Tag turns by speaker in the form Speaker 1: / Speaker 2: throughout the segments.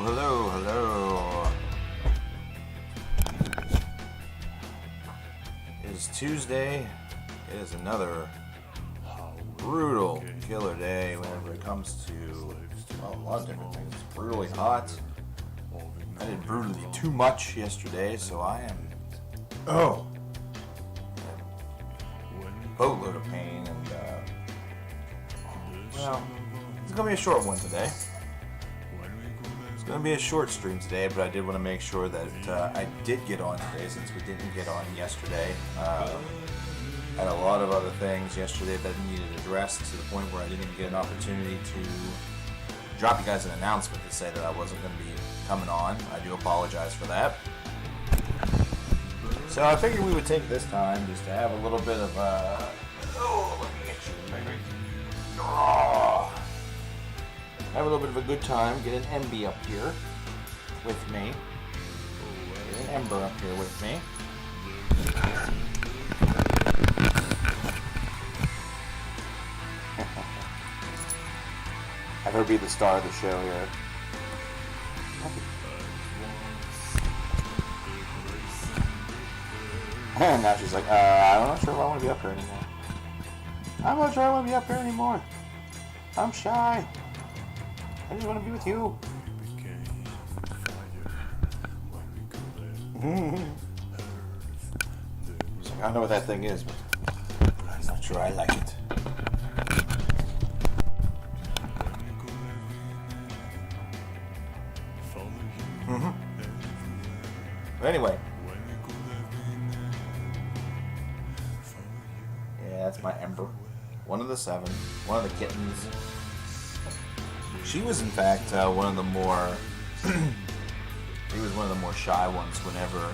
Speaker 1: Hello. It is Tuesday. It is another brutal killer day whenever it comes to a lot of different things. It's brutally hot. I did brutally too much yesterday, so I am a boatload of pain, and it's gonna be a short one today. It's gonna be a short stream today, but I did want to make sure that I did get on today, since we didn't get on yesterday. Had a lot of other things yesterday that needed addressed, to the point where I didn't even get an opportunity to drop you guys an announcement to say that I wasn't going to be coming on. I do apologize for that. So I figured we would take this time just to have a little bit of let me get you, baby. Have a little bit of a good time. Get an MB up here with me. Get an Ember up here with me. Have her be the star of the show here. And now she's like, I'm not sure if I want to be up here anymore. I'm not sure I want to be up here anymore. I'm shy. I just want to be with you. She's like, I don't know what that thing is, but I'm not sure I like it. But anyway. Yeah, that's my Ember. One of the 7. One of the kittens. She was, in fact, one of the more... She was one of the more shy ones whenever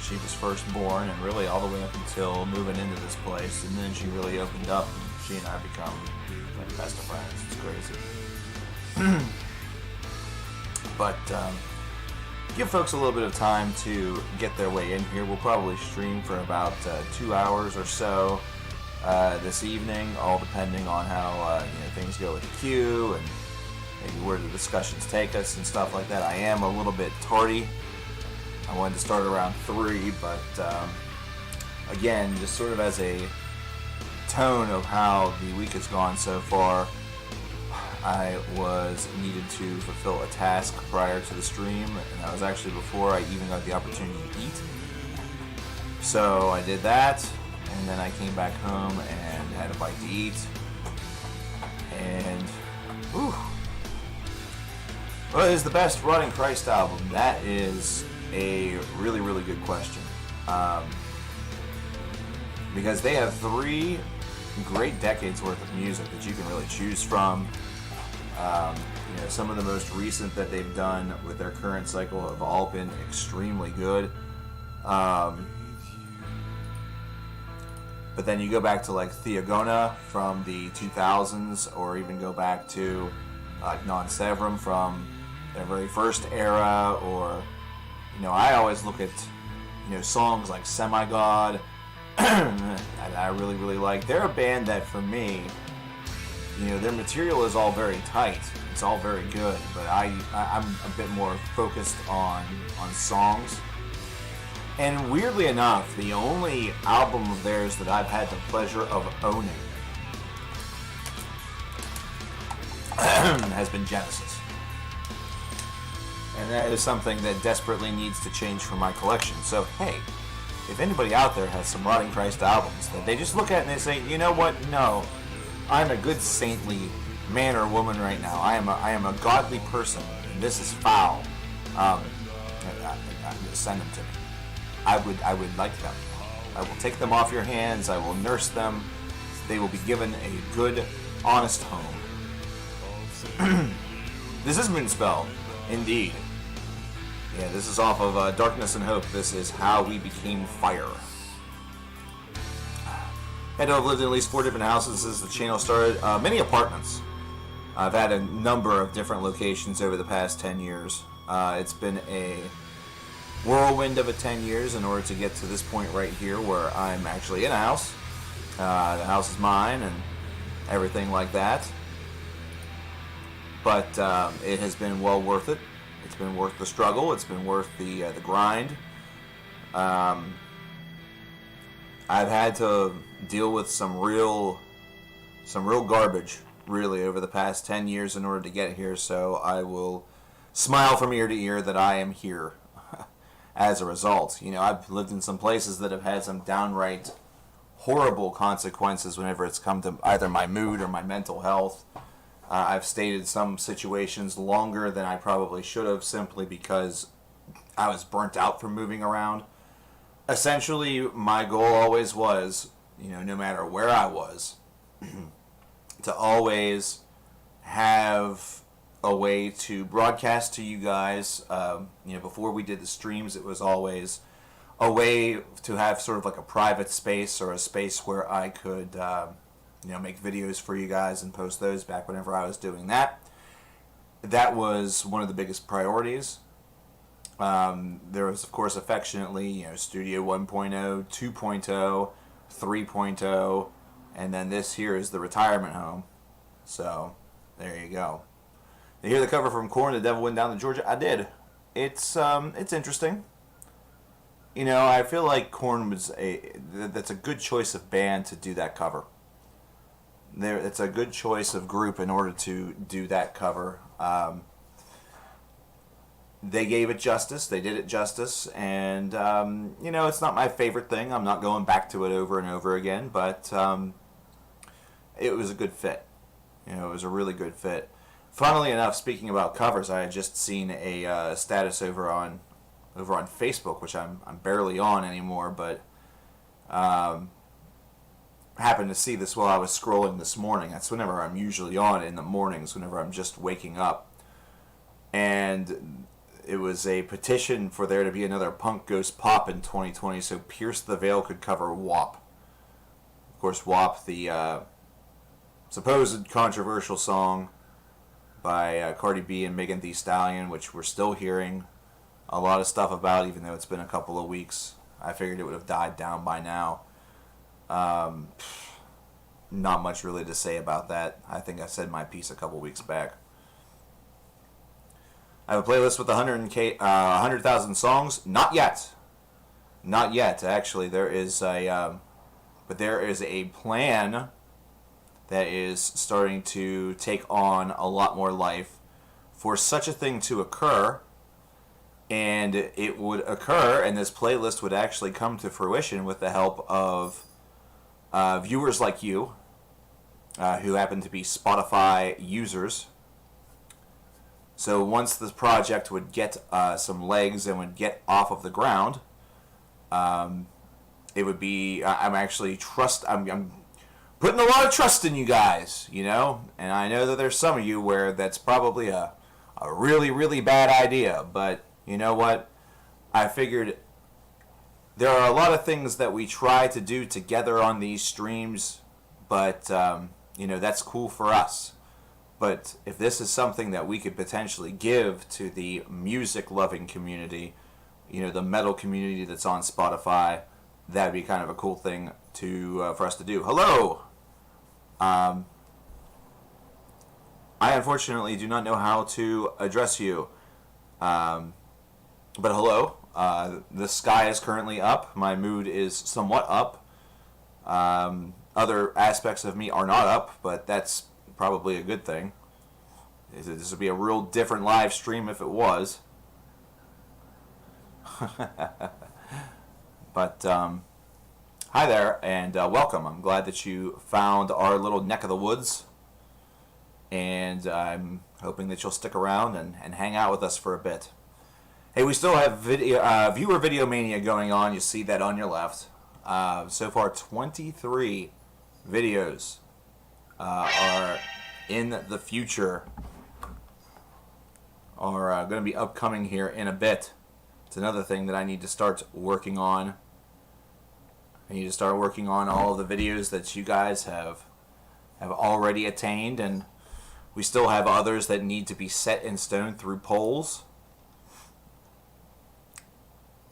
Speaker 1: she was first born, and really all the way up until moving into this place. And then she really opened up, and she and I become like best of friends. It's crazy. But give folks a little bit of time to get their way in here. We'll probably stream for about 2 hours or so this evening, all depending on how things go with the queue and maybe where the discussions take us and stuff like that. I am a little bit tardy. I wanted to start around 3, but again, just sort of as a tone of how the week has gone so far, I was needed to fulfill a task prior to the stream, and that was actually before I even got the opportunity to eat. So I did that, and then I came back home and had a bite to eat. And, whew. What is the best Rotting Christ album? That is a really, really good question. Because they have 3 great decades worth of music that you can really choose from. Some of the most recent that they've done with their current cycle have all been extremely good. But then you go back to like Theogona from the 2000s, or even go back to Non Severum from their very first era, or I always look at songs like Semi-God that I really, really like. They're a band that, for me, their material is all very tight. It's all very good, but I'm a bit more focused on songs. And weirdly enough, the only album of theirs that I've had the pleasure of owning has been Genesis. And that is something that desperately needs to change for my collection. So, hey, if anybody out there has some Rotting Christ albums that they just look at and they say, you know what, no, I'm a good saintly man or woman right now. I am a godly person, and this is foul. Send them to me. I would like them. I will take them off your hands. I will nurse them. They will be given a good, honest home. This is Moonspell, indeed. Yeah, this is off of Darkness and Hope. This is How We Became Fire. Had to have lived in at least 4 different houses since the channel started. Many apartments. I've had a number of different locations over the past 10 years. It's been a whirlwind of 10 years in order to get to this point right here where I'm actually in a house. The house is mine and everything like that. but it has been well worth it. It's been worth the struggle. It's been worth the grind. I've had to deal with some real garbage, really, over the past 10 years in order to get here, so I will smile from ear to ear that I am here as a result. I've lived in some places that have had some downright horrible consequences whenever it's come to either my mood or my mental health. I've stayed in some situations longer than I probably should have, simply because I was burnt out from moving around. Essentially, my goal always was, no matter where I was, to always have a way to broadcast to you guys. Before we did the streams, it was always a way to have sort of like a private space, or a space where I could, make videos for you guys and post those back whenever I was doing that. That was one of the biggest priorities. There was, of course, affectionately, Studio 1.0, 2.0, 3.0, and then this here is the retirement home. So, there you go. You hear the cover from Korn, The Devil Went Down to Georgia? I did. It's interesting. I feel like Korn that's a good choice of band to do that cover. It's a good choice of group in order to do that cover. They gave it justice. They did it justice. And, it's not my favorite thing. I'm not going back to it over and over again. But it was a good fit. It was a really good fit. Funnily enough, speaking about covers, I had just seen a status over on Facebook, which I'm barely on anymore, but happened to see this while I was scrolling this morning. That's whenever I'm usually on, in the mornings, whenever I'm just waking up. And it was a petition for there to be another Punk Goes Pop in 2020 so Pierce the Veil could cover WAP. Of course, WAP, the supposed controversial song by Cardi B and Megan Thee Stallion, which we're still hearing a lot of stuff about, even though it's been a couple of weeks. I figured it would have died down by now. Not much really to say about that. I think I said my piece a couple weeks back. I have a playlist with 100,000 songs. Not yet. Not yet. Actually, there is a plan that is starting to take on a lot more life for such a thing to occur. And it would occur, and this playlist would actually come to fruition with the help of viewers like you, who happen to be Spotify users. So once this project would get some legs and would get off of the ground, it would be, I'm putting a lot of trust in you guys, and I know that there's some of you where that's probably a really, really bad idea, but you know what? I figured there are a lot of things that we try to do together on these streams, but, that's cool for us. But if this is something that we could potentially give to the music-loving community, the metal community that's on Spotify, that'd be kind of a cool thing for us to do. Hello! I unfortunately do not know how to address you. But hello. The sky is currently up. My mood is somewhat up. Other aspects of me are not up, but that's probably a good thing. This would be a real different live stream if it was. But hi there, and welcome. I'm glad that you found our little neck of the woods, and I'm hoping that you'll stick around and hang out with us for a bit. Hey, we still have viewer Videomania going on. You see that on your left. So far, 23 videos are in the future, are going to be upcoming here in a bit. It's another thing that I need to start working on. I need to start working on all of the videos that you guys have already attained, and we still have others that need to be set in stone through polls.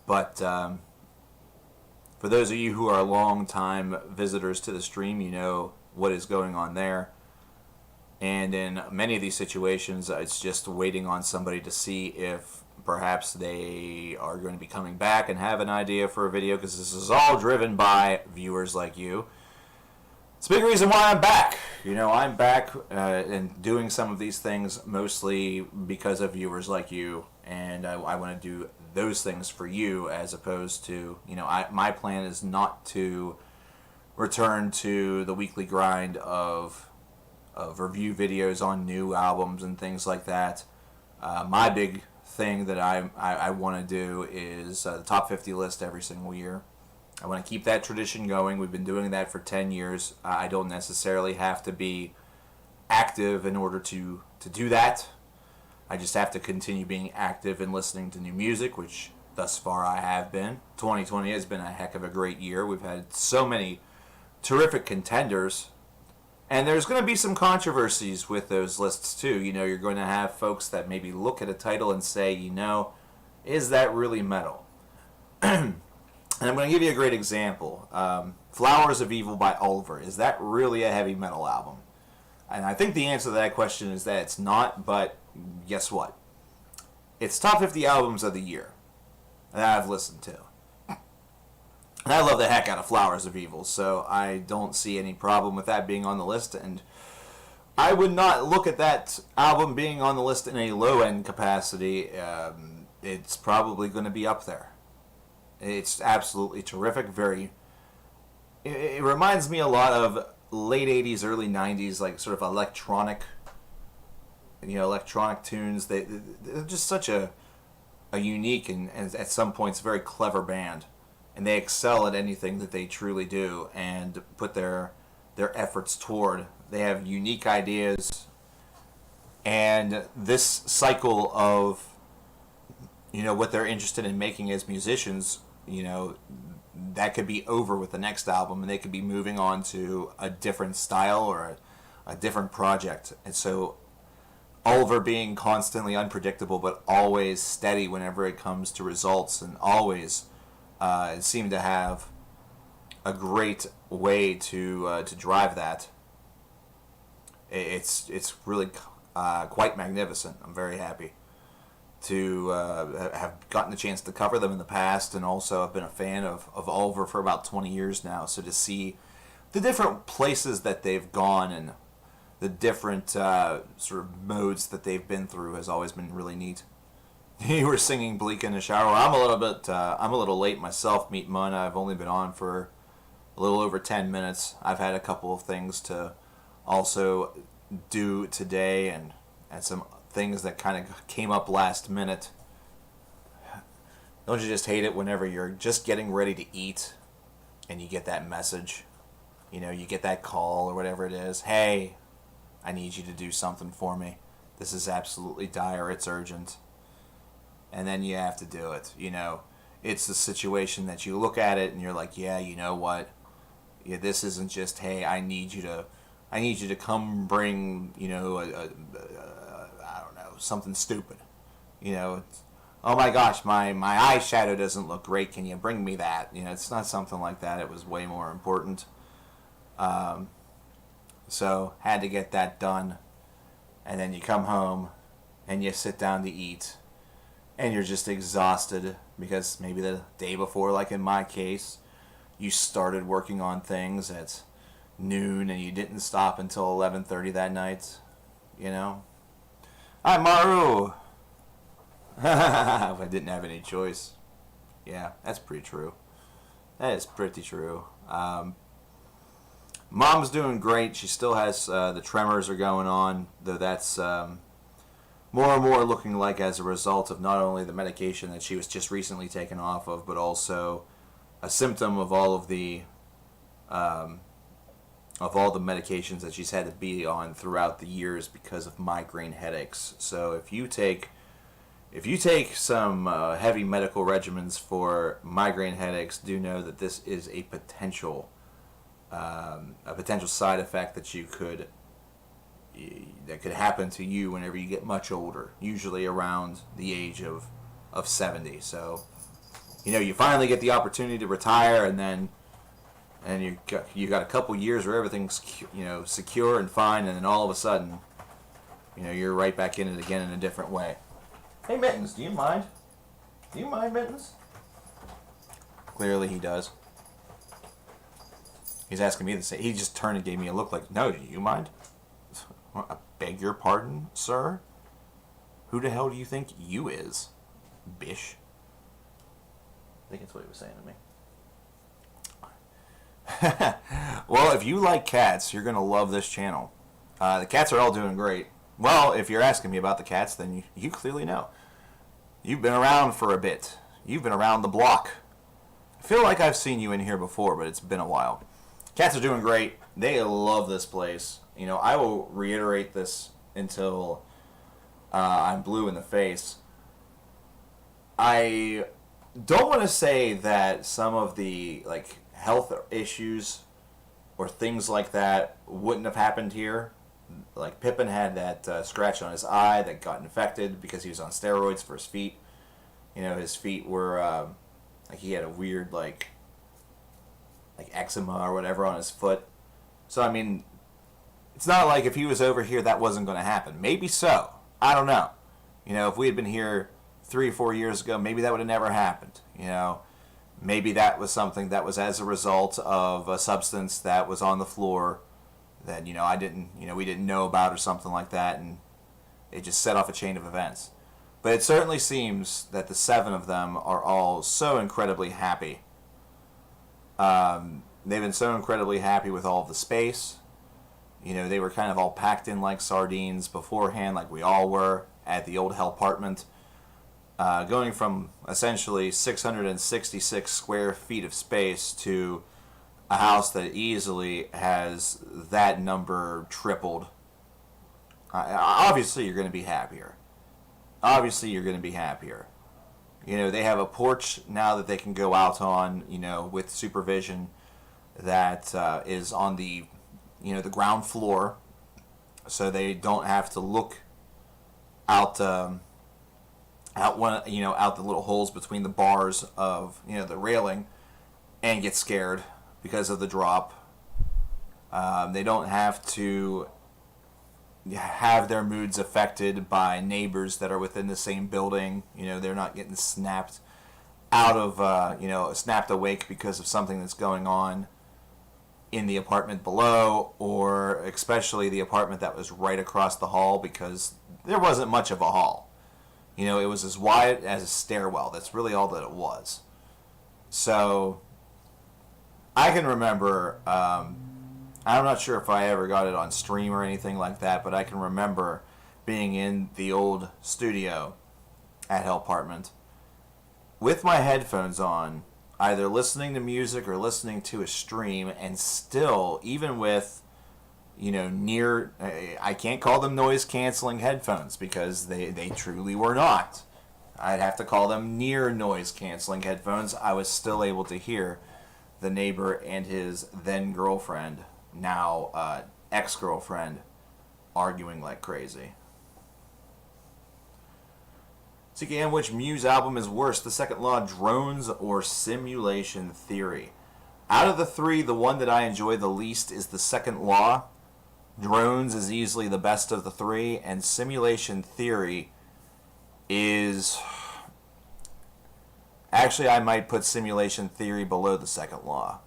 Speaker 1: But for those of you who are long-time visitors to the stream, you know what is going on there. And in many of these situations, it's just waiting on somebody to see if perhaps they are going to be coming back and have an idea for a video, because this is all driven by viewers like you. It's a big reason why I'm back. I'm back and doing some of these things mostly because of viewers like you, and I want to do those things for you, as opposed to, my plan is not to return to the weekly grind of review videos on new albums and things like that. My big thing that I want to do is the top 50 list every single year. I want to keep that tradition going. We've been doing that for 10 years. I don't necessarily have to be active in order to do that. I just have to continue being active and listening to new music, which thus far I have been. 2020 has been a heck of a great year. We've had so many terrific contenders. And there's going to be some controversies with those lists too. You're going to have folks that maybe look at a title and say, is that really metal? And I'm going to give you a great example. Flowers of Evil by Allure. Is that really a heavy metal album? And I think the answer to that question is that it's not, but guess what? It's top 50 albums of the year that I've listened to. And I love the heck out of Flowers of Evil, so I don't see any problem with that being on the list. And I would not look at that album being on the list in a low-end capacity. It's probably going to be up there. It's absolutely terrific. It reminds me a lot of late 80s, early 90s, like sort of electronic tunes. They're just such a unique and at some points very clever band. And they excel at anything that they truly do and put their efforts toward. They have unique ideas. And this cycle of, what they're interested in making as musicians, that could be over with the next album, and they could be moving on to a different style or a different project. And so Oliver being constantly unpredictable but always steady whenever it comes to results, and always seemed to have a great way to drive that. It's really quite magnificent. I'm very happy to have gotten the chance to cover them in the past, and also I've been a fan of Oliver for about 20 years now. So to see the different places that they've gone and the different sort of modes that they've been through has always been really neat. You were singing Bleak in the Shower. I'm a little late myself, Meet Mun. I've only been on for a little over 10 minutes. I've had a couple of things to also do today, and some things that kind of came up last minute. Don't you just hate it whenever you're just getting ready to eat and you get that message? You get that call or whatever it is. Hey, I need you to do something for me. This is absolutely dire. It's urgent. And then you have to do it. It's the situation that you look at it and you're like, yeah, you know what? Yeah, this isn't just, hey, I need you to come bring, I don't know, something stupid. Oh my gosh, my eyeshadow doesn't look great. Can you bring me that? It's not something like that. It was way more important. So had to get that done. And then you come home and you sit down to eat. And you're just exhausted because maybe the day before, like in my case, you started working on things at noon and you didn't stop until 11:30 that night. Hi, Maru! I didn't have any choice. Yeah, that's pretty true. That is pretty true. Mom's doing great. She still has the tremors are going on, though that's more and more looking like as a result of not only the medication that she was just recently taken off of, but also a symptom of all of the medications that she's had to be on throughout the years because of migraine headaches. So if you take some heavy medical regimens for migraine headaches, do know that this is a potential side effect that could happen to you whenever you get much older, usually around the age of 70. So, you finally get the opportunity to retire, and you got a couple years where everything's secure and fine, and then all of a sudden you're right back in it again in a different way. Hey, Mittens, do you mind? Do you mind, Mittens? Clearly he does. He's asking me to say. He just turned and gave me a look like, no, do you mind? I beg your pardon, sir? Who the hell do you think you is, bish? I think that's what he was saying to me. Well, if you like cats, you're going to love this channel. The cats are all doing great. Well, if you're asking me about the cats, then you clearly know. You've been around for a bit. You've been around the block. I feel like I've seen you in here before, but it's been a while. Cats are doing great. They love this place. I will reiterate this until I'm blue in the face. I don't want to say that some of the health issues or things like that wouldn't have happened here. Like Pippin had that scratch on his eye that got infected because he was on steroids for his feet. His feet were he had a weird like eczema or whatever on his foot. So I mean, it's not like if he was over here that wasn't going to happen. Maybe so. I don't know. If we had been here 3 or 4 years ago, maybe that would have never happened. Maybe that was something that was as a result of a substance that was on the floor that we didn't know about or something like that, and it just set off a chain of events. But it certainly seems that the 7 of them are all so incredibly happy. They've been so incredibly happy with all of the space. They were kind of all packed in like sardines beforehand, like we all were at the old Hellpartment. Going from essentially 666 square feet of space to a house that easily has that number tripled. Obviously, you're going to be happier. They have a porch now that they can go out on, with supervision that is on the, the ground floor. So they don't have to look out the little holes between the bars of, the railing and get scared because of the drop. They don't have to have their moods affected by neighbors that are within the same building. They're not getting snapped out of, snapped awake because of something that's going on in the apartment below, or especially the apartment that was right across the hall, because there wasn't much of a hall. It was as wide as a stairwell. That's really all that it was. So I can remember, I'm not sure if I ever got it on stream or anything like that, but I can remember being in the old studio at Hellpartment with my headphones on, either listening to music or listening to a stream, and still, even with, I can't call them noise-canceling headphones because they truly were not. I'd have to call them near noise-canceling headphones. I was still able to hear the neighbor and his then-girlfriend, now ex-girlfriend, arguing like crazy. CKM, which Muse album is worse, The Second Law, Drones, or Simulation Theory? Out of the 3, the one that I enjoy the least is The Second Law. Drones is easily the best of the 3, and Simulation Theory is... Actually, I might put Simulation Theory below The Second Law.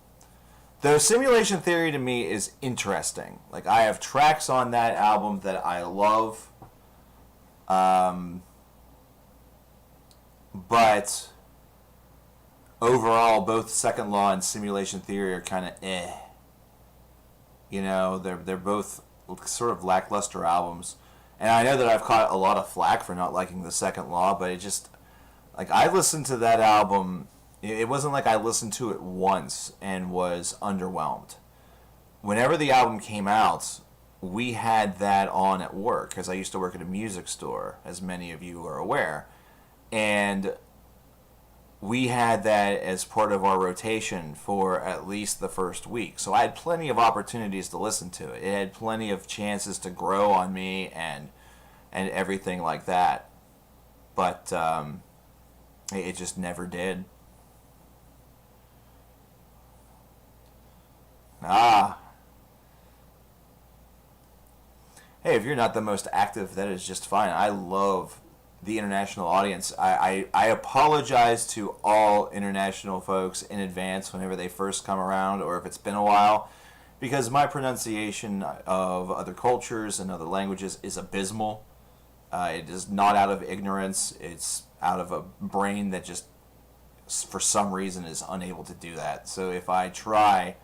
Speaker 1: Though Simulation Theory to me is interesting. Like, I have tracks on that album that I love. But overall, both Second Law and Simulation Theory are kind of eh. They're both sort of lackluster albums. And I know that I've caught a lot of flack for not liking The Second Law, but it just... I listened to that album... It wasn't like I listened to it once and was underwhelmed. Whenever the album came out, we had that on at work, because I used to work at a music store, as many of you are aware. And we had that as part of our rotation for at least the first week. So I had plenty of opportunities to listen to it. It had plenty of chances to grow on me and everything like that. But it just never did. Hey, if you're not the most active, that is just fine. I love the international audience. I apologize to all international folks in advance whenever they first come around, or if it's been a while, because my pronunciation of other cultures and other languages is abysmal. It is not out of ignorance. It's out of a brain that just, for some reason, is unable to do that. So if I try,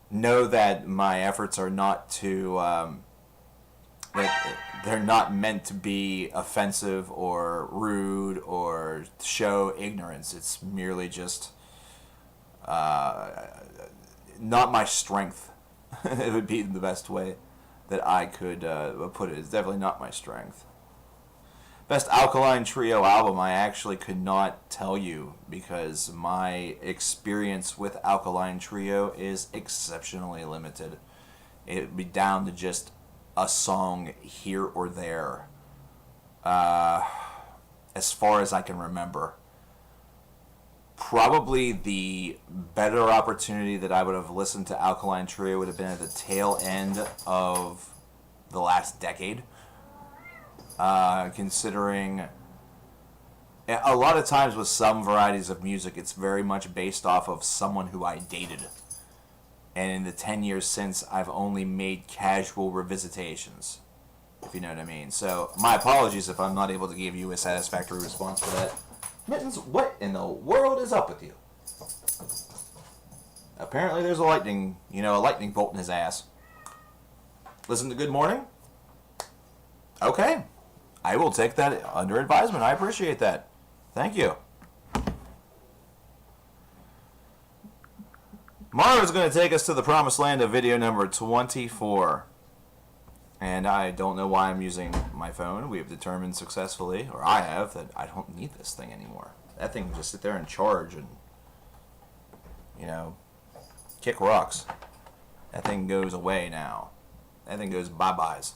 Speaker 1: know that my efforts are not to, that they're not meant to be offensive or rude or show ignorance. It's merely just not my strength. It would be the best way that I could put it. It's definitely not my strength. Best Alkaline Trio album, I actually could not tell you because my experience with Alkaline Trio is exceptionally limited. It would be down to just a song here or there, as far as I can remember. Probably the better opportunity that I would have listened to Alkaline Trio would have been at the tail end of the last decade. Considering a lot of times with some varieties of music, it's very much based off of someone who I dated. And in the 10 years since, I've only made casual revisitations, if you know what I mean. So, my apologies if I'm not able to give you a satisfactory response for that. Mittens, what in the world is up with you? Apparently there's a lightning bolt in his ass. Listen to Good Morning? Okay. I will take that under advisement. I appreciate that. Thank you. Mara is going to take us to the promised land of video number 24. And I don't know why I'm using my phone. We have determined successfully, or I have, that I don't need this thing anymore. That thing can just sit there and charge and, kick rocks. That thing goes away now. That thing goes bye-byes.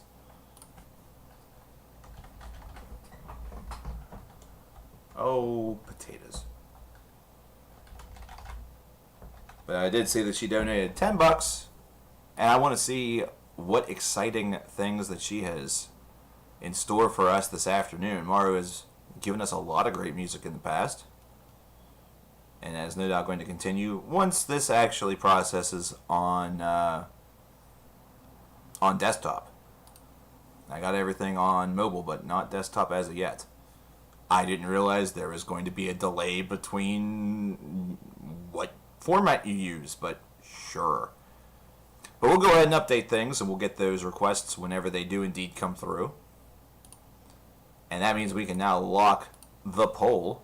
Speaker 1: Oh, potatoes. But I did see that she donated $10, and I want to see what exciting things that she has in store for us this afternoon. Maru has given us a lot of great music in the past, and is no doubt going to continue once this actually processes on desktop. I got everything on mobile, but not desktop as of yet. I didn't realize there was going to be a delay between what format you use, but sure. But we'll go ahead and update things, and we'll get those requests whenever they do indeed come through. And that means we can now lock the poll.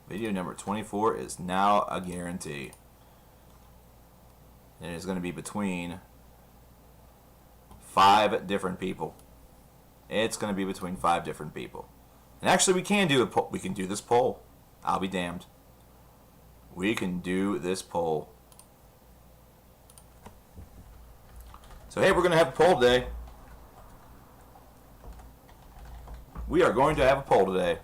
Speaker 1: Video number 24 is now a guarantee. And it is going to be between 5 different people. It's going to be between 5 different people. And actually, we can do we can do this poll. I'll be damned. We can do this poll. So hey, we're going to have a poll today. We are going to have a poll today.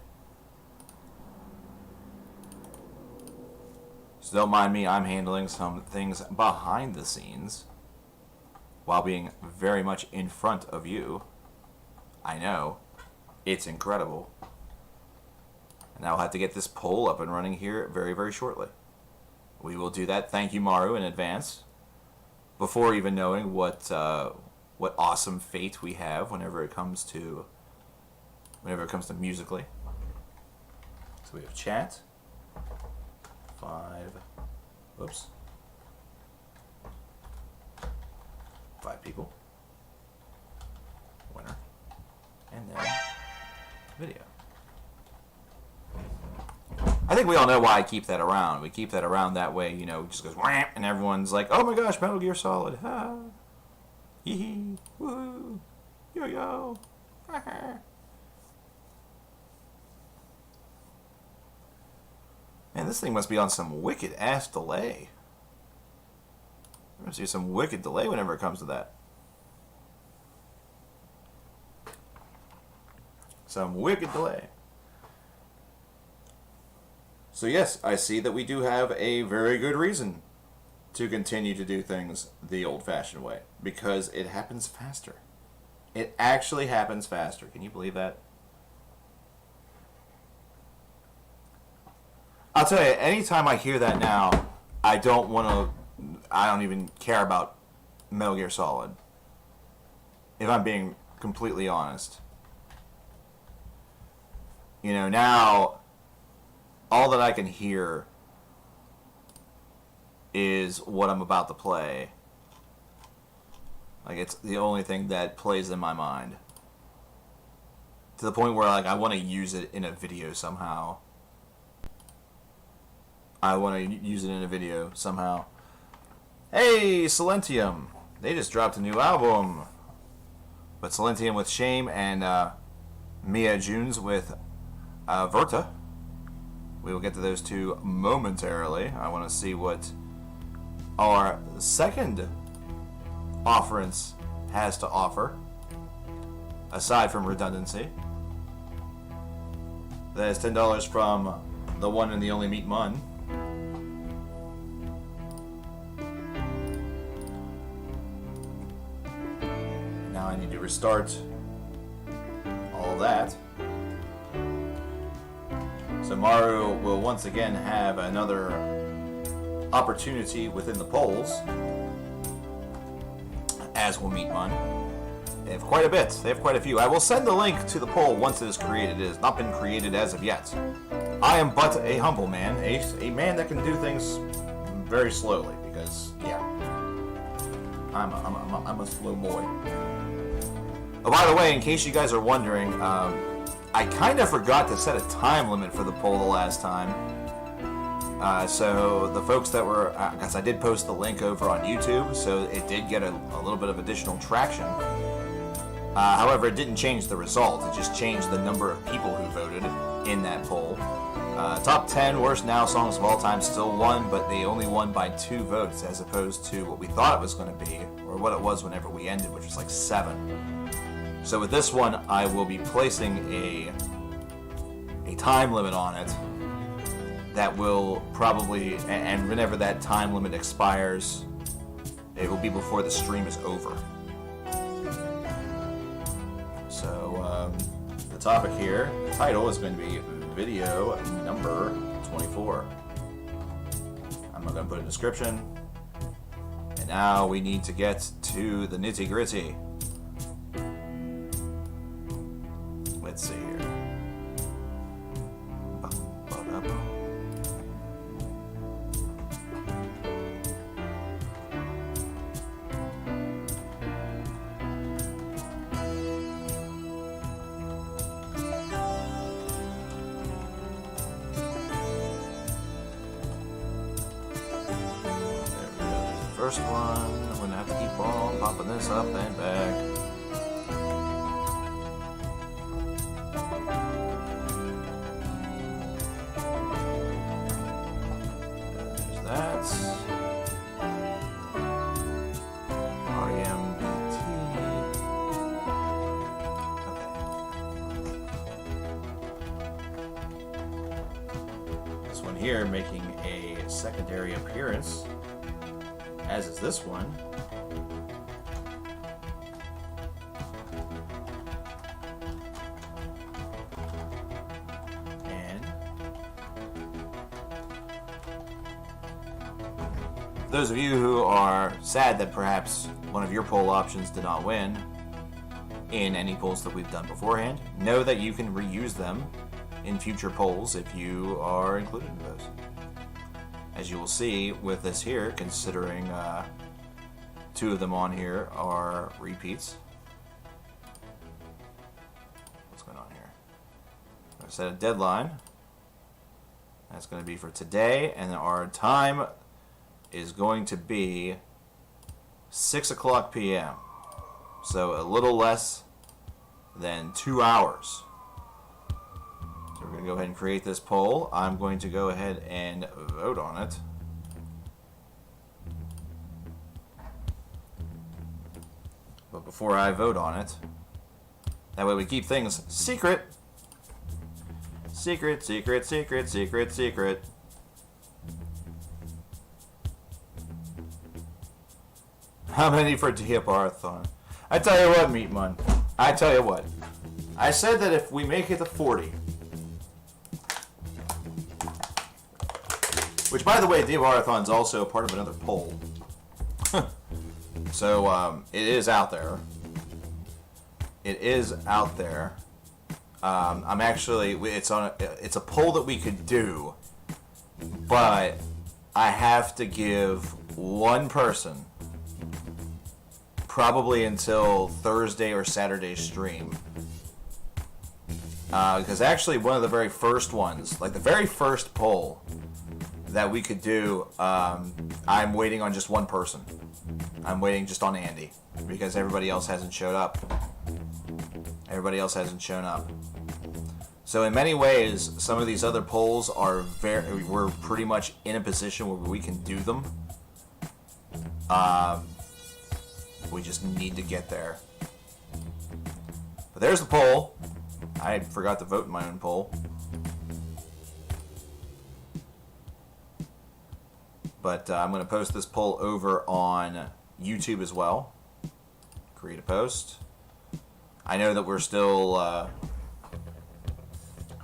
Speaker 1: So don't mind me, I'm handling some things behind the scenes while being very much in front of you. I know. It's incredible. And I'll have to get this poll up and running here very, very shortly. We will do that. Thank you, Maru, in advance. Before even knowing what awesome fate we have whenever it comes to musically. So we have chat. 5 people. Winner. And then video. I think we all know why I keep that around. We keep that around that way, it just goes wham, and everyone's like, oh my gosh, Metal Gear Solid. Ha. Hee hee. Woohoo. Yo yo. Man, this thing must be on some wicked ass delay. There must be some wicked delay whenever it comes to that. Some wicked delay. So yes, I see that we do have a very good reason to continue to do things the old-fashioned way because it happens faster. It actually happens faster. Can you believe that? I'll tell you, anytime I hear that now, I don't even care about Metal Gear Solid. If I'm being completely honest. You know, now, all that I can hear is what I'm about to play. Like, it's the only thing that plays in my mind. To the point where, like, I want to use it in a video somehow. Hey, Silentium! They just dropped a new album. But Silentium with Shame and Mia Junes with Verta. We will get to those two momentarily. I want to see what our second offerance has to offer, aside from redundancy. That is $10 from the one and the only Meat Mun. Now I need to restart all of that. So Maru will once again have another opportunity within the polls, as will Meat Mun. They have quite a bit. They have quite a few. I will send the link to the poll once it is created. It has not been created as of yet. I am but a humble man, a man that can do things very slowly because, yeah, I'm a slow boy. Oh, by the way, in case you guys are wondering, I kind of forgot to set a time limit for the poll the last time. So the folks that were, because I did post the link over on YouTube, so it did get a little bit of additional traction. However, it didn't change the result. It just changed the number of people who voted in that poll. Top 10 worst now songs of all time still won, but they only won by 2 votes as opposed to what we thought it was going to be, or what it was whenever we ended, which was like 7. So with this one, I will be placing a time limit on it that will probably, and whenever that time limit expires, it will be before the stream is over. So the topic here, the title is going to be video number 24. I'm not going to put a description. And now we need to get to the nitty gritty. Let's see here. First one, I'm gonna have to keep on popping this up and back. There's that. REMBT. Okay. This one here making a secondary appearance, as is this one. And those of you who are sad that perhaps one of your poll options did not win in any polls that we've done beforehand, know that you can reuse them in future polls if you are included in those. As you will see with this here, considering 2 of them on here are repeats. What's going on here? I set a deadline. That's going to be for today, and our time is going to be 6 o'clock p.m. So a little less than 2 hours. So we're going to go ahead and create this poll. I'm going to go ahead and vote on it. But before I vote on it, that way we keep things secret. Secret, secret, secret, secret, secret. How many for Diabarathon? I tell you what, Meatman. I tell you what. I said that if we make it to 40, which, by the way, Diabarathon's also part of another poll. So, it is out there. It is out there. I'm actually, it's a poll that we could do, but I have to give one person probably until Thursday or Saturday stream. Because actually one of the very first ones, like the very first poll that we could do, I'm waiting on just one person. I'm waiting just on Andy, because everybody else hasn't showed up. Everybody else hasn't shown up. So in many ways, some of these other polls are we're pretty much in a position where we can do them. We just need to get there. But there's the poll. I forgot to vote in my own poll. But I'm going to post this poll over on YouTube as well. Create a post. I know that we're still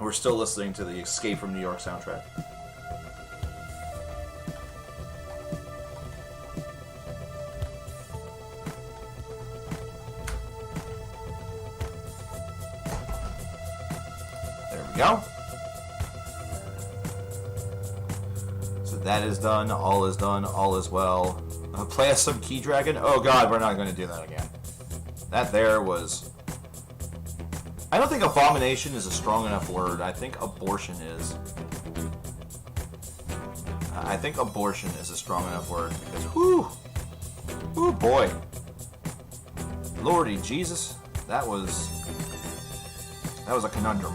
Speaker 1: listening to the Escape from New York soundtrack. There we go. So that is done. All is done. All is well. Play us some Key Dragon. Oh God, we're not going to do that again. That there was. I don't think abomination is a strong enough word. I think abortion is. I think abortion is a strong enough word. Because, whoo boy. Lordy Jesus, that was a conundrum.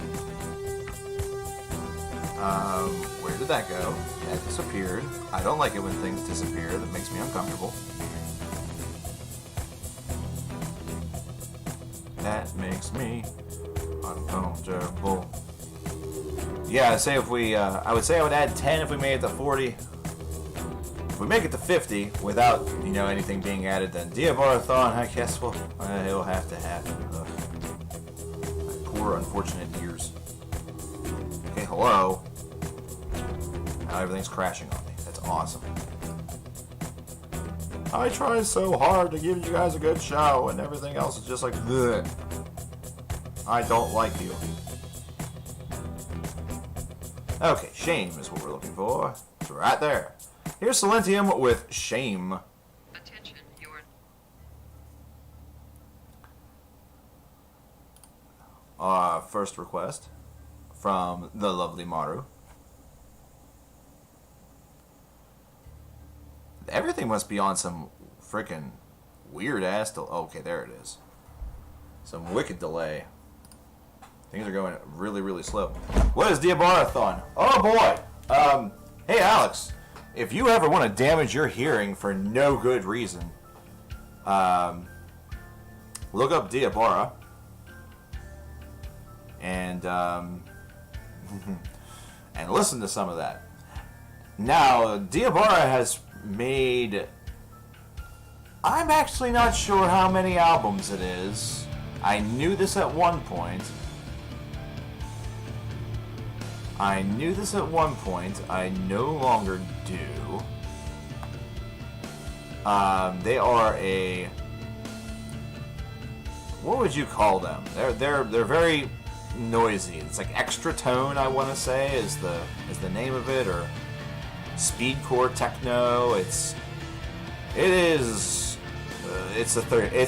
Speaker 1: Where did that go? That disappeared. I don't like it when things disappear. That makes me uncomfortable. That makes me uncomfortable. Yeah, I'd say if we, I would say I would add 10 if we made it to 40. If we make it to 50 without, anything being added, then Diabarathon, I guess it'll have to happen. Ugh. My poor, unfortunate ears. Okay, hello. Now everything's crashing on me. That's awesome. I try so hard to give you guys a good show, and everything else is just like, ugh. I don't like you. Okay, shame is what we're looking for. It's right there. Here's Silentium with shame.
Speaker 2: Attention,
Speaker 1: First request from the lovely Maru. Everything must be on some freaking weird ass delay. Okay, there it is. Some wicked delay. Things are going really, really slow. What is Diabarathon? Oh boy! Hey Alex, if you ever want to damage your hearing for no good reason, look up Diabara and and listen to some of that. Now, Diabara has made, I'm actually not sure how many albums it is. I knew this at one point. I no longer do. They are a, what would you call them? They're very noisy. It's like extra tone, I want to say, is the name of it, or speedcore techno. It's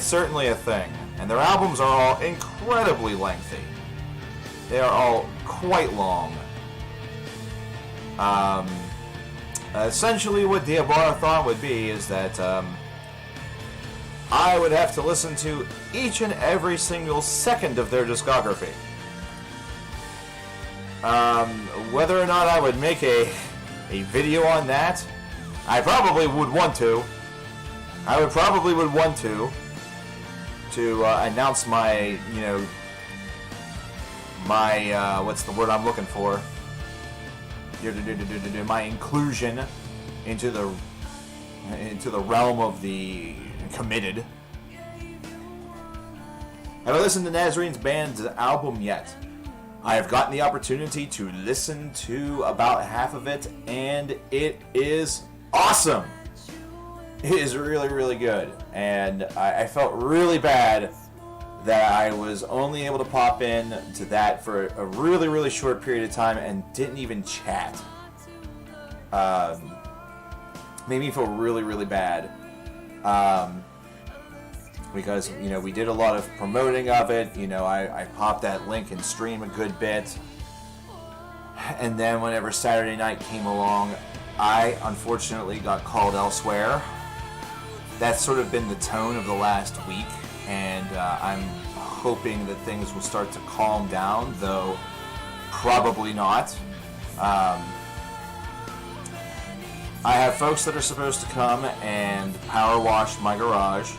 Speaker 1: certainly a thing, and their albums are all incredibly lengthy. They are all quite long. Essentially what Diabarathon would be is that I would have to listen to each and every single second of their discography. Whether or not I would make a video on that, I probably would want to. I would probably want to announce my, my, what's the word I'm looking for? My inclusion into the realm of the committed. Have I listened to Nazarene's band's album yet? I have gotten the opportunity to listen to about half of it, and it is awesome. It is really, really good. And I felt really bad that I was only able to pop in to that for a really, really short period of time and didn't even chat. Made me feel really, really bad. Because, we did a lot of promoting of it. I popped that link and stream a good bit. And then whenever Saturday night came along, I unfortunately got called elsewhere. That's sort of been the tone of the last week, and I'm hoping that things will start to calm down, though probably not. I have folks that are supposed to come and power wash my garage,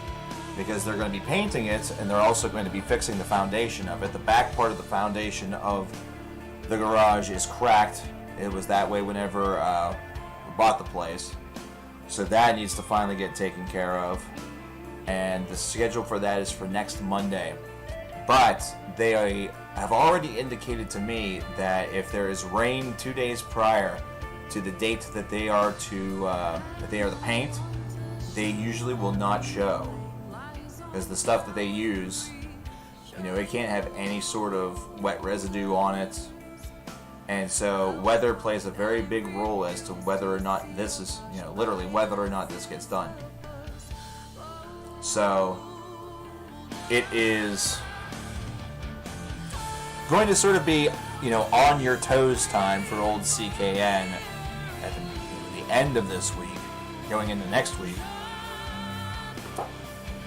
Speaker 1: because they're going to be painting it, and they're also going to be fixing the foundation of it. The back part of the foundation of the garage is cracked. It was that way whenever we bought the place. So that needs to finally get taken care of. And the schedule for that is for next Monday. But they have already indicated to me that if there is rain 2 days prior to the date that they are to paint, they usually will not show. Because the stuff that they use, it can't have any sort of wet residue on it. And so weather plays a very big role as to whether or not this is, literally whether or not this gets done. So it is going to sort of be, on your toes time for old CKN at the end of this week, going into next week.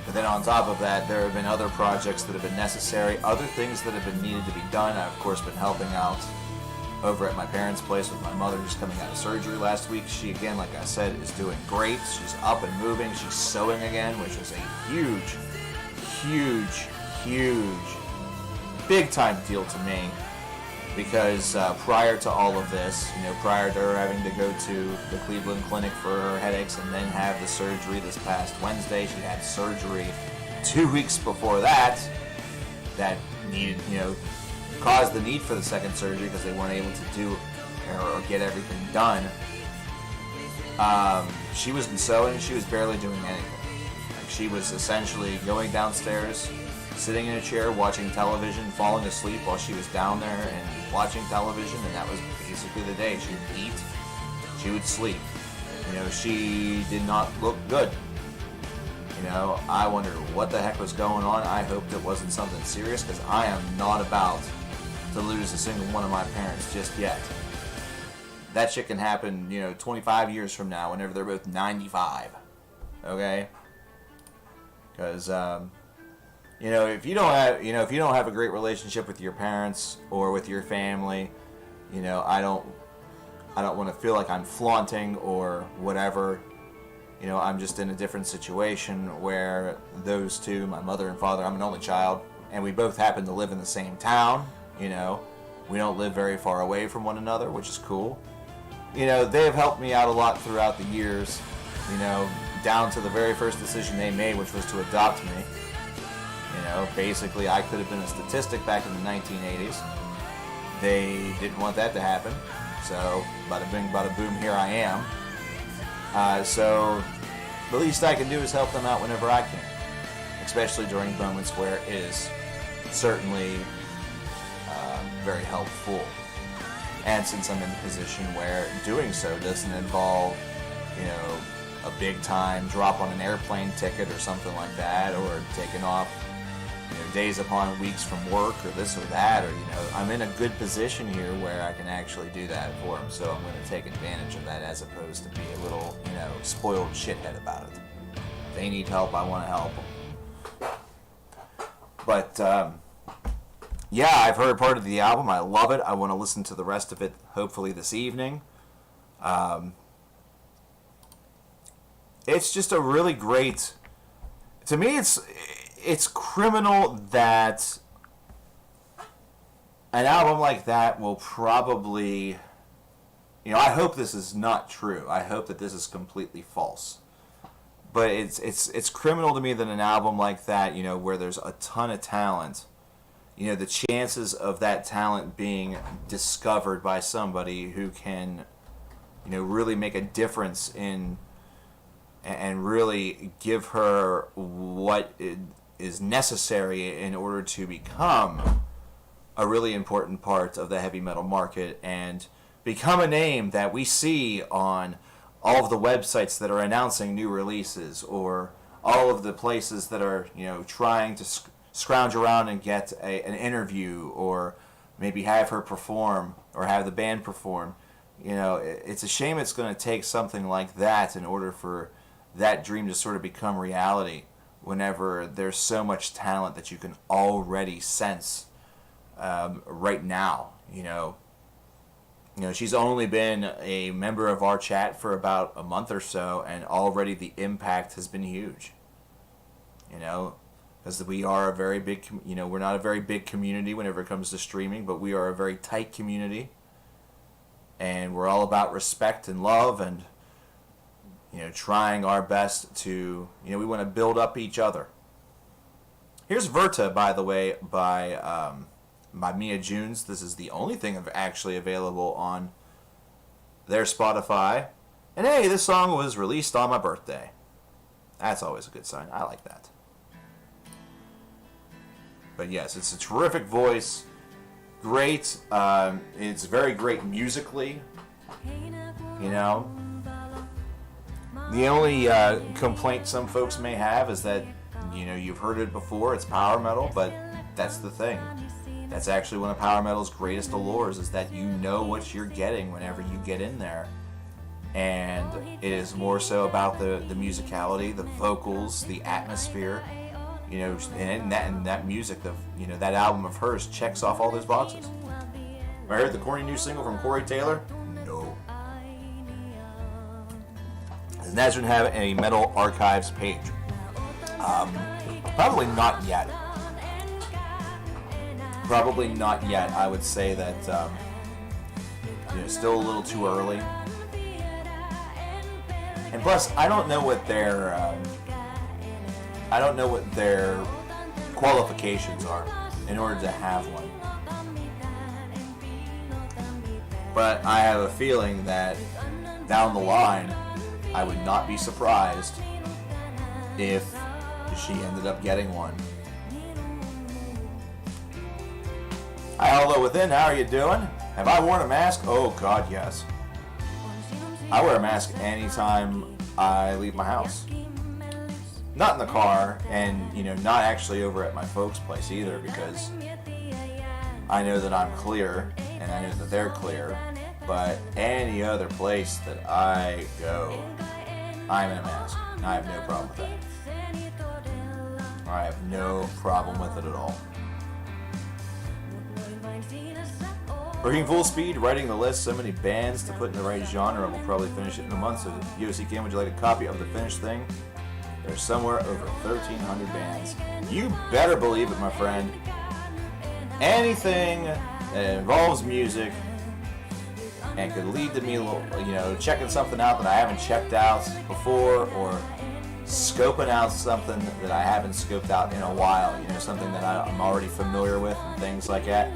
Speaker 1: But then on top of that, there have been other projects that have been necessary, other things that have been needed to be done. I've, of course, been helping out over at my parents' place with my mother who's coming out of surgery last week. She, again, like I said, is doing great. She's up and moving. She's sewing again, which is a huge, big-time deal to me. Because prior to all of this, prior to her having to go to the Cleveland Clinic for her headaches and then have the surgery this past Wednesday, she had surgery 2 weeks before that needed, caused the need for the second surgery because they weren't able to do or get everything done. She wasn't sewing, she was barely doing anything. Like, she was essentially going downstairs, sitting in a chair, watching television, falling asleep while she was down there and watching television, and that was basically the day. She would eat, she would sleep. She did not look good. I wondered what the heck was going on. I hoped it wasn't something serious, because I am not about to lose a single one of my parents just yet. That shit can happen, 25 years from now, whenever they're both 95. Okay? Because, if you don't have a great relationship with your parents or with your family, I don't want to feel like I'm flaunting or whatever. I'm just in a different situation where those two, my mother and father, I'm an only child, and we both happen to live in the same town. We don't live very far away from one another, which is cool. They have helped me out a lot throughout the years, down to the very first decision they made, which was to adopt me. Basically, I could have been a statistic back in the 1980s. They didn't want that to happen. So, bada bing, bada boom, here I am. So, the least I can do is help them out whenever I can. Especially during moments where it is certainly very helpful. And since I'm in a position where doing so doesn't involve, a big time drop on an airplane ticket or something like that, or taking off days upon weeks from work or this or that, or I'm in a good position here where I can actually do that for them, so I'm going to take advantage of that as opposed to be a little spoiled shithead about it. If they need help, I want to help them. But yeah, I've heard part of the album. I love it. I want to listen to the rest of it hopefully this evening. It's just a really great, to me it's criminal that an album like that will probably, I hope this is not true. I hope that this is completely false. But it's criminal to me that an album like that, where there's a ton of talent, the chances of that talent being discovered by somebody who can, really make a difference in and really give her what is necessary in order to become a really important part of the heavy metal market and become a name that we see on all of the websites that are announcing new releases, or all of the places that are, trying to scrounge around and get an interview, or maybe have her perform, or have the band perform. It's a shame it's going to take something like that in order for that dream to sort of become reality, whenever there's so much talent that you can already sense right now. She's only been a member of our chat for about a month or so, and already the impact has been huge. Because we are a very big, we're not a very big community whenever it comes to streaming, but we are a very tight community, and we're all about respect and love, and trying our best to, we want to build up each other. Here's Verta, by the way, by Mia Junes. This is the only thing actually available on their Spotify. And hey, this song was released on my birthday. That's always a good sign. I like that. But yes, it's a terrific voice. Great. It's very great musically. The only complaint some folks may have is that, you've heard it before. It's power metal, but that's the thing. That's actually one of power metal's greatest allures, is that you know what you're getting whenever you get in there. And it is more so about the musicality, the vocals, the atmosphere, and that music, that album of hers checks off all those boxes. Have I heard the corny new single from Corey Taylor? No. Does Nazareth have a Metal Archives page? Probably not yet. Probably not yet. I would say that still a little too early. And plus, I don't know what their qualifications are in order to have one. But I have a feeling that down the line, I would not be surprised if she ended up getting one. Hi, Hello Within, how are you doing? Have I worn a mask? Oh, God, yes. I wear a mask anytime I leave my house. Not in the car, and, not actually over at my folks' place either, because I know that I'm clear, and I know that they're clear, but any other place that I go, I'm in a mask. I have no problem with that. I have no problem with it at all. Working full speed, writing the list, so many bands to put in the right genre, and we'll probably finish it in a month. So, UOC would you like a copy of the finished thing? There's somewhere over 1,300 bands. You better believe it, my friend. Anything that involves music and could lead to me, checking something out that I haven't checked out before, or scoping out something that I haven't scoped out in a while, something that I'm already familiar with and things like that.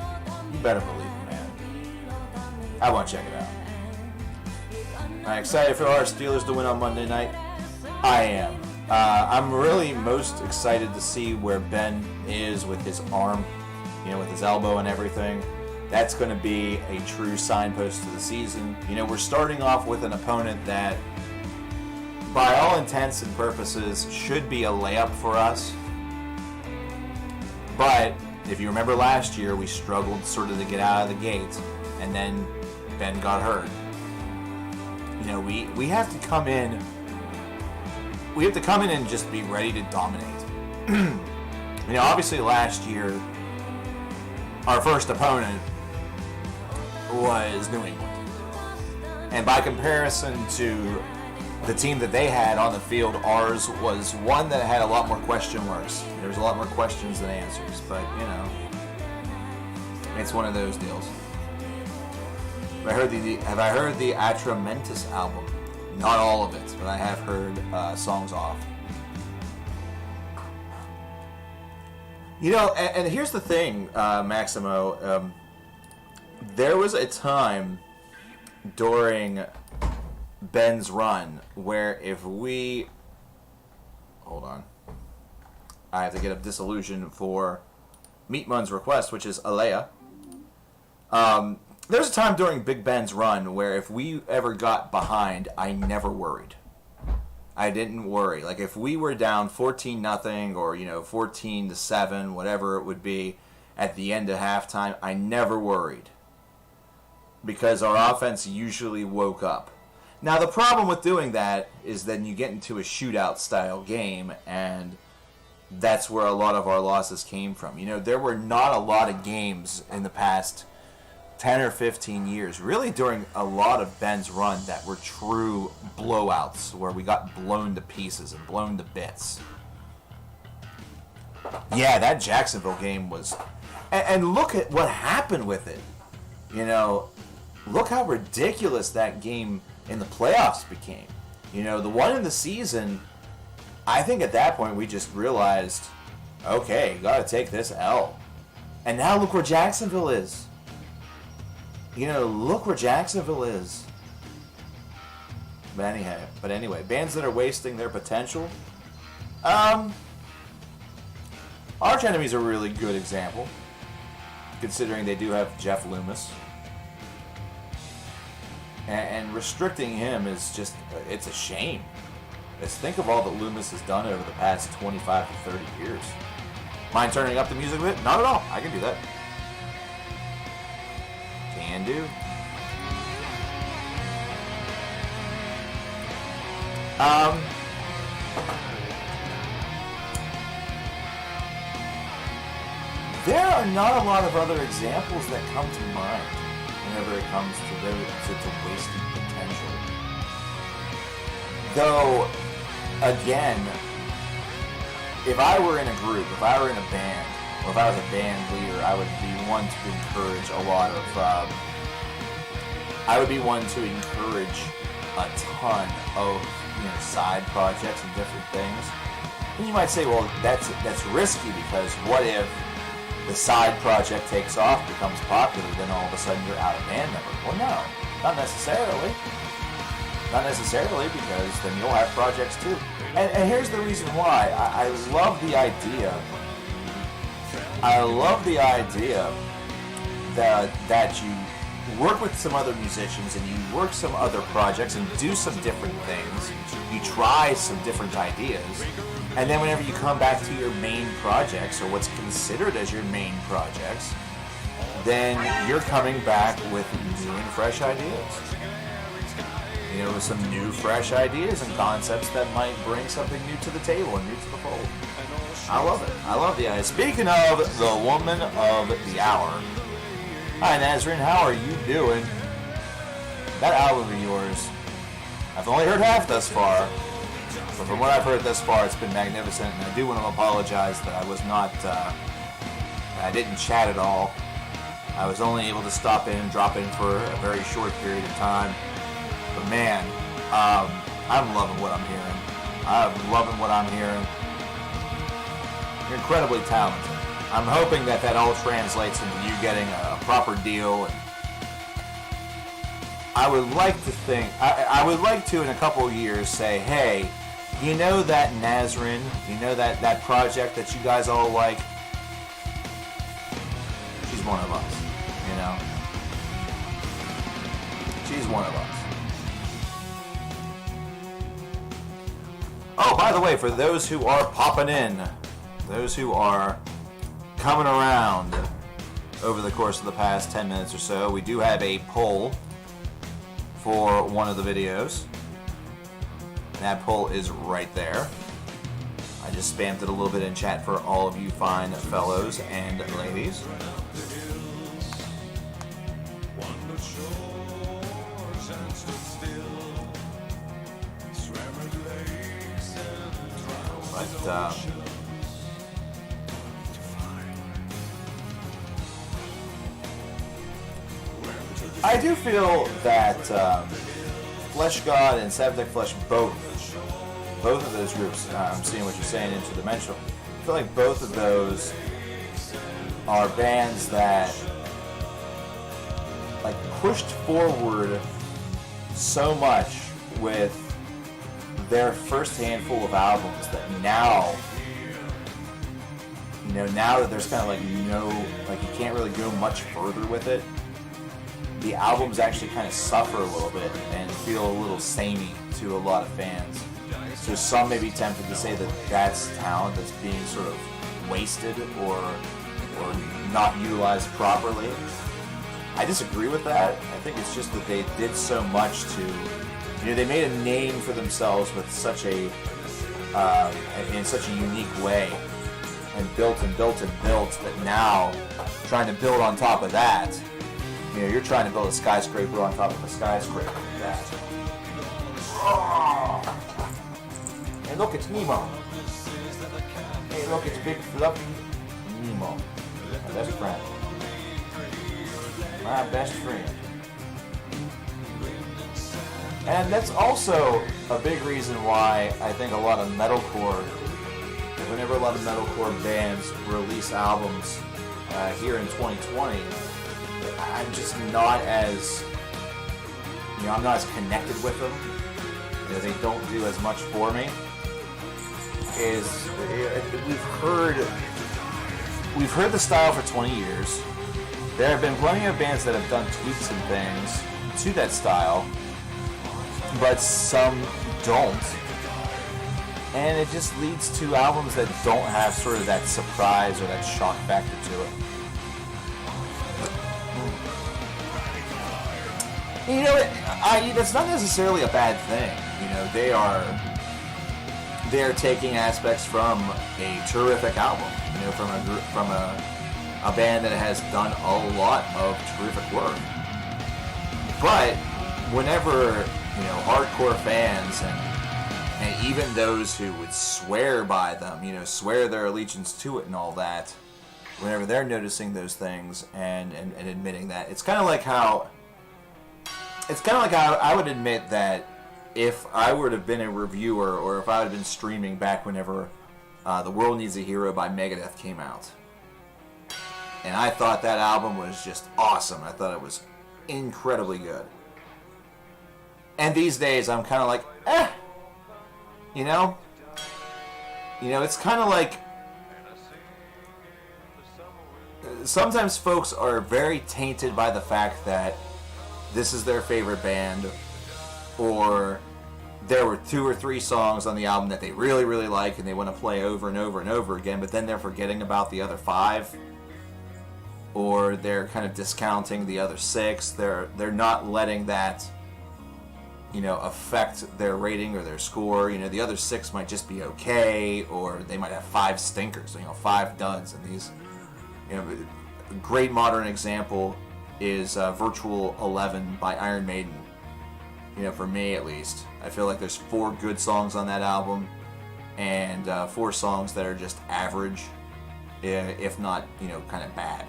Speaker 1: You better believe it, man. I want to check it out. I'm excited for our Steelers to win on Monday night. I am. I'm really most excited to see where Ben is with his arm, with his elbow and everything. That's going to be a true signpost to the season. We're starting off with an opponent that, by all intents and purposes, should be a layup for us. But if you remember last year, we struggled sort of to get out of the gate, and then Ben got hurt. We have to come in. We have to come in and just be ready to dominate. Obviously last year, our first opponent was New England. And by comparison to the team that they had on the field, ours was one that had a lot more question marks. There was a lot more questions than answers, but, it's one of those deals. Have I heard the Atramentus album? Not all of it, but I have heard songs off. You know, and here's the thing, Maximo. There was a time during Ben's run where if we... Hold on. I have to get a dissolution for Meatmun's request, which is Alea. There was a time during Big Ben's run where if we ever got behind, I never worried. I didn't worry. Like if we were down 14-0 or 14-7, whatever it would be at the end of halftime, I never worried because our offense usually woke up. Now the problem with doing that is then you get into a shootout style game, and that's where a lot of our losses came from. You know, there were not a lot of games in the past 10 or 15 years, really during a lot of Ben's run, that were true blowouts where we got blown to pieces and blown to bits. Yeah, that Jacksonville game was... And look at what happened with it. You know, look how ridiculous that game in the playoffs became. You know, the one in the season, I think at that point we just realized, okay, got to take this L. And now look where Jacksonville is. You know, look where Jacksonville is. But anyway, bands that are wasting their potential. Arch Enemy's a really good example, considering they do have Jeff Loomis. And restricting him is just, it's a shame. Just think of all that Loomis has done over the past 25 to 30 years. Mind turning up the music a bit? Not at all. I can do that. Can do. There are not a lot of other examples that come to mind whenever it comes to wasted potential. Though, again, if I were in a group, if I were in a band, or if I was a band leader, I would be one to encourage a lot of... I would be one to encourage a ton of side projects and different things. And you might say, well, that's risky because what if the side project takes off, becomes popular, then all of a sudden you're out of band member? Well, no, not necessarily. Not necessarily, because then you'll have projects too. And here's the reason why. I love the idea. I love the idea that you work with some other musicians and you work some other projects and do some different things. You try some different ideas. And then whenever you come back to your main projects, or what's considered as your main projects, then you're coming back with new and fresh ideas. You know, with some new, fresh ideas and concepts that might bring something new to the table and new to the fold. I love it. I love the idea. Speaking of the woman of the hour, hi Nazrin, how are you doing? That album of yours, I've only heard half thus far, but from what I've heard thus far, it's been magnificent, and I do want to apologize that I was not, I didn't chat at all. I was only able to stop in and drop in for a very short period of time, but man, I'm loving what I'm hearing. I'm loving what I'm hearing. You're incredibly talented. I'm hoping that all translates into you getting a proper deal. I would like to think, I would like to in a couple of years say, hey, you know that Nazrin, you know that project that you guys all like? She's one of us, you know? She's one of us. Oh, by the way, for those who are popping in, those who are coming around over the course of the past 10 minutes or so, we do have a poll for one of the videos. And that poll is right there. I just spammed it a little bit in chat for all of you fine fellows and ladies. But, I do feel that Flesh God and Septic Flesh both of those groups, I'm seeing what you're saying, interdimensional. I feel like both of those are bands that like pushed forward so much with their first handful of albums that now, now that there's kind of you can't really go much further with it, the albums actually kind of suffer a little bit and feel a little samey to a lot of fans. So some may be tempted to say that that's talent that's being sort of wasted or not utilized properly. I disagree with that. I think it's just that they did so much to, they made a name for themselves with such a, in such a unique way, and built that now, trying to build on top of that, you're trying to build a skyscraper on top of a skyscraper like that. Oh. Hey, look, it's Nemo. Hey, look, it's big fluffy Nemo. My best friend. My best friend. And that's also a big reason why I think a lot of metalcore, whenever a lot of metalcore bands release albums here in 2020, I'm just not as, I'm not as connected with them. They don't do as much for me. We've heard the style for 20 years. There have been plenty of bands that have done tweaks and things to that style, but some don't. And it just leads to albums that don't have sort of that surprise or that shock factor to it. That's not necessarily a bad thing. They're taking aspects from a terrific album, from a band that has done a lot of terrific work. But whenever hardcore fans and even those who would swear by them, swear their allegiance to it and all that, whenever they're noticing those things and admitting that, it's kind of like how I would admit that if I would have been a reviewer or if I would have been streaming back whenever The World Needs a Hero by Megadeth came out, and I thought that album was just awesome. I thought it was incredibly good. And these days I'm kind of like, it's kind of like sometimes folks are very tainted by the fact that this is their favorite band, or there were 2 or 3 songs on the album that they really, really like and they want to play over and over and over again, but then they're forgetting about the other 5, or they're kind of discounting the other 6. They're not letting that affect their rating or their score. The other 6 might just be okay, or they might have 5 stinkers, 5 duds. And these, a great modern example is Virtual 11 by Iron Maiden. For me at least, I feel like there's 4 good songs on that album, and 4 songs that are just average, if not, kind of bad.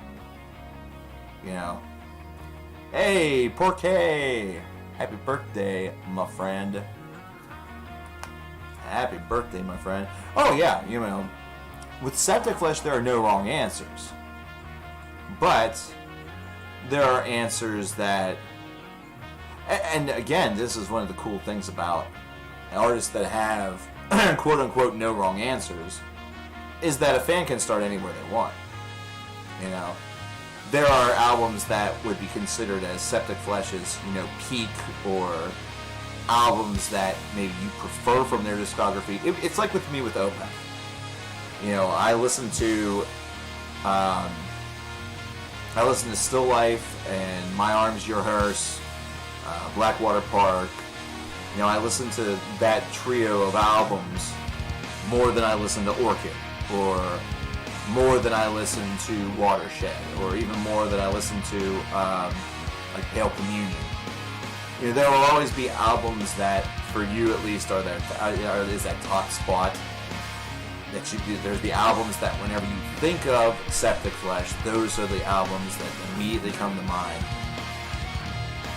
Speaker 1: Hey, Porky! Happy birthday, my friend. Happy birthday, my friend. Oh yeah, with Septic Flesh there are no wrong answers. But there are answers that, and again, this is one of the cool things about artists that have quote-unquote no wrong answers, is that a fan can start anywhere they want. There are albums that would be considered as Septic Flesh's, peak, or albums that maybe you prefer from their discography. It's like with me with Opeth. I listen to Still Life and My Arms Your Hearse, Blackwater Park. I listen to that trio of albums more than I listen to Orchid, or more than I listen to Watershed, or even more than I listen to like Pale Communion. There will always be albums that, for you at least, is that top spot. There's the albums that whenever you think of Septic Flesh, those are the albums that immediately come to mind.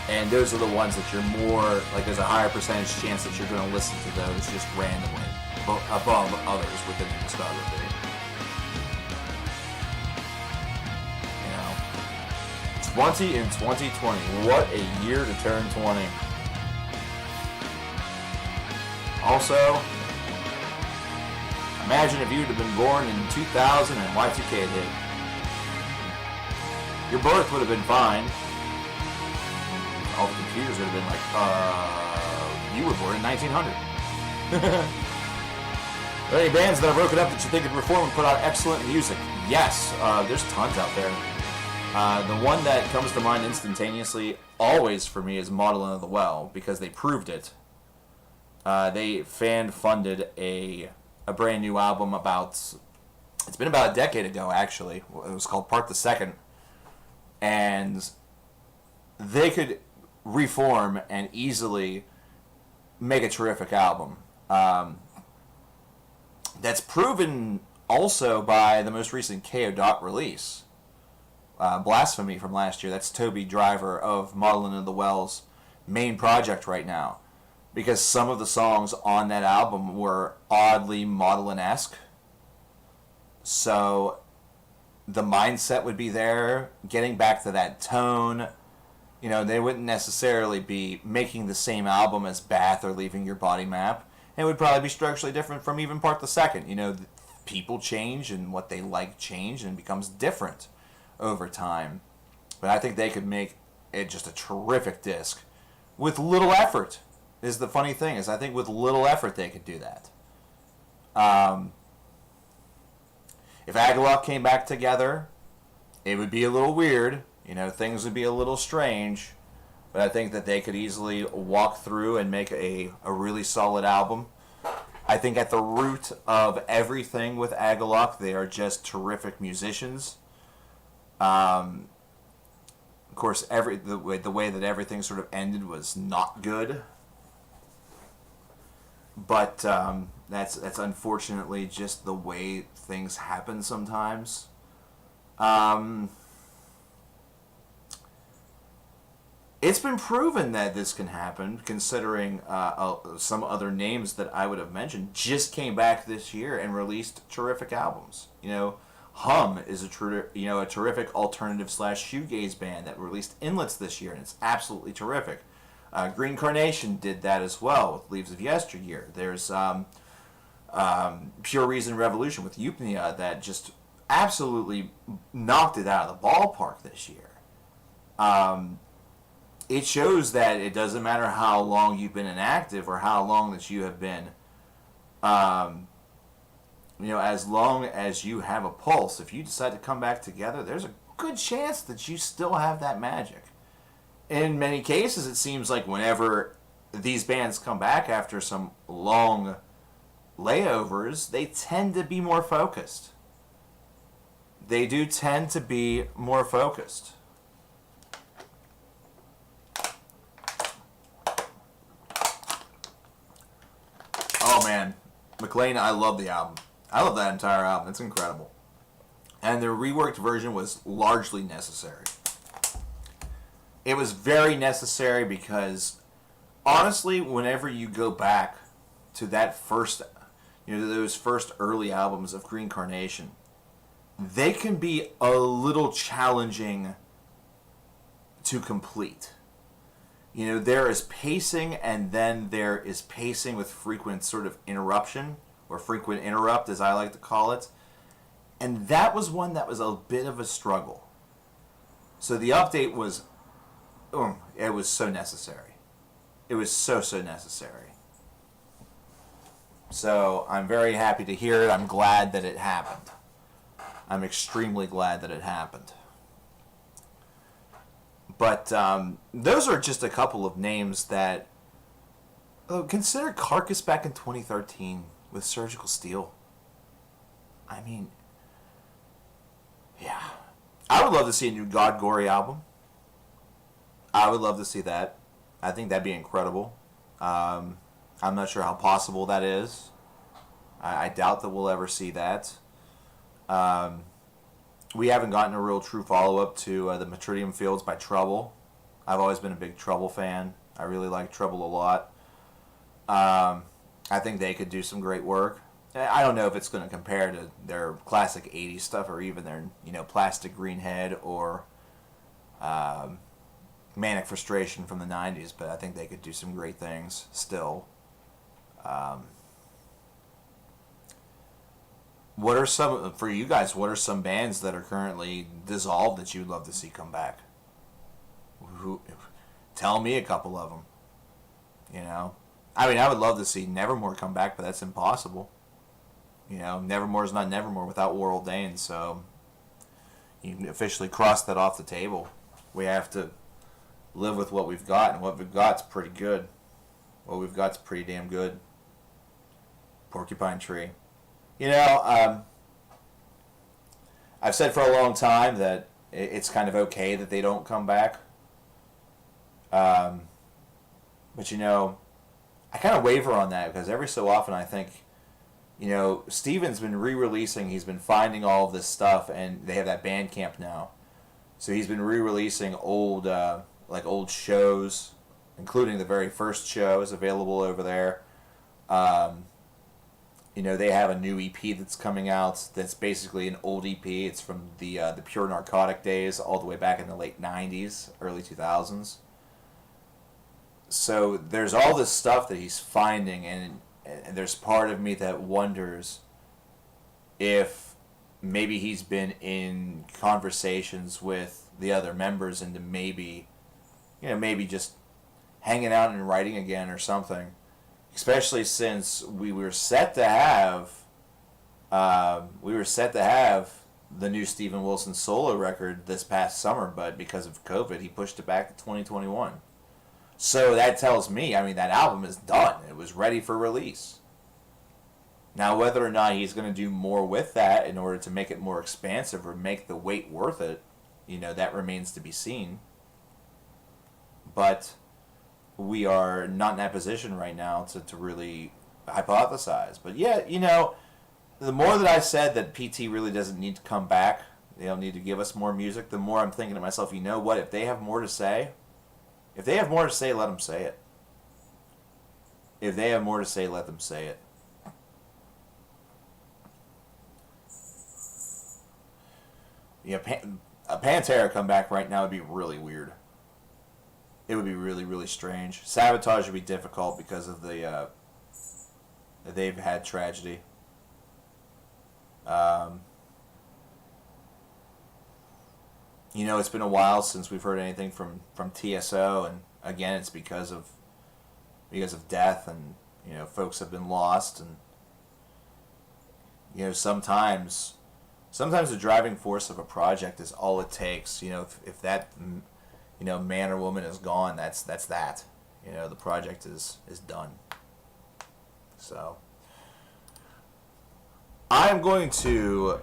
Speaker 1: And those are the ones that you're more, like there's a higher percentage chance that you're going to listen to those just randomly above others within the discography. You know, 20 in 2020. What a year to turn 20. Also, imagine if you'd have been born in 2000 and Y2K hit. Your birth would have been fine. All the computers would have been like, you were born in 1900. Are there any bands that are broken up that you think could reform and put out excellent music? Yes, there's tons out there. The one that comes to mind instantaneously, always for me, is Model of the Well, because they proved it. They fan-funded a brand new album it's been about a decade ago, actually. It was called Part the Second. And they could reform and easily make a terrific album. That's proven also by the most recent KO Dot release. Blasphemy from last year. That's Toby Driver of Modeling of the Well's main project right now. Because some of the songs on that album were oddly Modelin-esque. So the mindset would be there, getting back to that tone. You know, they wouldn't necessarily be making the same album as Bath or Leaving Your Body Map. It would probably be structurally different from even Part the Second. You know, people change and what they like change and it becomes different over time. But I think they could make it just a terrific disc with little effort. Is the funny thing is I think with little effort they could do that. If Agalloch came back together, it would be a little weird. You know, things would be a little strange. But I think that they could easily walk through and make a really solid album. I think at the root of everything with Agalloch, they are just terrific musicians. Of course, the way that everything sort of ended was not good. But that's unfortunately just the way things happen sometimes. It's been proven that this can happen, considering some other names that I would have mentioned just came back this year and released terrific albums. You know, Hum is a terrific alternative / shoegaze band that released Inlets this year, and it's absolutely terrific. Green Carnation did that as well with Leaves of Yesteryear. There's Pure Reason Revolution with Eupnia that just absolutely knocked it out of the ballpark this year. It shows that it doesn't matter how long you've been inactive or how long that you have been, as long as you have a pulse, if you decide to come back together, there's a good chance that you still have that magic. In many cases, it seems like whenever these bands come back after some long layovers, they tend to be more focused. They do tend to be more focused. Oh man, McLean, I love the album. I love that entire album. It's incredible. And the reworked version was largely necessary. It was very necessary because, honestly, whenever you go back to that first, those first early albums of Green Carnation, they can be a little challenging to complete. You know, there is pacing, and then there is pacing with frequent sort of interruption, or frequent interrupt, as I like to call it. And that was one that was a bit of a struggle. So the update was, it was so necessary. It was so necessary. So I'm very happy to hear it. I'm glad that it happened. I'm extremely glad that it happened. But those are just a couple of names that... consider Carcass back in 2013 with Surgical Steel. I mean... yeah. I would love to see a new God Gory album. I would love to see that. I think that'd be incredible. I'm not sure how possible that is. I doubt that we'll ever see that. We haven't gotten a real true follow-up to the Metridium Fields by Trouble. I've always been a big Trouble fan. I really like Trouble a lot. I think they could do some great work. I don't know if it's going to compare to their classic 80s stuff or even their, Plastic Green Head or Manic Frustration from the 90s, but I think they could do some great things still. What are some, for you guys, what are some bands that are currently dissolved that you'd love to see come back? Tell me a couple of them. I mean, I would love to see Nevermore come back, but that's impossible. Nevermore's not Nevermore without Warrell Dane, so you can officially cross that off the table. We have to live with what we've got, and what we've got's pretty good. What we've got's pretty damn good. Porcupine Tree. I've said for a long time that it's kind of okay that they don't come back. But I kind of waver on that because every so often I think, Steven's been re-releasing, he's been finding all of this stuff, and they have that Bandcamp now. So he's been re-releasing old shows, including the very first show is available over there. They have a new EP that's coming out that's basically an old EP. It's from the Pure Narcotic days all the way back in the late 90s, early 2000s. So there's all this stuff that he's finding, and there's part of me that wonders if maybe he's been in conversations with the other members into maybe just hanging out and writing again or something. Especially since we were set to have the new Steven Wilson solo record this past summer, but because of COVID, he pushed it back to 2021. So that tells me, that album is done. It was ready for release. Now, whether or not he's going to do more with that in order to make it more expansive or make the wait worth it, that remains to be seen. But we are not in that position right now to really hypothesize. But yeah, the more that I said that PT really doesn't need to come back, they don't need to give us more music, the more I'm thinking to myself, what, if they have more to say, let them say it. If they have more to say, let them say it. A Pantera come back right now would be really weird. It would be really, really strange. Sabotage would be difficult because of they've had tragedy. It's been a while since we've heard anything from TSO, and again, it's because of death, and folks have been lost, and sometimes the driving force of a project is all it takes. If that man or woman is gone, that's that. The project is done. So I'm going to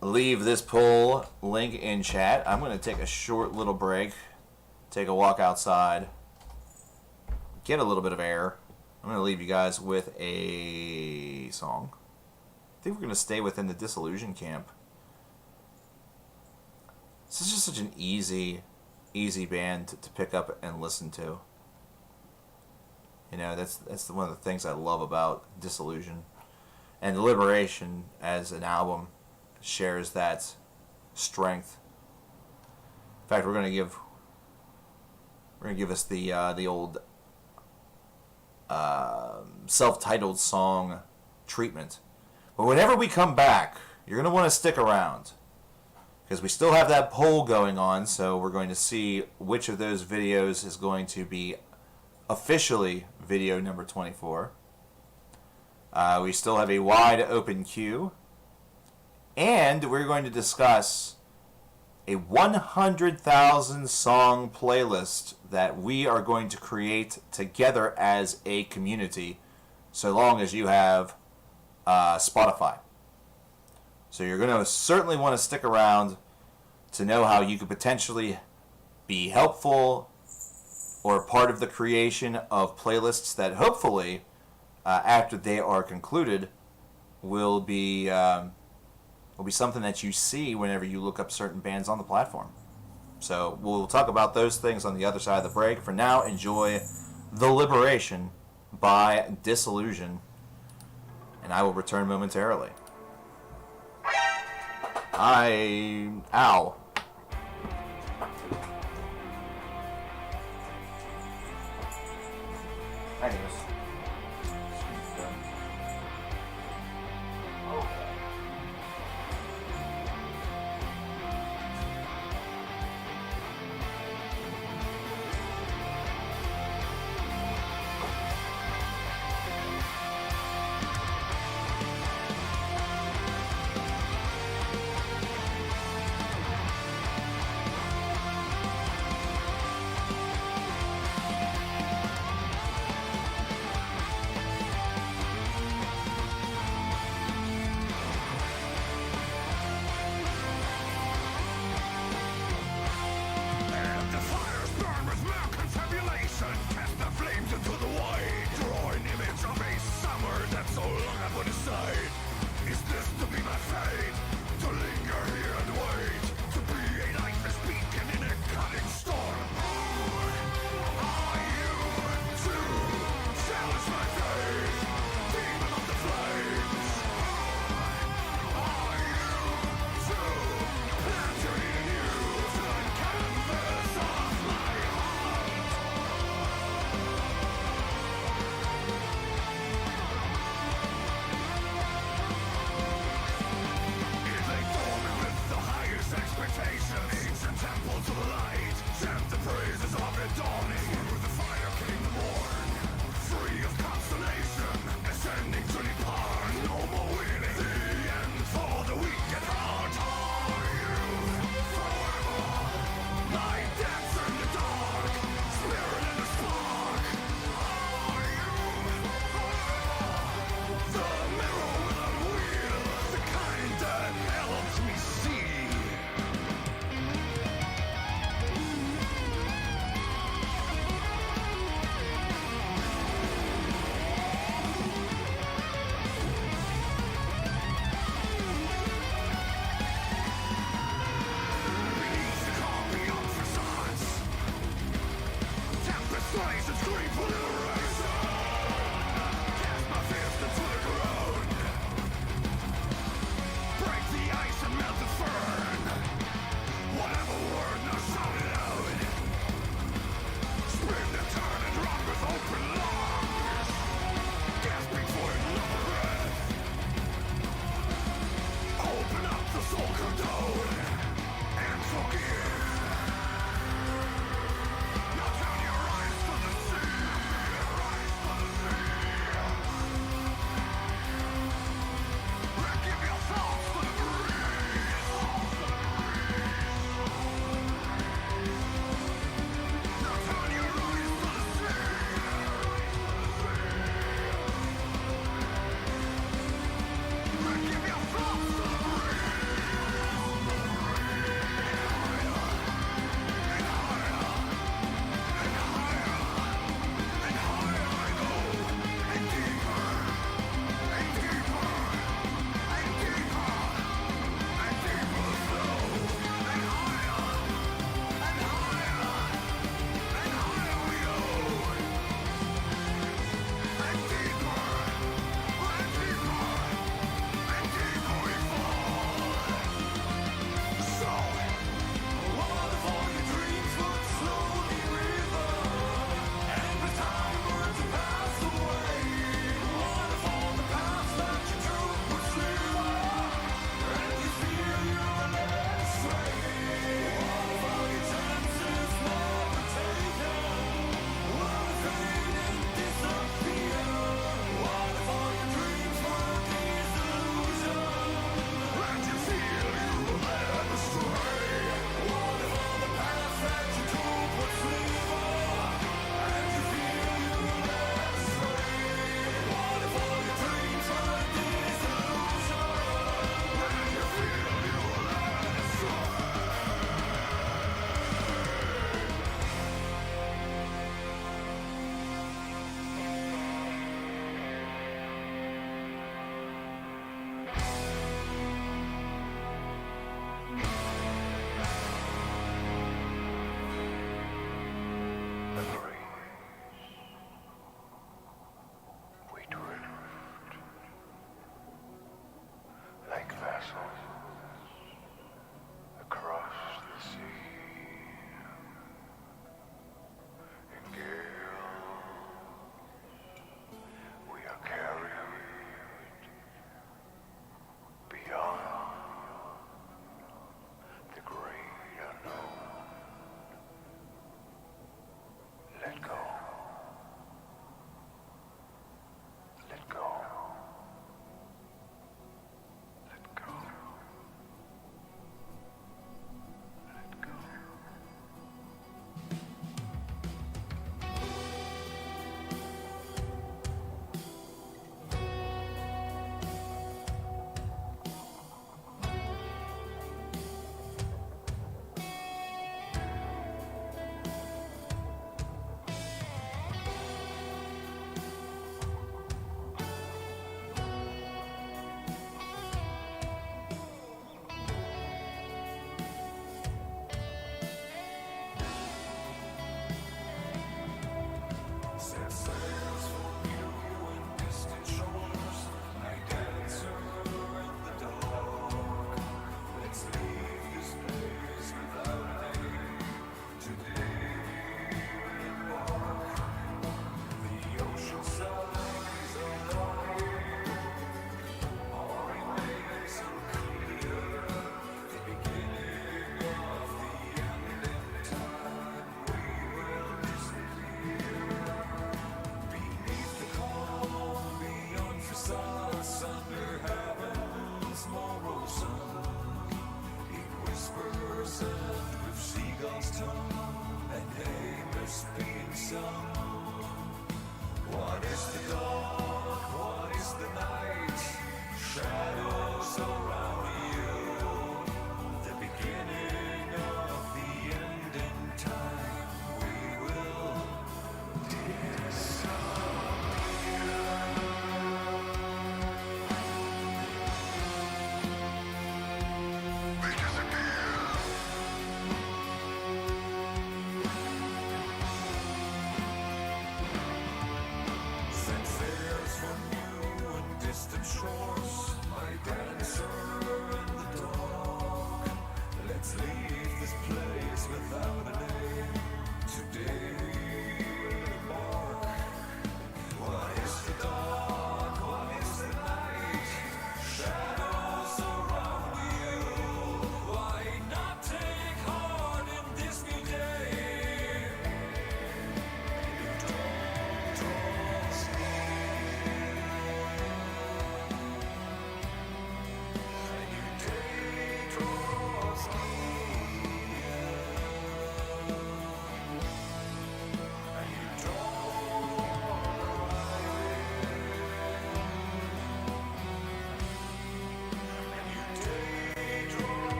Speaker 1: leave this poll link in chat. I'm going to take a short little break, take a walk outside, get a little bit of air. I'm going to leave you guys with a song. I think we're going to stay within the Disillusion camp. This is just such an easy band to pick up and listen to. That's one of the things I love about Disillusion. And Liberation as an album shares that strength. In fact, we're gonna give us the old self-titled song treatment. But whenever we come back, you're gonna want to stick around, because we still have that poll going on. So we're going to see which of those videos is going to be officially video number 24. We still have a wide open queue. And we're going to discuss a 100,000 song playlist that we are going to create together as a community, so long as you have Spotify. So you're going to certainly want to stick around to know how you could potentially be helpful or part of the creation of playlists that hopefully, after they are concluded, will be something that you see whenever you look up certain bands on the platform. So we'll talk about those things on the other side of the break. For now, enjoy The Liberation by Disillusion, and I will return momentarily. Ow. Anyways.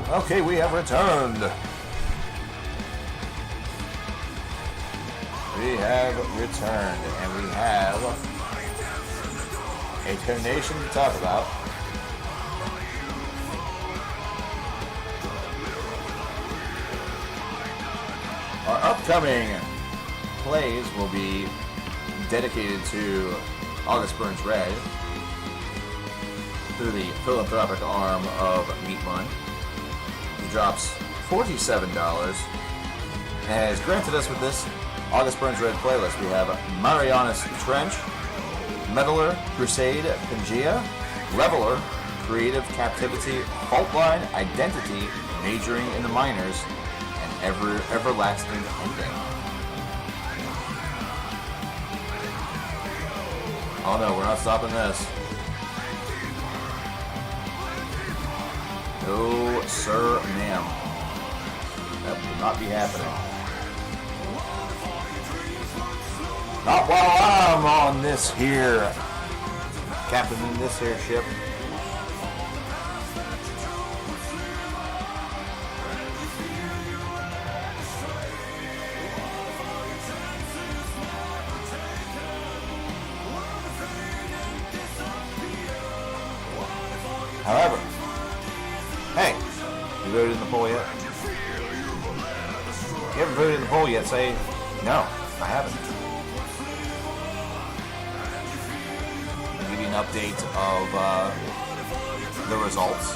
Speaker 1: Okay, we have returned. We have returned, and we have a combination to talk about. Our upcoming plays will be dedicated to August Burns Red through the philanthropic arm of Meatman. He drops $47 and has granted us with this August Burns Red playlist. We have Marianas Trench, Metaller, Crusade, Pangea, Leveler, Creative Captivity, Faultline, Identity, Majoring in the Minors, and Everlasting Ending. Oh no, we're not stopping this. No, sir, ma'am. That will not be happening. Not while I'm on this here, captain in this here ship. However, hey, you voted in the poll yet? You haven't voted in the poll yet, say, no, I haven't. I'll give you an update of the results.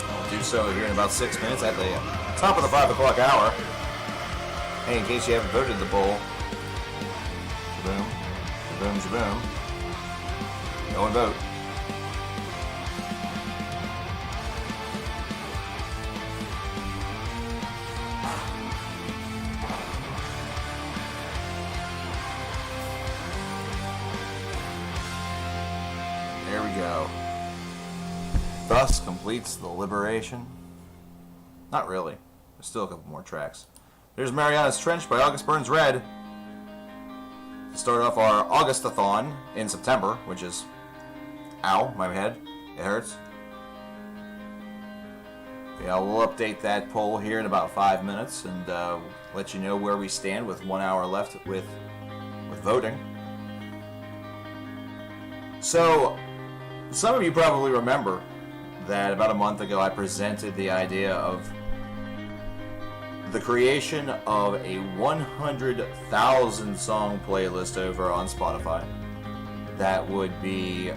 Speaker 1: I'll do so here in about 6 minutes at the top of the 5 o'clock hour. Hey, in case you haven't voted in the poll, shaboom, shaboom, shaboom. Go and vote. There we go. Thus completes the liberation. Not really. There's still a couple more tracks. There's Mariana's Trench by August Burns Red. To start off our Augustathon in September, which is... Ow, my head. It hurts. Yeah, we'll update that poll here in about 5 minutes and let you know where we stand with 1 hour left with voting. So, some of you probably remember that about a month ago I presented the idea of the creation of a 100,000 song playlist over on Spotify that would be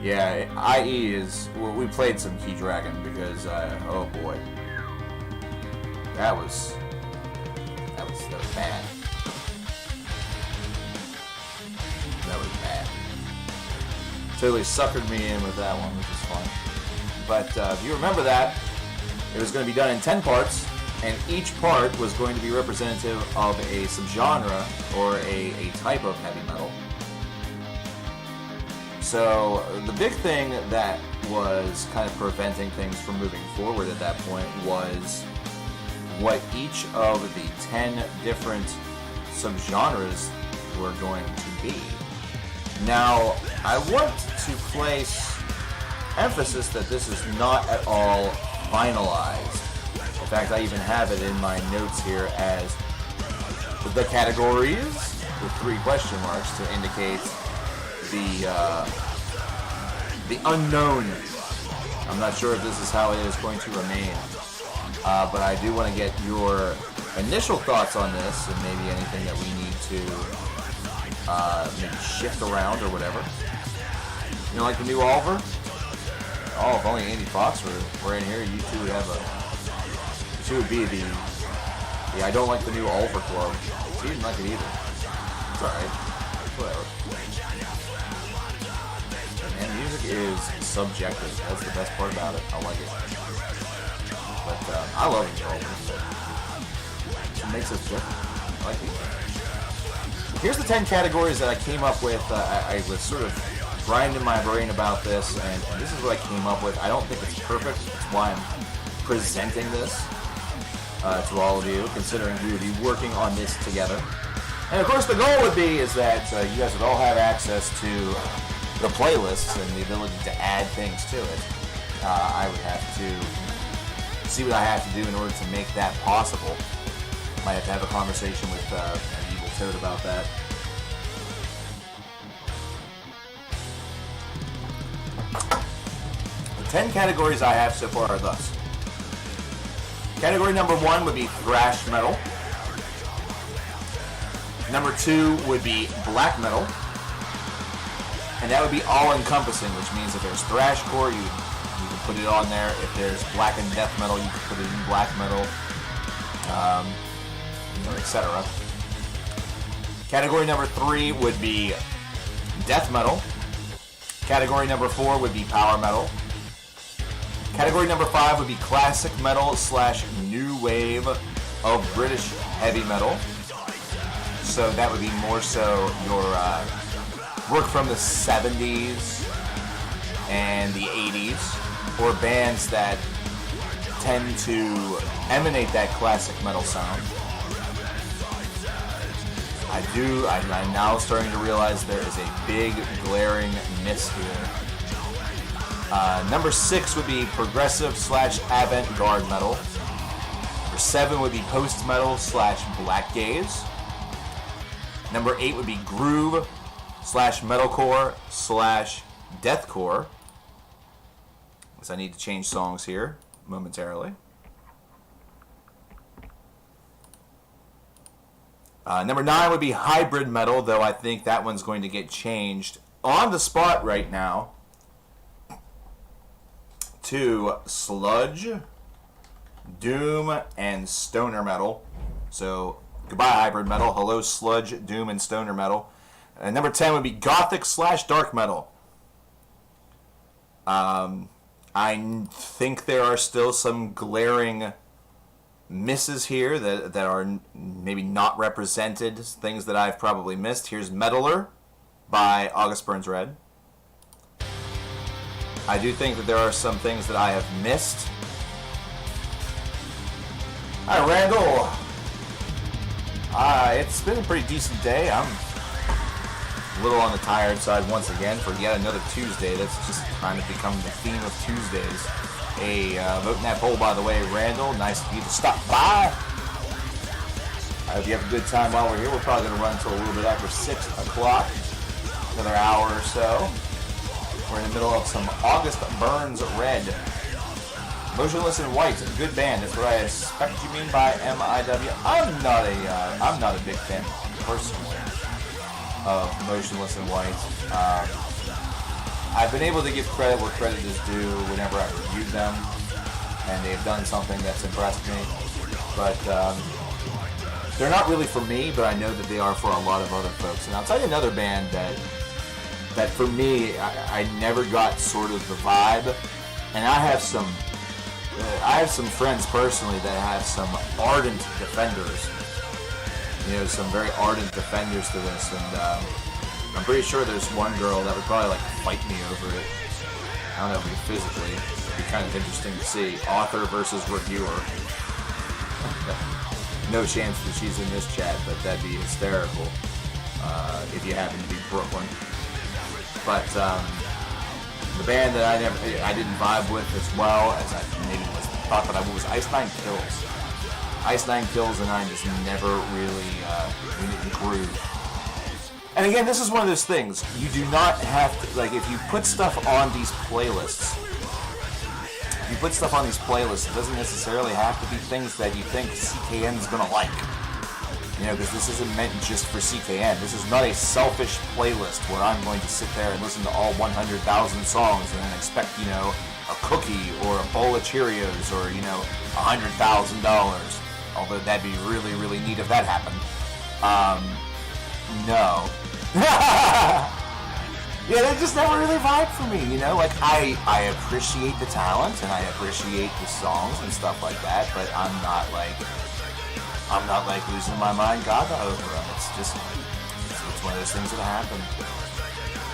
Speaker 1: yeah, IE is... Well, we played some Key Dragon because, oh boy. That was bad. That was bad. Totally suckered me in with that one, which is fun. But if you remember that, it was going to be done in 10 parts, and each part was going to be representative of a subgenre or a type of heavy metal. So the big thing that was kind of preventing things from moving forward at that point was what each of the 10 different subgenres were going to be. Now, I want to place emphasis that this is not at all finalized. In fact, I even have it in my notes here as the categories with 3 question marks to indicate the unknown. I'm not sure if this is how it is going to remain, but I do want to get your initial thoughts on this and maybe anything that we need to maybe shift around or whatever. You know, like the new Allure? Oh, if only Andy Fox were in here, you two would have you two would be the I don't like the new Allure club. He didn't like it either. It's alright. Whatever. And music is subjective. That's the best part about it. I like it. But I love it. It makes us different. I like these. Here's the 10 categories that I came up with. I was sort of grinding my brain about this, and this is what I came up with. I don't think it's perfect. That's why I'm presenting this to all of you, considering we would be working on this together. And of course, the goal would be is that you guys would all have access to the playlists and the ability to add things to it. I would have to see what I have to do in order to make that possible. Might have to have a conversation with an evil toad about that. The 10 categories I have so far are thus. Category number 1 would be thrash metal. Number 2 would be black metal. And that would be all-encompassing, which means if there's thrashcore, you can put it on there. If there's black and death metal, you can put it in black metal, etc. Category number 3 would be death metal. Category number 4 would be power metal. Category number 5 would be classic metal / new wave of British heavy metal. So that would be more so your work from the 70s and the 80s, or bands that tend to emanate that classic metal sound. I'm now starting to realize there is a big glaring miss here. Number 6 would be progressive / avant-garde metal. Number 7 would be post-metal / black gaze. Number 8 would be groove / metalcore / deathcore. So I need to change songs here momentarily. Number 9 would be hybrid metal, though I think that one's going to get changed on the spot right now to sludge, doom, and stoner metal. So goodbye hybrid metal, hello sludge, doom, and stoner metal. And number 10 would be gothic / dark metal. I think there are still some glaring misses here that are maybe not represented, things that I've probably missed. Here's Metaller by August Burns Red. I do think that there are some things that I have missed. Hi, Randall. It's been a pretty decent day. I'm a little on the tired side once again for yet another Tuesday. That's just kind of become the theme of Tuesdays. Hey, voting that poll, by the way, Randall. Nice of you to stop by. I hope you have a good time while we're here. We're probably going to run until a little bit after 6 o'clock. Another hour or so. We're in the middle of some August Burns Red. Motionless in White, a good band. That's what I expect you mean by MIW. I'm not a big fan, personally, of Motionless in White. I've been able to give credit where credit is due whenever I've reviewed them, and they've done something that's impressed me. But they're not really for me, but I know that they are for a lot of other folks. And I'll tell you another band that for me, I never got sort of the vibe, and I have some friends personally that have some ardent defenders. You know, some very ardent defenders to this, and I'm pretty sure there's one girl that would probably like fight me over it. I don't know, if physically, it'd be kind of interesting to see. Author versus reviewer. No chance that she's in this chat, but that'd be hysterical if you happen to be Brooklyn. But the band that I didn't vibe with as well as I maybe thought that I was Ice Nine Kills. Ice Nine Kills and I just never really grew. And again, this is one of those things. You do not have to, like, if you put stuff on these playlists, it doesn't necessarily have to be things that you think CKN is going to like. You know, because this isn't meant just for CKN. This is not a selfish playlist where I'm going to sit there and listen to all 100,000 songs and then expect, you know, a cookie or a bowl of Cheerios or, you know, $100,000. Although that'd be really, really neat if that happened. No. Yeah, they just never really vibe for me, you know? Like, I appreciate the talent and I appreciate the songs and stuff like that, but I'm not like losing my mind gaga over them. It's just, it's one of those things that happen,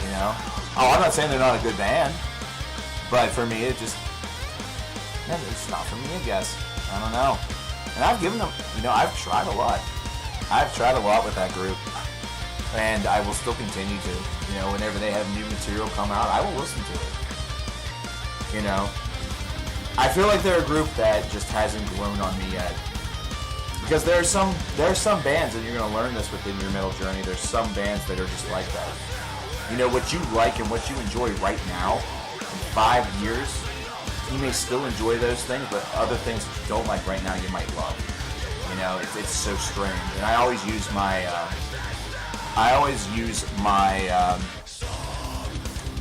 Speaker 1: you know? Oh, I'm not saying they're not a good band, but for me, it's not for me, I guess. I don't know. And I've given them, you know, I've tried a lot. I've tried a lot with that group. And I will still continue to. You know, whenever they have new material come out, I will listen to it. You know? I feel like they're a group that just hasn't grown on me yet. Because there are some bands, and you're going to learn this within your metal journey, there's some bands that are just like that. You know, what you like and what you enjoy right now, in 5 years, you may still enjoy those things, but other things that you don't like right now, you might love. You know, it's so strange. And I always use my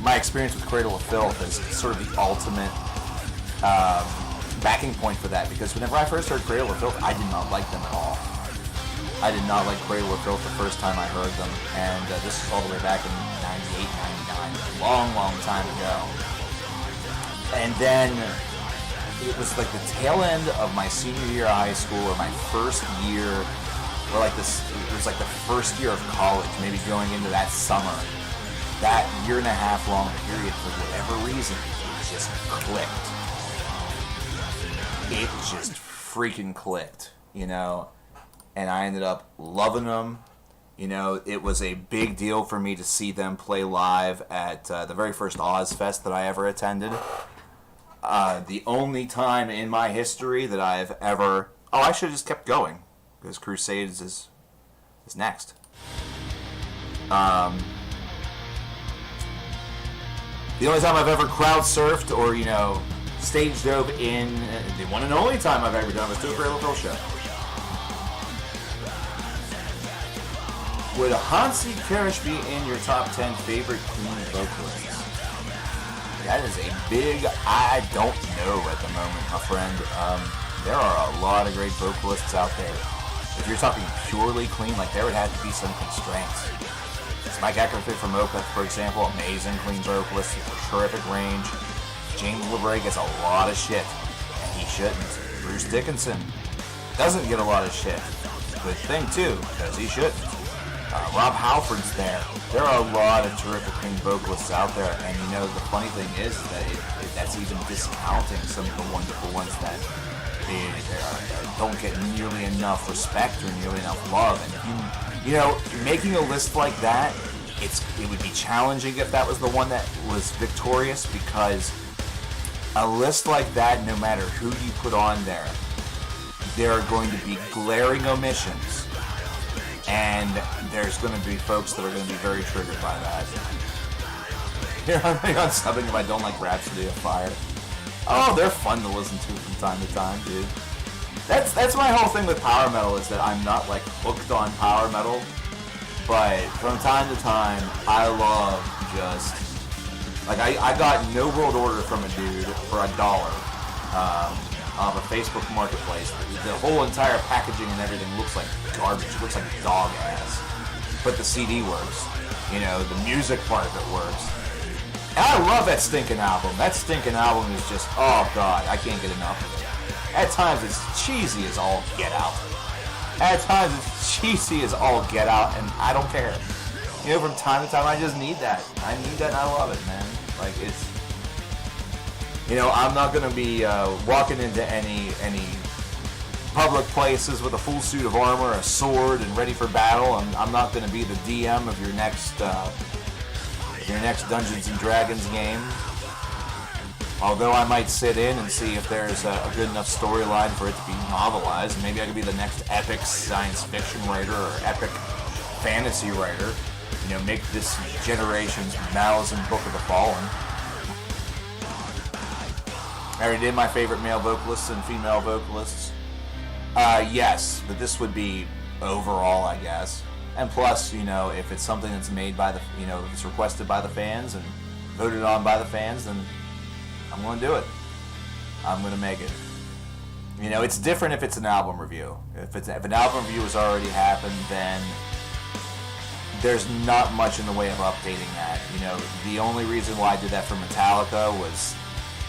Speaker 1: my experience with Cradle of Filth as sort of the ultimate backing point for that, because whenever I first heard Cradle of Filth, I did not like them at all. I did not like Cradle of Filth the first time I heard them, and this is all the way back in 98, 99, long time ago. And then it was like the tail end of my senior year of high school, or my first year, or like this, it was like the first year of college, maybe going into that summer. That year and a half long period, for whatever reason, it just clicked. It just freaking clicked, you know? And I ended up loving them. You know, it was a big deal for me to see them play live at the very first Ozfest that I ever attended. The only time in my history that I've ever... Oh, I should have just kept going, because Crusades is next. The only time I've ever crowd surfed or, you know, stage dove in, the one and only time I've ever done was to a Cradle of Filth show. Would Hansi Karish be in your top 10 favorite clean vocalists? That is a big I don't know at the moment, my friend. There are a lot of great vocalists out there. If you're talking purely clean, like, there would have to be some constraints. Mike Eckerfit from Opeth, for example, amazing clean vocalist, terrific range. James LeBray gets a lot of shit, and he shouldn't. Bruce Dickinson doesn't get a lot of shit. Good thing, too, because he shouldn't. Rob Halford's there. There are a lot of terrific pink vocalists out there, and you know the funny thing is that that's even discounting some of the wonderful ones that don't get nearly enough respect or nearly enough love. And you know, making a list like that, it would be challenging if that was the one that was victorious, because a list like that, no matter who you put on there are going to be glaring omissions, and there's going to be folks that are going to be very triggered by that. Here I'm on something if I don't like Rhapsody of Fire. Oh, they're fun to listen to from time to time, dude. That's my whole thing with power metal, is that I'm not like hooked on power metal, but from time to time I love just like I got No World Order from a dude for $1 of a Facebook marketplace. The whole entire packaging and everything looks like garbage. It looks like dog ass. But the CD works. You know, the music part of it works. And I love that stinking album. That stinking album is just, oh god, I can't get enough of it. At times it's cheesy as all get out. At times it's cheesy as all get out, and I don't care. You know, from time to time I just need that. I need that and I love it, man. Like, it's... You know, I'm not going to be walking into any public places with a full suit of armor, a sword, and ready for battle. I'm not going to be the DM of your next Dungeons and Dragons game. Although I might sit in and see if there's a good enough storyline for it to be novelized. Maybe I could be the next epic science fiction writer or epic fantasy writer. You know, make this generation's Malazan Book of the Fallen. I already did my favorite male vocalists and female vocalists. Yes, but this would be overall, I guess. And plus, you know, if it's something that's made by the, you know, if it's requested by the fans and voted on by the fans, then I'm going to do it. I'm going to make it. You know, it's different if it's an album review. If an album review has already happened, then there's not much in the way of updating that. You know, the only reason why I did that for Metallica was,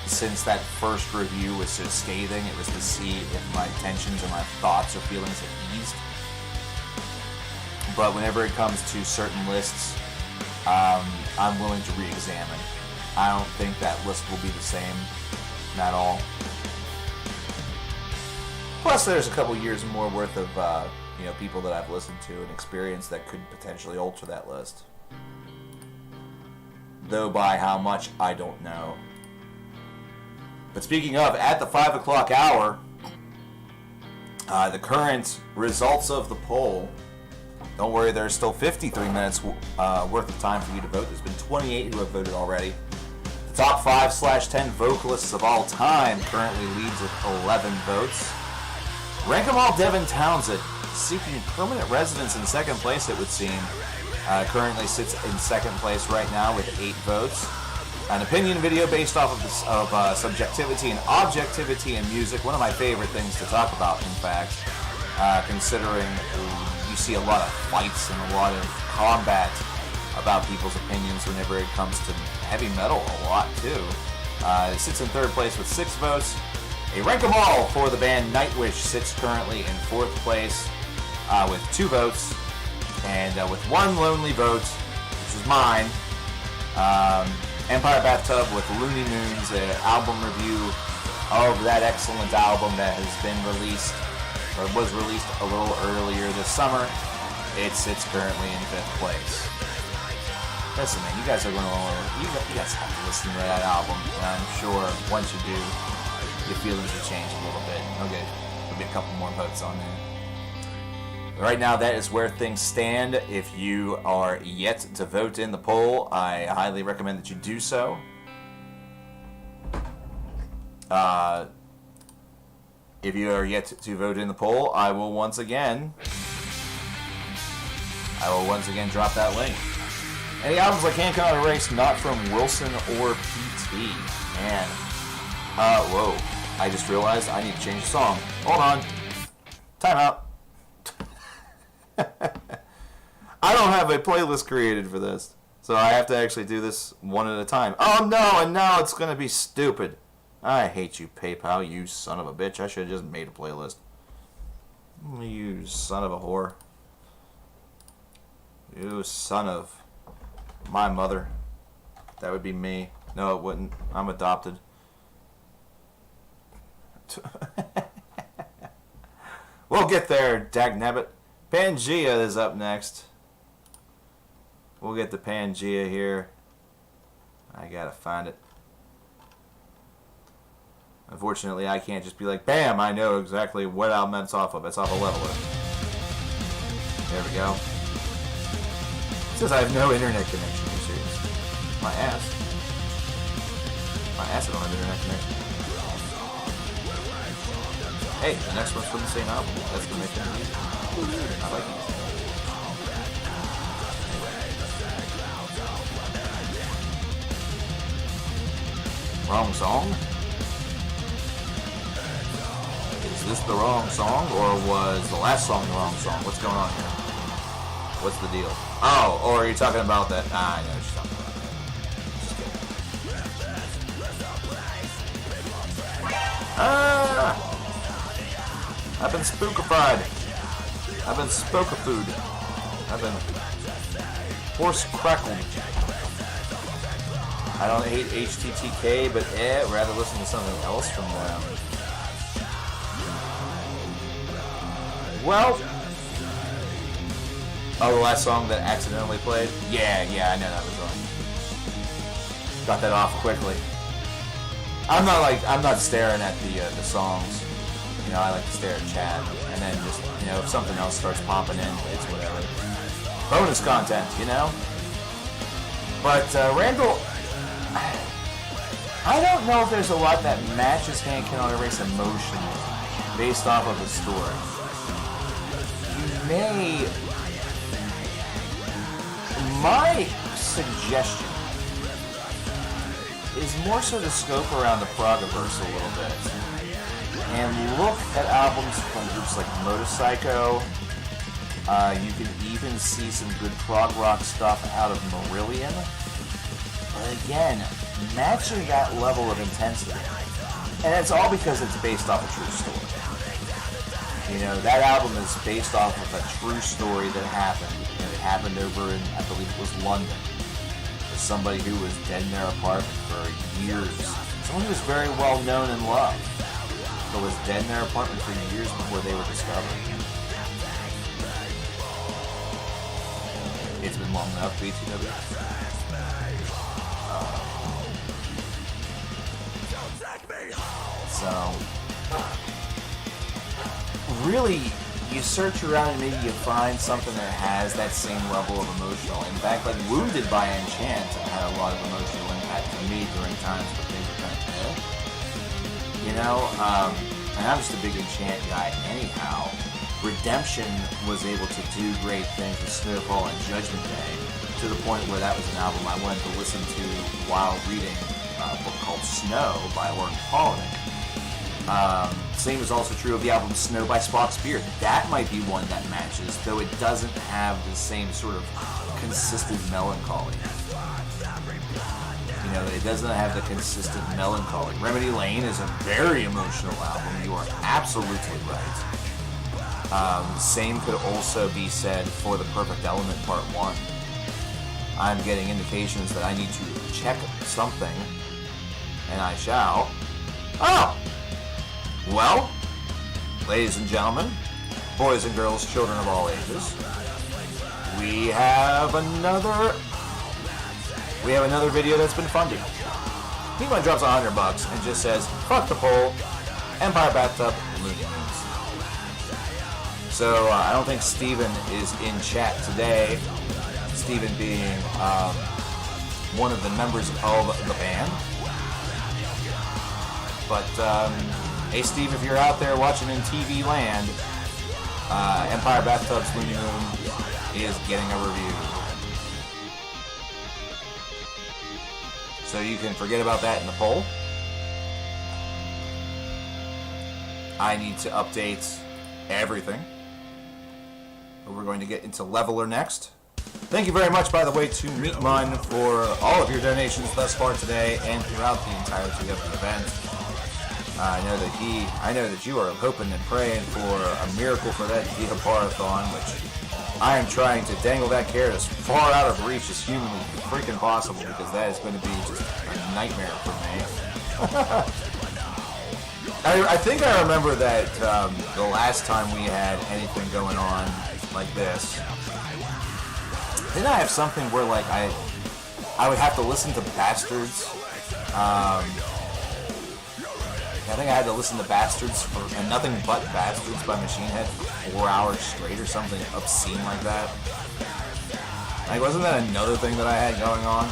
Speaker 1: since that first review was so scathing, it was to see if my tensions and my thoughts or feelings had eased. But whenever it comes to certain lists, I'm willing to re-examine. I don't think that list will be the same at all. Plus, there's a couple years more worth of you know, people that I've listened to and experienced that could potentially alter that list. Though by how much, I don't know. But speaking of, at the 5 o'clock hour, the current results of the poll, don't worry, there's still 53 minutes worth of time for you to vote. There's been 28 who have voted already. The top 5/10 vocalists of all time currently leads with 11 votes. Rank 'em all Devin Townsend, seeking permanent residence in second place, it would seem. Currently sits in second place right now with 8 votes. An opinion video based off of subjectivity and objectivity in music. One of my favorite things to talk about, in fact, considering you see a lot of fights and a lot of combat about people's opinions whenever it comes to heavy metal, a lot too. It sits in third place with 6 votes. A rank 'em all for the band Nightwish sits currently in fourth place with 2 votes, and with 1 lonely vote, which is mine. Empire Bathtub with Looney Moons, an album review of that excellent album that has been released, or was released a little earlier this summer. It sits currently in 5th place. Listen, man, you guys are going to, you guys have to listen to that album, and I'm sure once you do, your feelings will change a little bit. Okay, there'll be a couple more votes on there. Right now, that is where things stand. If you are yet to vote in the poll, I highly recommend that you do so. If you are yet to vote in the poll, I will once again drop that link. Any albums I can't count erased, not from Wilson or PT. Man. Whoa. I just realized I need to change the song. Hold on. Time out. I don't have a playlist created for this, so I have to actually do this one at a time. Oh no, and now it's going to be stupid. I hate you, PayPal, you son of a bitch. I should have just made a playlist. You son of a whore. You son of my mother. That would be me. No, it wouldn't. I'm adopted. We'll get there, dagnabbit. Pangea is up next. We'll get the Pangea here. I gotta find it. Unfortunately, I can't just be like, bam, I know exactly what album that's off of. It's off of Leveler. There we go. It says I have no internet connection. Are you serious? My ass. My ass, I don't have internet connection. Hey, the next one's from the same album. That's gonna make it easy. I like it. Wrong song? Is this the wrong song, or was the last song the wrong song? What's going on here? What's the deal? Oh, or are you talking about that? I know what you're talking about. I've been spookified. I've been spookafooed. I've been horse crackled. I don't hate HTTK, but rather listen to something else from them. Well, oh, the last song that accidentally played? Yeah, I know that was wrong. Got that off quickly. I'm not staring at the songs. You know, I like to stare at chat, and then just, you know, if something else starts popping in, it's whatever. Bonus content, you know? But, Randall, I don't know if there's a lot that matches Hand Cannot Erase emotion based off of the story. My suggestion is more so to scope around the Progiverse a little bit and look at albums from groups like Motorpsycho. You can even see some good prog rock stuff out of Marillion. But again, matching that level of intensity. And it's all because it's based off a true story. You know, that album is based off of a true story that happened. And it happened over in, I believe it was London. With somebody who was dead in their apartment for years. Someone who was very well known and loved. But was dead in their apartment for years before they were discovered. It's been long enough, BTW. So, really, you search around and maybe you find something that has that same level of emotional impact. Like Wounded by Enchant had a lot of emotional impact to me during times where things were kind of you know, and I'm just a big Enchant guy anyhow. Redemption was able to do great things with Snowfall and Judgment Day, to the point where that was an album I wanted to listen to while reading a book called Snow by Lauren Pauling. Same is also true of the album Snow by Spock's Beard. That might be one that matches, though it doesn't have the same sort of consistent melancholy. You know, it doesn't have the consistent melancholy. Remedy Lane is a very emotional album. You are absolutely right. Same could also be said for The Perfect Element Part 1. I'm getting indications that I need to check something, and I shall. Oh! Well, ladies and gentlemen, boys and girls, children of all ages, we have another video that's been funded. He drops $100 and just says, fuck the poll, Empire Bathtub, Looney Tunes. So I don't think Steven is in chat today. Steven being one of the members of the band. But, hey Steve, if you're out there watching in TV land, Empire Bathtub's Looney Moon is getting a review. So you can forget about that in the poll. I need to update everything. We're going to get into Leveler next. Thank you very much, by the way, to Meatmun for all of your donations thus far today and throughout the entirety of the event. I know that you are hoping and praying for a miracle for that Diaparathon, which I am trying to dangle that carrot as far out of reach as humanly freaking possible, because that is going to be just a nightmare for me. I think I remember that the last time we had anything going on like this, didn't I have something where like I would have to listen to Bastards? I think I had to listen to Bastards and Nothing But Bastards by Machine Head for 4 hours straight or something obscene like that. Like, wasn't that another thing that I had going on?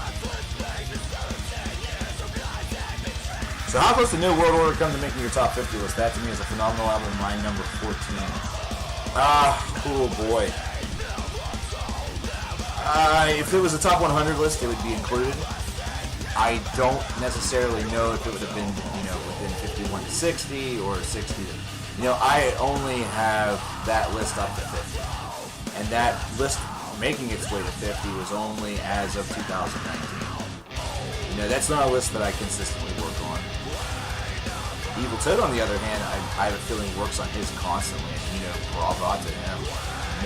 Speaker 1: So how close to New World Order come to making your top 50 list? That to me is a phenomenal album, my number 14. Oh boy. If it was a top 100 list, it would be included. I don't necessarily know if it would have been, within 51 to 60 or 60 to... I only have that list up to 50. And that list making its way to 50 was only as of 2019. That's not a list that I consistently work on. Evil Toad, on the other hand, I have a feeling works on his constantly. Bravo to him.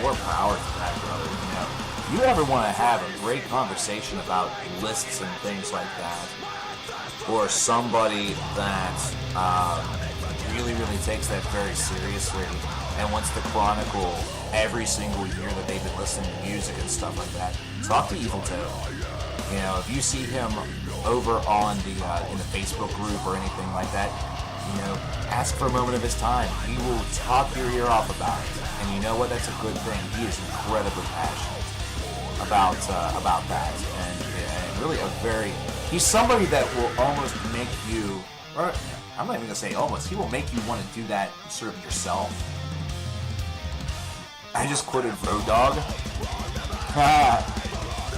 Speaker 1: More power to that brother, You ever want to have a great conversation about lists and things like that, or somebody that really, really takes that very seriously and wants to chronicle every single year that they've been listening to music and stuff like that, talk to Evil Toad. If you see him over on the in the Facebook group or anything like that, ask for a moment of his time. He will talk your ear off about it, and you know what? That's a good thing. He is incredibly passionate about that, and really he's somebody that will almost make you, or I'm not even gonna say almost, he will make you want to do that sort of yourself. I just quoted Road Dogg.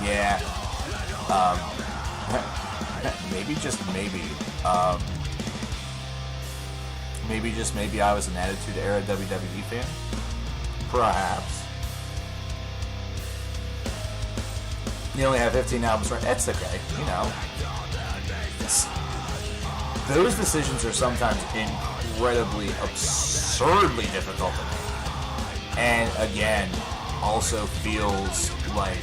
Speaker 1: Yeah. Maybe just maybe. Maybe just maybe I was an Attitude Era WWE fan. Perhaps. You only have 15 albums, right? That's okay, Those decisions are sometimes incredibly, absurdly difficult to make. And again, also feels like,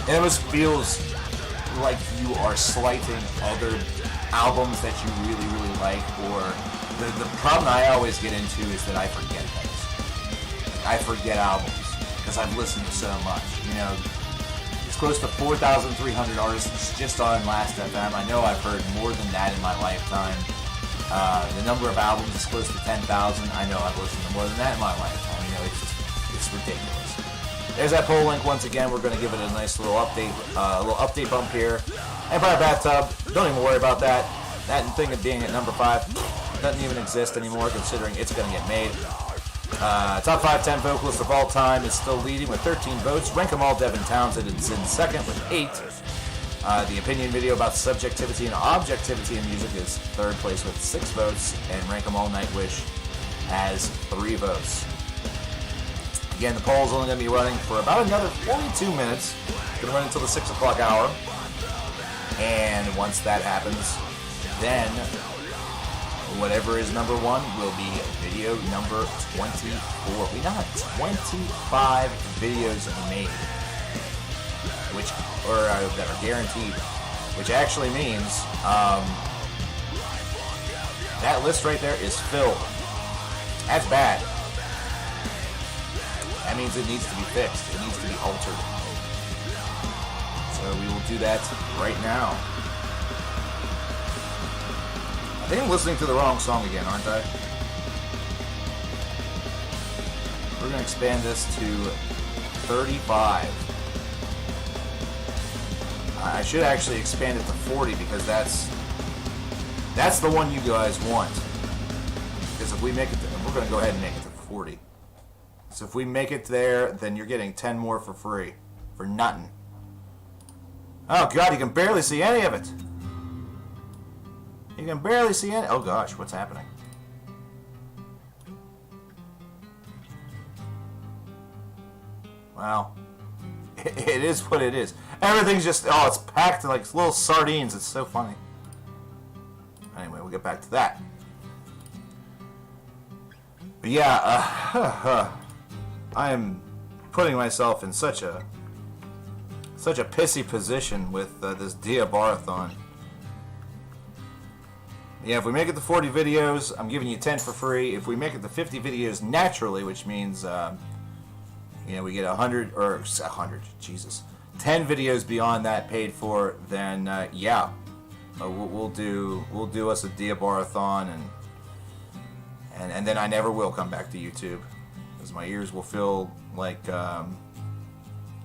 Speaker 1: it almost feels like you are slighting other albums that you really, really like, or the problem I always get into is that I forget things. I forget albums, because I've listened to so much, It's close to 4,300 artists just on Last.fm. I know I've heard more than that in my lifetime. The number of albums is close to 10,000. I know I've listened to more than that in my lifetime. It's ridiculous. There's that poll link once again. We're going to give it a nice little update bump here. Empire Bathtub, don't even worry about that. That thing of being at number 5 doesn't even exist anymore, considering it's going to get made. Top 5-10 vocalist of all time is still leading with 13 votes. Rank 'em all, Devin Townsend is in second with 8. The opinion video about subjectivity and objectivity in music is third place with 6 votes. And Rank 'em all, Nightwish has 3 votes. Again, the poll is only going to be running for about another 42 minutes. It's going to run until the 6 o'clock hour. And once that happens, then whatever is number 1 will be video number 24. We now have 25 videos made, that are guaranteed, which actually means that list right there is filled. That's bad. That means it needs to be fixed. It needs to be altered. So we will do that right now. I think I'm listening to the wrong song again, aren't I? We're going to expand this to 35. I should actually expand it to 40 because that's the one you guys want. Because if we make it, we're going to go ahead and make it to 40. So if we make it there, then you're getting 10 more for free. For nothing. Oh god, you can barely see any of it. You can barely see any. Oh gosh, what's happening? Wow. It is what it is. Everything's just, it's packed like little sardines. It's so funny. Anyway, we'll get back to that. But yeah, I am putting myself in such a pissy position with this Diabarathon. Yeah, if we make it to 40 videos, I'm giving you 10 for free. If we make it to 50 videos naturally, which means, we get 100, or 100, Jesus, 10 videos beyond that paid for, then, we'll do us a Diabarathon, and then I never will come back to YouTube, because my ears will feel like,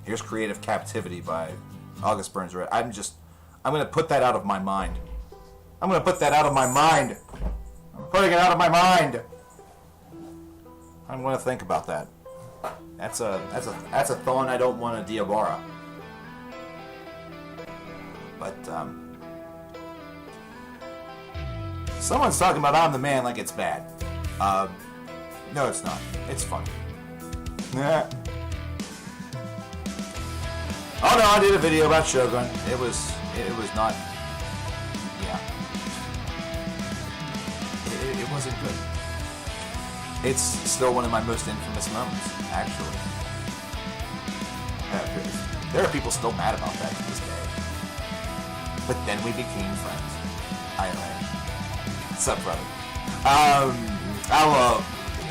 Speaker 1: here's Creative Captivity by August Burns Red. I'm going to put that out of my mind. I'm going to put that out of my mind. I'm putting it out of my mind. I'm going to think about that. That's a thon I don't want to Diabara. But someone's talking about I'm the Man like it's bad. No, it's not. It's funny. Nah. Oh no, I did a video about Shogun. It was not. Yeah. It wasn't good. It's still one of my most infamous moments, actually. There are people still mad about that to this day. But then we became friends. What's up, brother?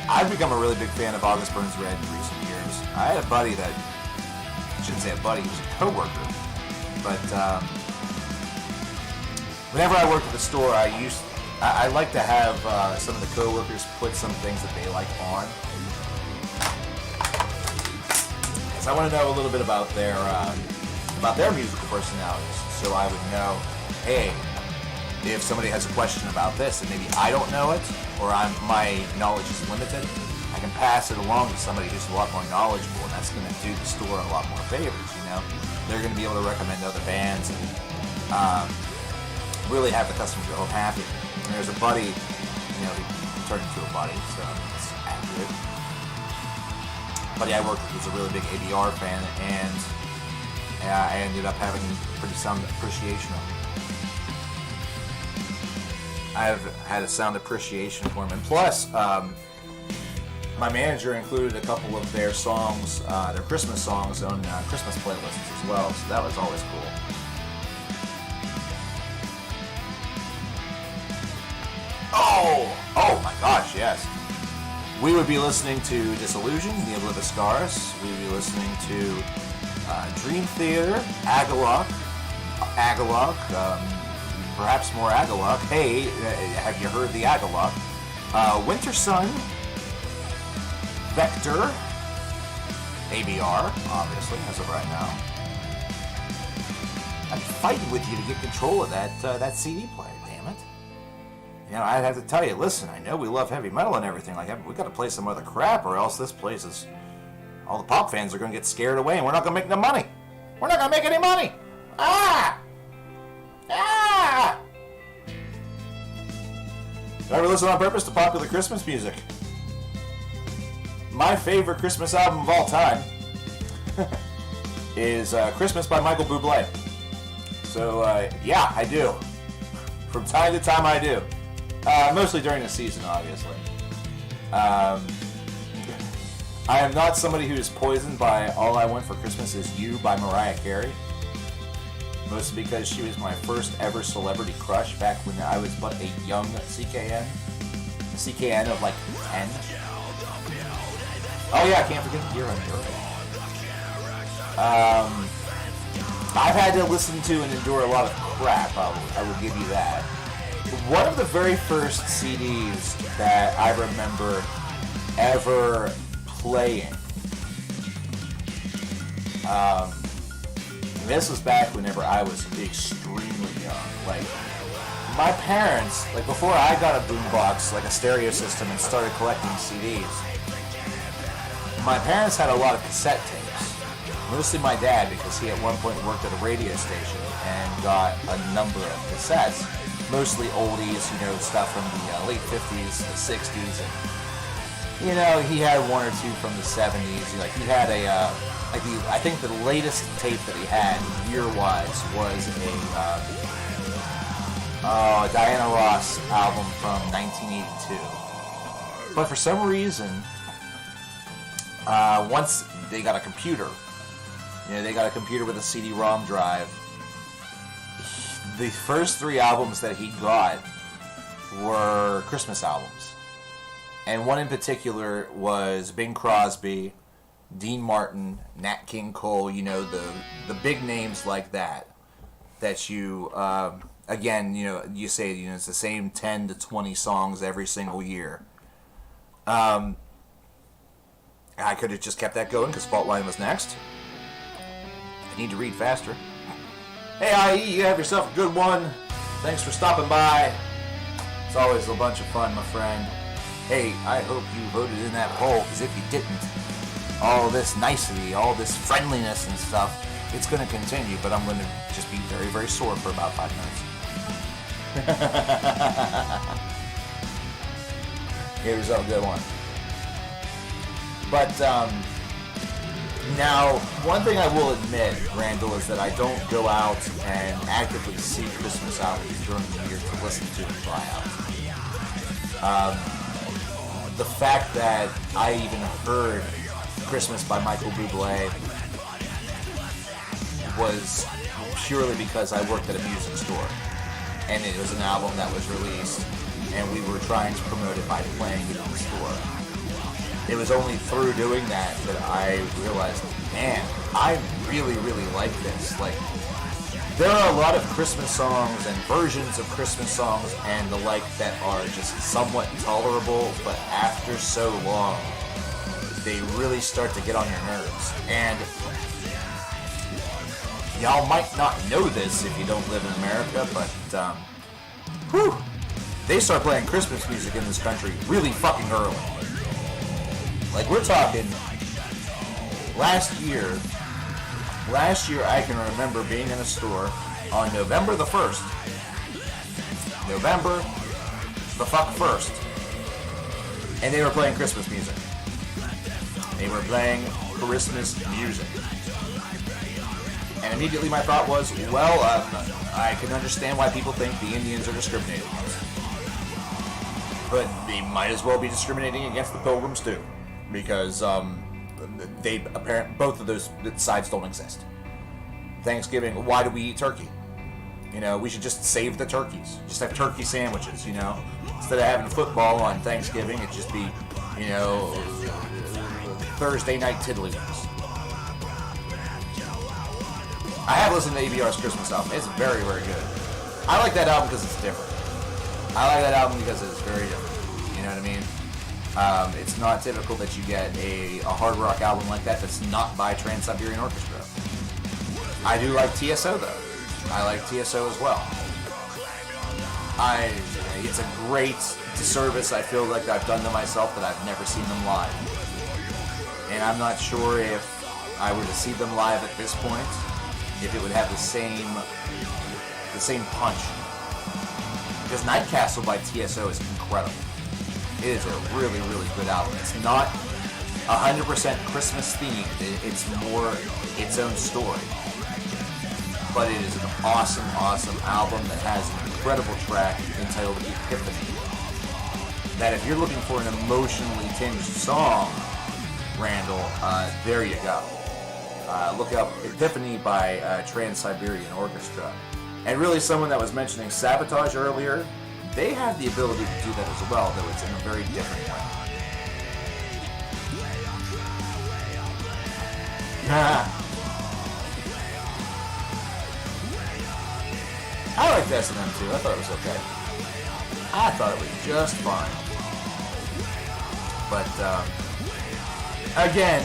Speaker 1: I've become a really big fan of August Burns Red in recent years. I had a buddy that, I shouldn't say a buddy, he was a co-worker. But whenever I worked at the store, I like to have some of the co-workers put some things that they like on. Because I want to know a little bit about their musical personalities, so I would know, hey, if somebody has a question about this and maybe I don't know it, or my knowledge is limited, I can pass it along to somebody who's a lot more knowledgeable, and that's going to do the store a lot more favors, They're going to be able to recommend other bands and really have the customer go home happy. And there's a buddy, he turned into a buddy, so it's accurate. Buddy I worked with was a really big ABR fan, and I ended up having pretty sound appreciation of him. I've had a sound appreciation for him, and plus, my manager included a couple of their songs, their Christmas songs, on Christmas playlists as well, so that was always cool. Oh my gosh, yes. We would be listening to Disillusion, The Oblivious Scars. We would be listening to Dream Theater, Agalok, perhaps more Agalok. Hey, have you heard the Agalok? Winter Sun, Vector, ABR, obviously, as of right now. I'm fighting with you to get control of that CD player, damn it. I'd have to tell you, listen, I know we love heavy metal and everything, we gotta play some other crap, or else this place is... all the pop fans are gonna get scared away, and we're not gonna make no money! We're not gonna make any money! Ah! Do I ever listen on purpose to popular Christmas music? My favorite Christmas album of all time is Christmas by Michael Bublé. So, yeah, I do. From time to time, I do. Mostly during the season, obviously. I am not somebody who is poisoned by All I Want for Christmas Is You by Mariah Carey. Mostly because she was my first ever celebrity crush back when I was but a young CKN. A CKN of like 10. Oh yeah, I can't forget the year on I've had to listen to and endure a lot of crap, I will give you that. One of the very first CDs that I remember ever playing, this was back whenever I was extremely young. Like, my parents, like before I got a boombox, like a stereo system, and started collecting CDs, my parents had a lot of cassette tapes. Mostly my dad, because he at one point worked at a radio station and got a number of cassettes. Mostly oldies, stuff from the late 50s, the 60s, and, he had one or two from the 70s. Like, he had I think the latest tape that he had, year-wise, was a Diana Ross album from 1982. But for some reason, once they got a computer. You know, they got a computer with a CD-ROM drive. The first 3 albums that he got were Christmas albums. And one in particular was Bing Crosby, Dean Martin, Nat King Cole, you know, the big names like that you, again, you know, you say, you know, it's the same 10 to 20 songs every single year. I could have just kept that going because Fault Line was next. I need to read faster. Hey, IE, you have yourself a good one. Thanks for stopping by. It's always a bunch of fun, my friend. Hey, I hope you voted in that poll, because if you didn't, all this nicety, all this friendliness and stuff, it's going to continue, but I'm going to just be very, very sore for about 5 minutes. Give yourself a good one. But, now, one thing I will admit, Randall, is that I don't go out and actively seek Christmas albums during the year to listen to and try out. The fact that I even heard Christmas by Michael Bublé was purely because I worked at a music store, and it was an album that was released, and we were trying to promote it by playing it in the store. It was only through doing that I realized, man, I really, really like this. Like, there are a lot of Christmas songs and versions of Christmas songs and the like that are just somewhat tolerable, but after so long, they really start to get on your nerves. And y'all might not know this if you don't live in America, but, they start playing Christmas music in this country really fucking early. Like, we're talking last year I can remember being in a store on November the 1st. November the fuck 1st. And they were playing Christmas music. They were playing Christmas music. And immediately my thought was, well, I can understand why people think the Indians are discriminating against. But they might as well be discriminating against the Pilgrims too. Because both of those sides don't exist. Thanksgiving, why do we eat turkey? You know, we should just save the turkeys. Just have turkey sandwiches, you know? Instead of having football on Thanksgiving, it'd just be, you know, Thursday night tiddlywinks. I have listened to ABR's Christmas album. It's very, very good. I like that album because it's different. I like that album because it's very different. You know what I mean? It's not typical that you get a hard rock album like that that's not by Trans-Siberian Orchestra. I do like TSO though. I like TSO as well. It's a great disservice I feel like I've done to myself that I've never seen them live. And I'm not sure if I were to see them live at this point, if it would have the same punch. Because Night Castle by TSO is incredible. It is a really, really good album. It's not 100% Christmas themed. It's more its own story. But it is an awesome, awesome album that has an incredible track entitled Epiphany. That if you're looking for an emotionally tinged song, Randall, there you go. Look up Epiphany by Trans-Siberian Orchestra. And really someone that was mentioning Sabotage earlier, they have the ability to do that as well, though it's in a very different way. I liked S&M too. I thought it was okay. I thought it was just fine. But, again,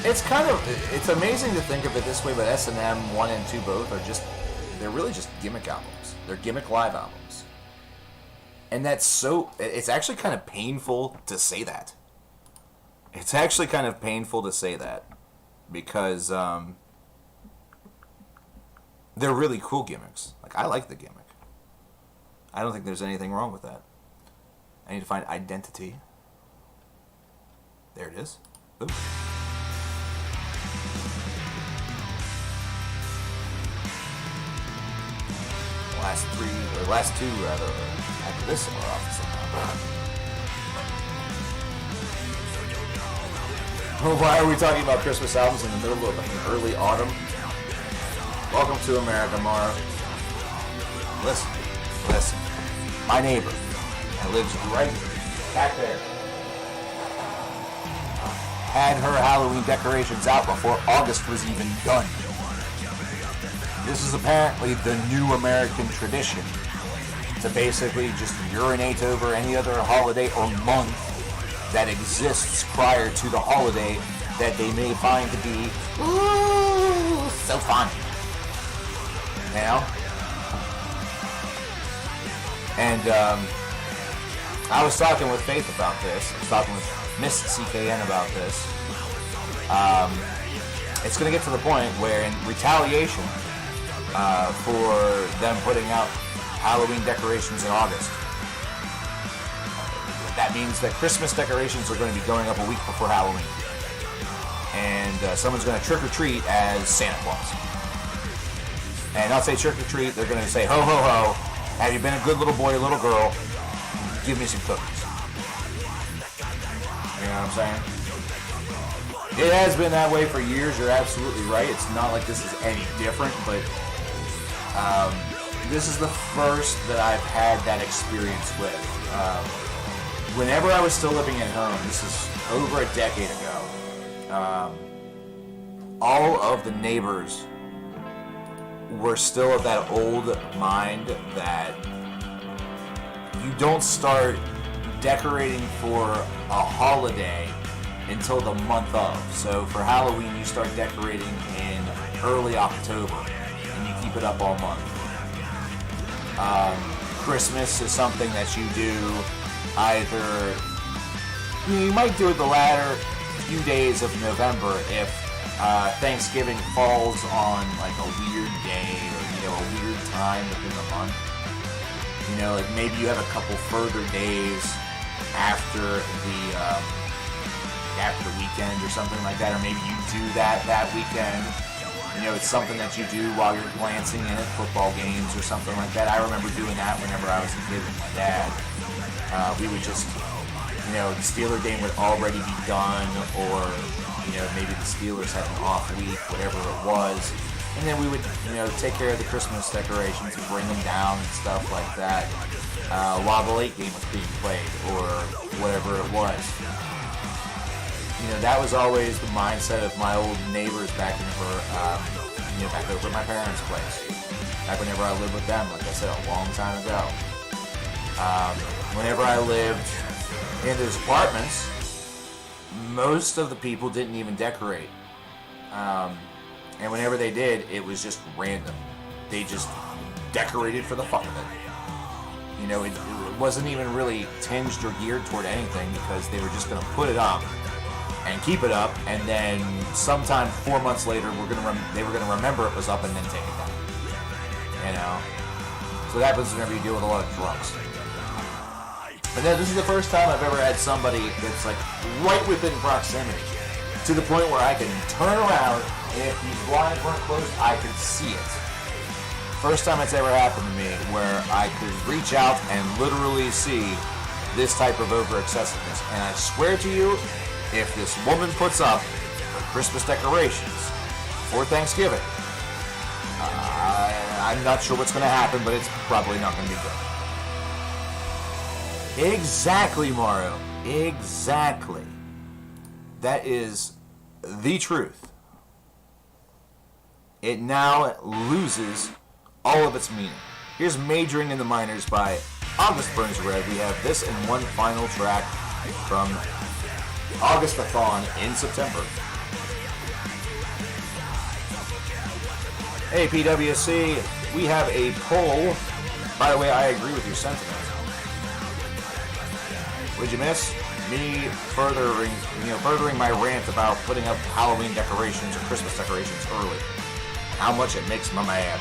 Speaker 1: it's amazing to think of it this way, but S&M 1 and 2 both are they're really just gimmick albums. They're gimmick live albums. And it's actually kind of painful to say that. It's actually kind of painful to say that. Because, they're really cool gimmicks. Like, I like the gimmick. I don't think there's anything wrong with that. I need to find Identity. There it is. Oops. Last two rather, after this are off somehow. Why are we talking about Christmas albums in the middle of an early autumn? Welcome to America, Mara. Listen. My neighbor, that lives right back there, had her Halloween decorations out before August was even done. This is apparently the new American tradition to basically just urinate over any other holiday or month that exists prior to the holiday that they may find to be so fun. You know? And I was talking with Faith about this. I was talking with Miss CKN about this. It's going to get to the point where in retaliation for them putting out Halloween decorations in August, that means that Christmas decorations are going to be going up a week before Halloween. And someone's going to trick-or-treat as Santa Claus. And not say trick-or-treat, they're going to say, ho, ho, ho, have you been a good little boy or little girl? Give me some cookies. You know what I'm saying? It has been that way for years, you're absolutely right. It's not like this is any different, but this is the first that I've had that experience with. Whenever I was still living at home, this is over a decade ago, all of the neighbors were still of that old mind that you don't start decorating for a holiday until the month of. So for Halloween, you start decorating in early October, and you keep it up all month. Christmas is something that you do either, you might do it the latter few days of November if Thanksgiving falls on like a weird day or, a weird time within the month. Like maybe you have a couple further days after the weekend or something like that, or maybe you do that weekend. It's something that you do while you're glancing in at football games or something like that. I remember doing that whenever I was a kid with my dad. We would just, the Steeler game would already be done, or, maybe the Steelers had an off week, whatever it was. And then we would, take care of the Christmas decorations and bring them down and stuff like that while the late game was being played, or whatever it was. That was always the mindset of my old neighbors back back over at my parents' place. Back whenever I lived with them, like I said, a long time ago. Whenever I lived in those apartments, most of the people didn't even decorate. And whenever they did, it was just random. They just decorated for the fuck of it. It wasn't even really tinged or geared toward anything, because they were just going to put it up and keep it up, and then sometime 4 months later, they were going to remember it was up and then take it down. So that happens whenever you deal with a lot of drunks. But then this is the first time I've ever had somebody that's like right within proximity, to the point where I can turn around, and if these blinds weren't closed, I could see it. First time it's ever happened to me where I could reach out and literally see this type of over-excessiveness. And I swear to you, if this woman puts up her Christmas decorations for Thanksgiving, I'm not sure what's going to happen, but it's probably not going to be good. Exactly, Mario. Exactly. That is the truth. It now loses all of its meaning. Here's Majoring in the Minors by August Burns Red. We have this and one final track from Augustathon in September. Hey, PWC, we have a poll. By the way, I agree with your sentiment. What'd you miss? Me furthering my rant about putting up Halloween decorations or Christmas decorations early. How much it makes me mad.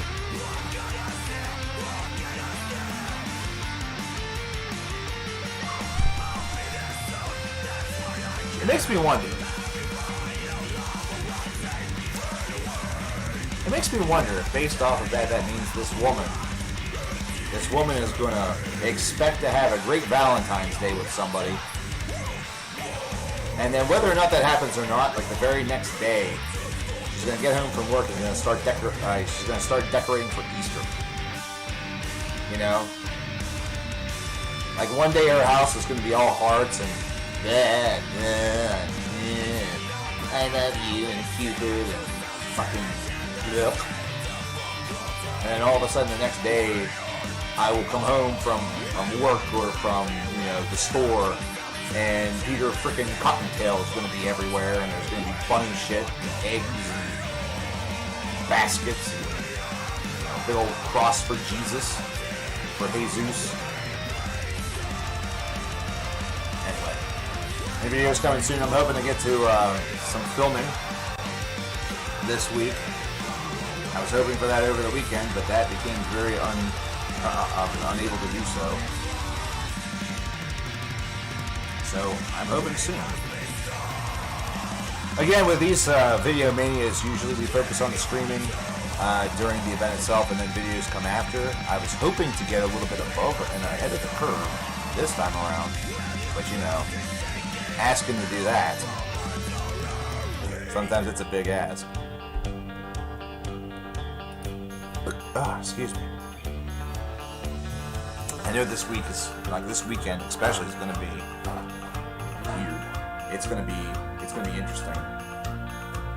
Speaker 1: It makes me wonder. It makes me wonder if based off of that means this woman is going to expect to have a great Valentine's Day with somebody, And then whether or not that happens or not, like the very next day, she's gonna get home from work and she's gonna start decorating for Easter. You know, like one day her house is gonna be all hearts and I love you and Cupid and fucking yep. And then all of a sudden the next day, I will come home from work or from the store. And Peter frickin' Cottontail is going to be everywhere, and there's going to be bunny shit, and eggs, and baskets, and a big old cross for Jesus, for Jesus. Anyway, the video's coming soon. I'm hoping to get to some filming this week. I was hoping for that over the weekend, but that became very unable to do so. So I'm hoping soon. Again, with these Videomanias, usually we focus on the streaming during the event itself, and then videos come after. I was hoping to get a little bit above and ahead of the curve this time around, but asking to do that, sometimes it's a big ask. Excuse me. I know this week is this weekend especially is going to be weird. It's going to be interesting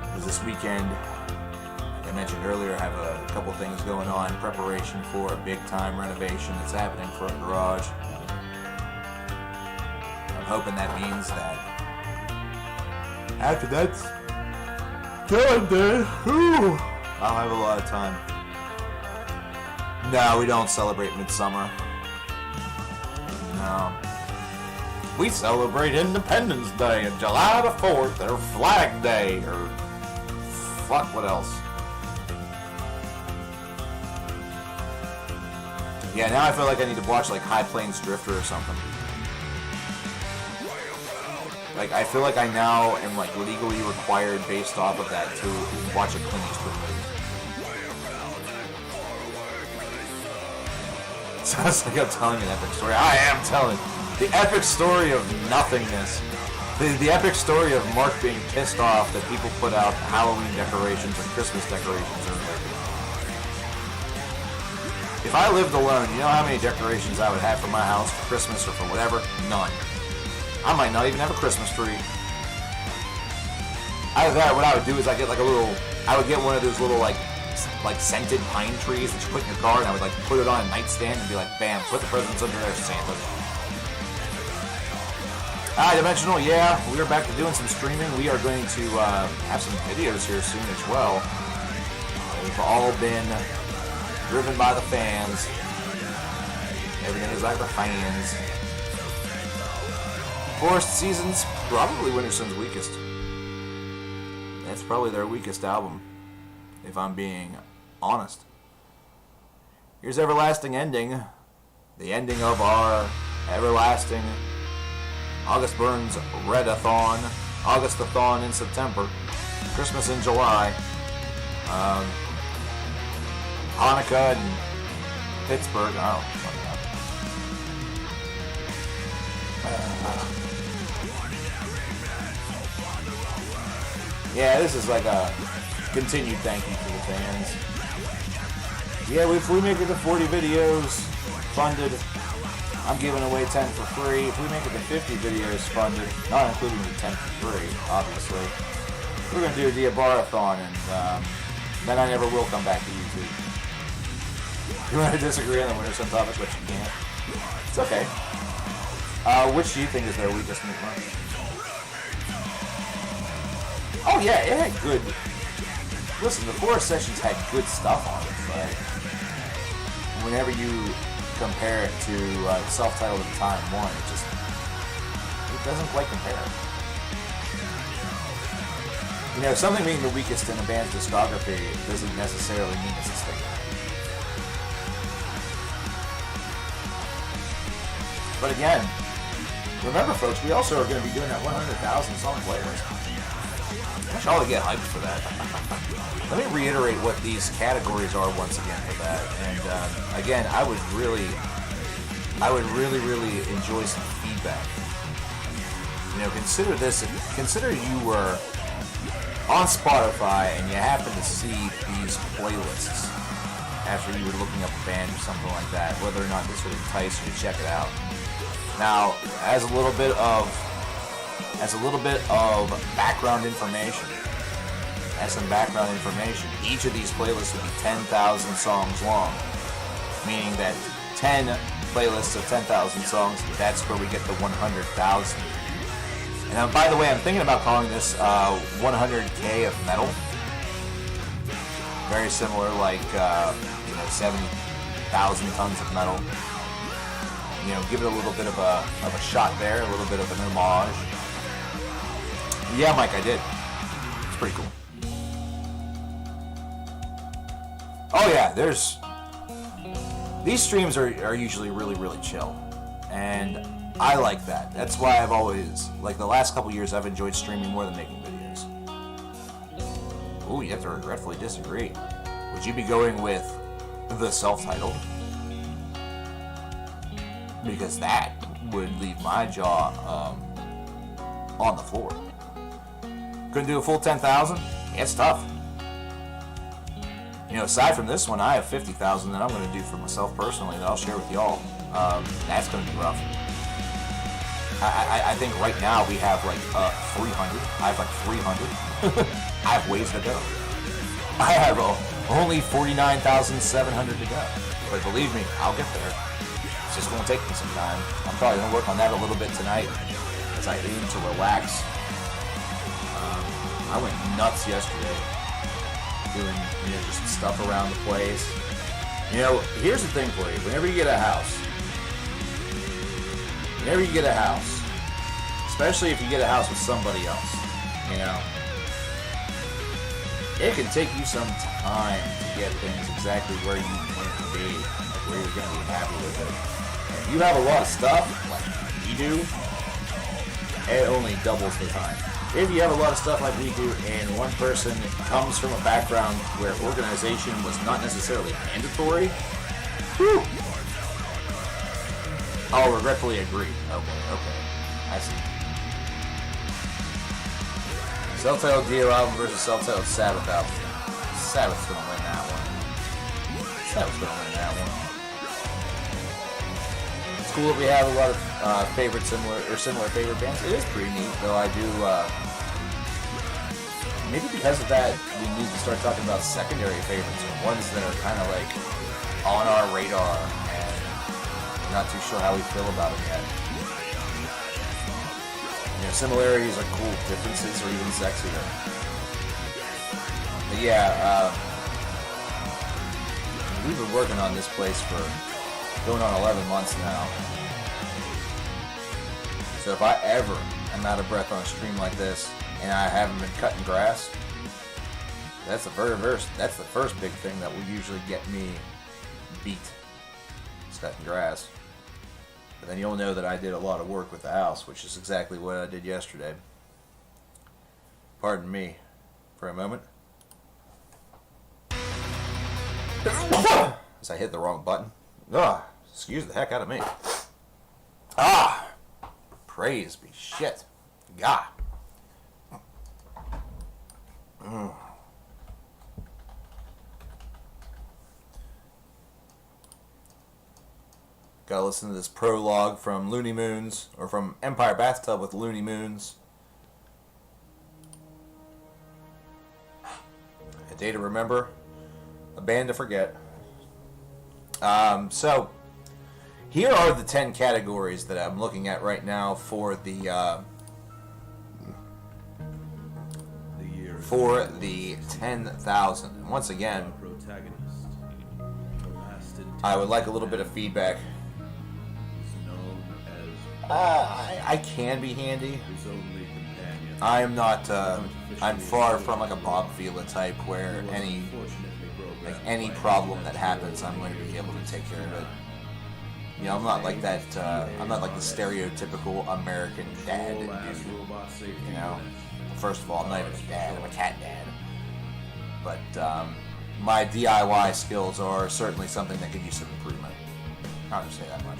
Speaker 1: because this weekend, I mentioned earlier, I have a couple things going on in preparation for a big time renovation that's happening for a garage. I'm hoping that means that after that's done, I'll have a lot of time. No, we don't celebrate Midsummer. No. We celebrate Independence Day and July the 4th, or Flag Day, or fuck, what else? Yeah, now I feel like I need to watch High Plains Drifter or something. I feel like I now am legally required based off of that to watch a Clint Eastwood movie. Sounds like I'm telling an epic story. I am telling the epic story of nothingness. The epic story of Mark being pissed off that people put out Halloween decorations or Christmas decorations earlier. If I lived alone, you know how many decorations I would have for my house for Christmas or for whatever? None. I might not even have a Christmas tree. Either that, what I would do is I would get one of those little scented pine trees that you put in your car, and I would put it on a nightstand and be like, bam, put the presents under there, Santa. Dimensional, yeah, we are back to doing some streaming. We are going to have some videos here soon as well. We've all been driven by the fans. Everything is like the fans. Forest Seasons, probably Winter Sun's weakest. That's probably their weakest album, if I'm being honest. Here's Everlasting Ending, the ending of our everlasting August Burns Redathon, Augustathon in September, Christmas in July, Hanukkah in Pittsburgh. I don't fucking know. Yeah, this is a continued thank you to the fans. Yeah, if we make it to 40 videos funded, I'm giving away 10 for free. If we make it to 50 videos funded, not including the 10 for free, obviously, we're going to do a Diabarathon, and then I never will come back to YouTube. You want to disagree on the Winter Sun topic, but you can't. It's okay. Which do you think is their weakest meat mark? Oh yeah, it had good... Listen, the Forest Sessions had good stuff on it, but whenever you compare it to self-titled at the time one, it doesn't quite compare. Something being the weakest in a band's discography doesn't necessarily mean it's a statement. But again, remember folks, we also are going to be doing that 100,000 song playlist. I should all get hyped for that. Let me reiterate what these categories are once again for that. And again, I would really enjoy some feedback. consider this. Consider you were on Spotify and you happen to see these playlists after you were looking up a band or something like that, whether or not this would entice you to check it out. Now, as a little bit of background information, each of these playlists would be 10,000 songs long, meaning that 10 playlists of 10,000 songs, that's where we get the 100,000. And by the way, I'm thinking about calling this 100K of metal. Very similar, like 70,000 tons of metal. Give it a little bit of a shot there, a little bit of an homage. Yeah, Mike, I did. It's pretty cool. Oh yeah, these streams are usually really, really chill, and I like that. That's why I've always, like the last couple years, I've enjoyed streaming more than making videos. Ooh, you have to regretfully disagree. Would you be going with the self-titled? Because that would leave my jaw on the floor. Couldn't do a full 10,000? Yeah, it's tough. Aside from this one, I have 50,000 that I'm going to do for myself personally that I'll share with y'all. That's going to be rough. I think right now we have like 300. I have like 300. I have ways to go. I have only 49,700 to go. But believe me, I'll get there. It's just going to take me some time. I'm probably going to work on that a little bit tonight as I aim to relax. I went nuts yesterday doing just stuff around the place. Here's the thing for you. Whenever you get a house, especially if you get a house with somebody else, it can take you some time to get things exactly where you want it to be, like where you're going to be happy with it. If you have a lot of stuff, like we do, it only doubles the time. If you have a lot of stuff like we do, and one person comes from a background where organization was not necessarily mandatory, whew, I'll regretfully agree. Okay, I see. Self-titled Dio album versus self-titled Sabbath album. Sabbath's gonna win that one. It's cool that we have a lot of similar favorite bands. It is pretty neat, though. I do. Maybe because of that, we need to start talking about secondary favorites, or ones that are kind of like on our radar, and we're not too sure how we feel about them yet. Similarities are cool, differences are even sexier. But yeah, we've been working on this place for going on 11 months now. So if I ever am out of breath on a stream like this, and I haven't been cutting grass, that's the first big thing that will usually get me beat. It's cutting grass. But then you'll know that I did a lot of work with the house, which is exactly what I did yesterday. Pardon me for a moment. As I hit the wrong button. Excuse the heck out of me. Praise be shit. God. Gotta listen to this prologue from Looney Moons, or from Empire Bathtub with Looney Moons. A day to remember, a band to forget. So, here are the 10 categories that I'm looking at right now for the 10,000. And once again, I would like a little bit of feedback. I can be handy. I am not. I'm far from like a Bob Vila type where any problem that happens, I'm going to be able to take care of it. I'm not like that. I'm not like the stereotypical American dad dude. First of all, I'm not even a dad. I'm a cat dad. But my DIY skills are certainly something that could use some improvement. I'll just say that much.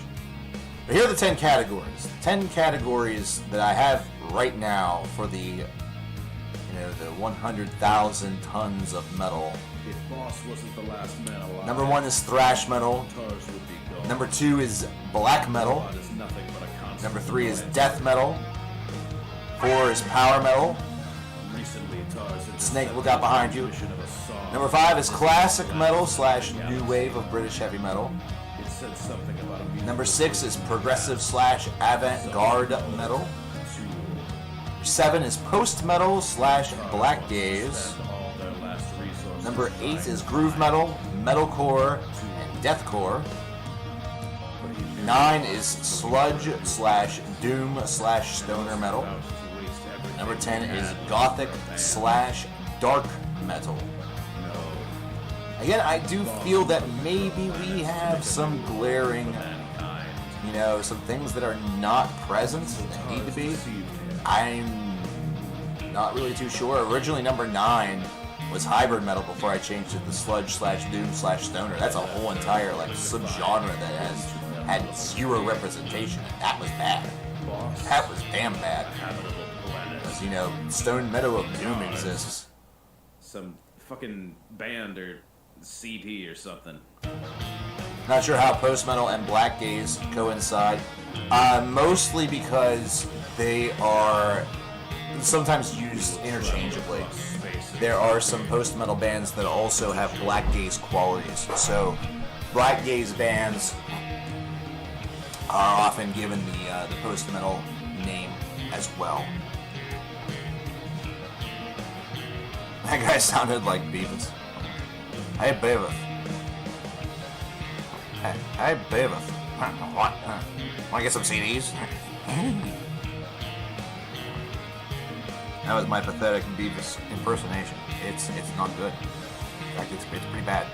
Speaker 1: But here are the 10 categories. 10 categories that I have right now for the, the 100,000 tons of metal.
Speaker 2: If Boss wasn't the last man alive,
Speaker 1: Number 1 is thrash metal.
Speaker 2: guitars would be gone.
Speaker 1: Number 2 is black metal.
Speaker 2: God is nothing but a constant
Speaker 1: Number 3 is
Speaker 2: annoyance.
Speaker 1: death metal. 4 is power metal.
Speaker 2: Recently, Tars had
Speaker 1: Snake,
Speaker 2: set
Speaker 1: look out
Speaker 2: the
Speaker 1: behind you.
Speaker 2: definition of a song.
Speaker 1: Number 5 is classic metal / new wave of British heavy metal.
Speaker 2: It said something about a musical
Speaker 1: Number 6 is progressive / avant-garde metal. 7 is post metal / black gaze.
Speaker 2: spent all their last resources
Speaker 1: Number 8
Speaker 2: trying
Speaker 1: is
Speaker 2: to
Speaker 1: groove metal, metalcore, and deathcore.
Speaker 2: but he knew
Speaker 1: 9
Speaker 2: Boss
Speaker 1: is
Speaker 2: was
Speaker 1: sludge / doom / stoner metal.
Speaker 2: about to waste everything
Speaker 1: Number 10
Speaker 2: he
Speaker 1: is
Speaker 2: had
Speaker 1: gothic
Speaker 2: for man.
Speaker 1: / dark metal.
Speaker 2: No,
Speaker 1: Again, I do feel that maybe we have some glaring,
Speaker 2: mankind.
Speaker 1: some things that are not present that need to be.
Speaker 2: Deceived him.
Speaker 1: I'm not really too sure. Originally, number 9 was hybrid metal before I changed it to sludge / doom / stoner. That's a whole entire subgenre that has had 0 representation, and that was bad.
Speaker 2: Boss,
Speaker 1: That was damn bad.
Speaker 2: habitable planet.
Speaker 1: Because, stone metal of doom exists.
Speaker 2: Some fucking band or CD or something.
Speaker 1: Not sure how post metal and black gaze coincide. Mostly because they are sometimes used interchangeably. There are some post metal bands that also have black gaze qualities. So, black gaze bands are often given the post metal name as well. That guy sounded like Beavis. Hey, Beavis. Hey, Beavis. What? Want to get some CDs? That was my pathetic Beavis impersonation. It's not good. In fact, it's pretty bad.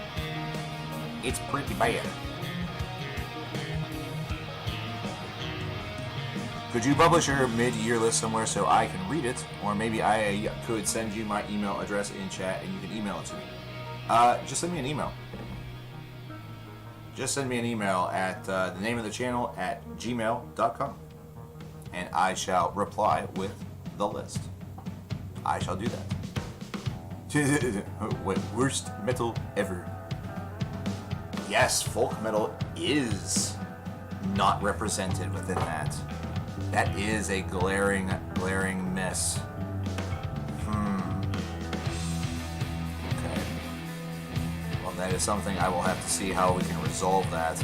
Speaker 1: It's pretty bad. Could you publish your mid-year list somewhere so I can read it? Or maybe I could send you my email address in chat and you can email it to me. Just send me an email. Just send me an email at the name of the channel at gmail.com. And I shall reply with the list. I shall do that. Worst metal ever. Yes, folk metal is not represented within that. That is a glaring miss. Okay. Well, that is something I will have to see how we can resolve that.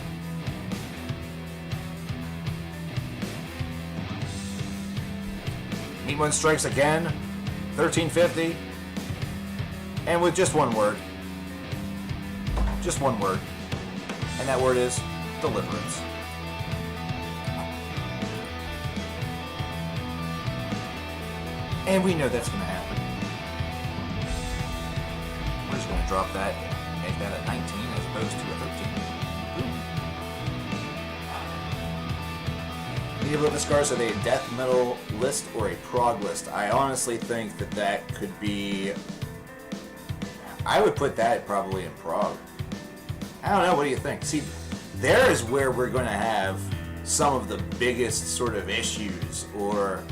Speaker 1: Meat One strikes again. 1350. And with just one word. Just one word. And that word is deliverance. And we know that's going to happen. We're just going to drop that and make that a 19 as opposed to a 13. Medieval Discards, are they a death metal list or a prog list? I honestly think that could be... I would put that probably in prog. I don't know, what do you think? See, there is where we're going to have some of the biggest sort of issues, or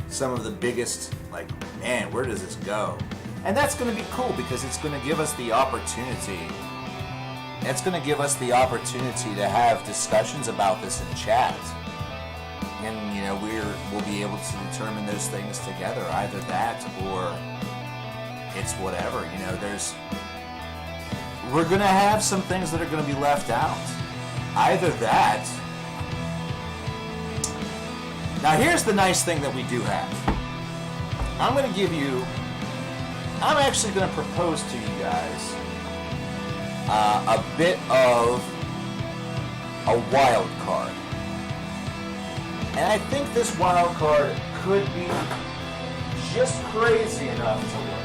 Speaker 1: some of the biggest, man, where does this go? And that's going to be cool because it's going to give us the opportunity. It's going to give us the opportunity to have discussions about this in chat. And, we'll be able to determine those things together. Either that or it's whatever. We're going to have some things that are going to be left out. Either that. Now, here's the nice thing that we do have. I'm actually going to propose to you guys a bit of a wild card. And I think this wild card could be just crazy enough to work.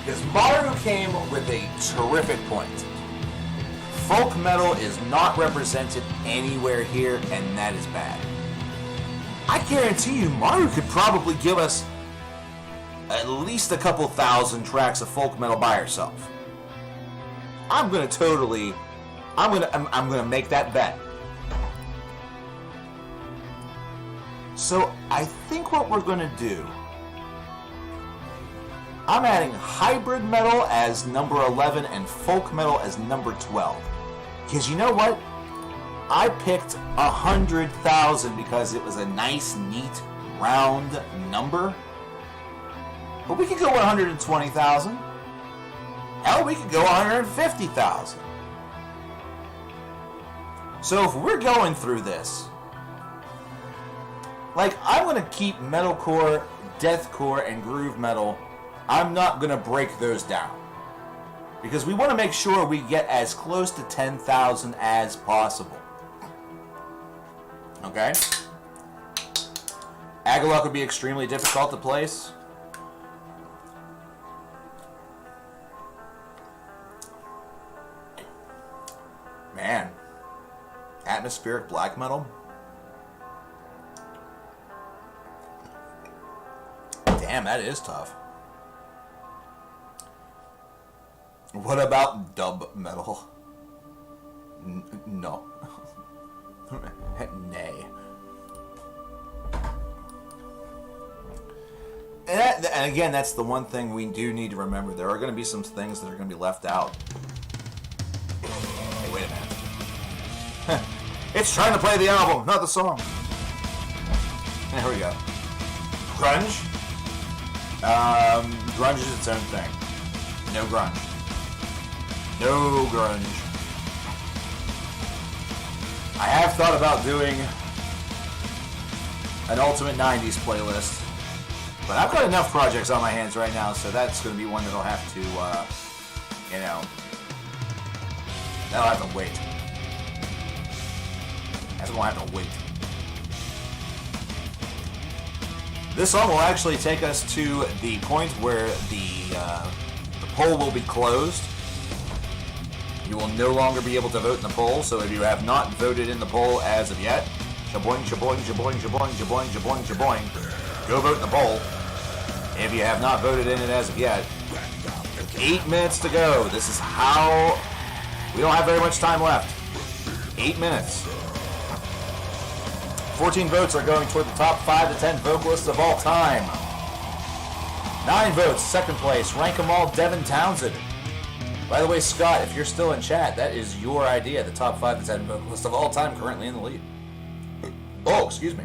Speaker 1: Because Maru came with a terrific point. Folk metal is not represented anywhere here, and that is bad. I guarantee you, Maru could probably give us at least a couple thousand tracks of folk metal by herself. I'm gonna make that bet. So I think what we're going to do, I'm adding hybrid metal as number 11 and folk metal as number 12. Because you know what? I picked 100,000 because it was a nice, neat, round number. But we could go 120,000. Hell, we could go 150,000. So if we're going through this, like, I'm going to keep metalcore, deathcore, and groove metal. I'm not going to break those down. Because we want to make sure we get as close to 10,000 as possible. Okay? Agalok would be extremely difficult to place. Man. Atmospheric black metal? Damn, that is tough. What about dub metal? No. Nay. And again, that's the one thing we do need to remember. There are going to be some things that are going to be left out. Hey, wait a minute. It's trying to play the album, not the song. Here we go. Grunge? Grunge is its own thing. No grunge. No grunge. I have thought about doing an Ultimate 90s playlist, but I've got enough projects on my hands right now, so that's going to be one that'll have to, that'll have to wait. That's going to have to wait. This song will actually take us to the point where the poll will be closed. You will no longer be able to vote in the poll, so if you have not voted in the poll as of yet, shaboing, shaboing, shaboing, shaboing, shaboing, shaboing, shaboing, go vote in the poll. If you have not voted in it as of yet, 8 minutes to go. This is how... We don't have very much time left. 8 minutes. 14 votes are going toward the top 5 to 10 vocalists of all time. 9 votes, second place, rank them all, Devin Townsend. By the way, Scott, if you're still in chat, that is your idea, the top 5 to 10 vocalists of all time currently in the lead. Oh, excuse me.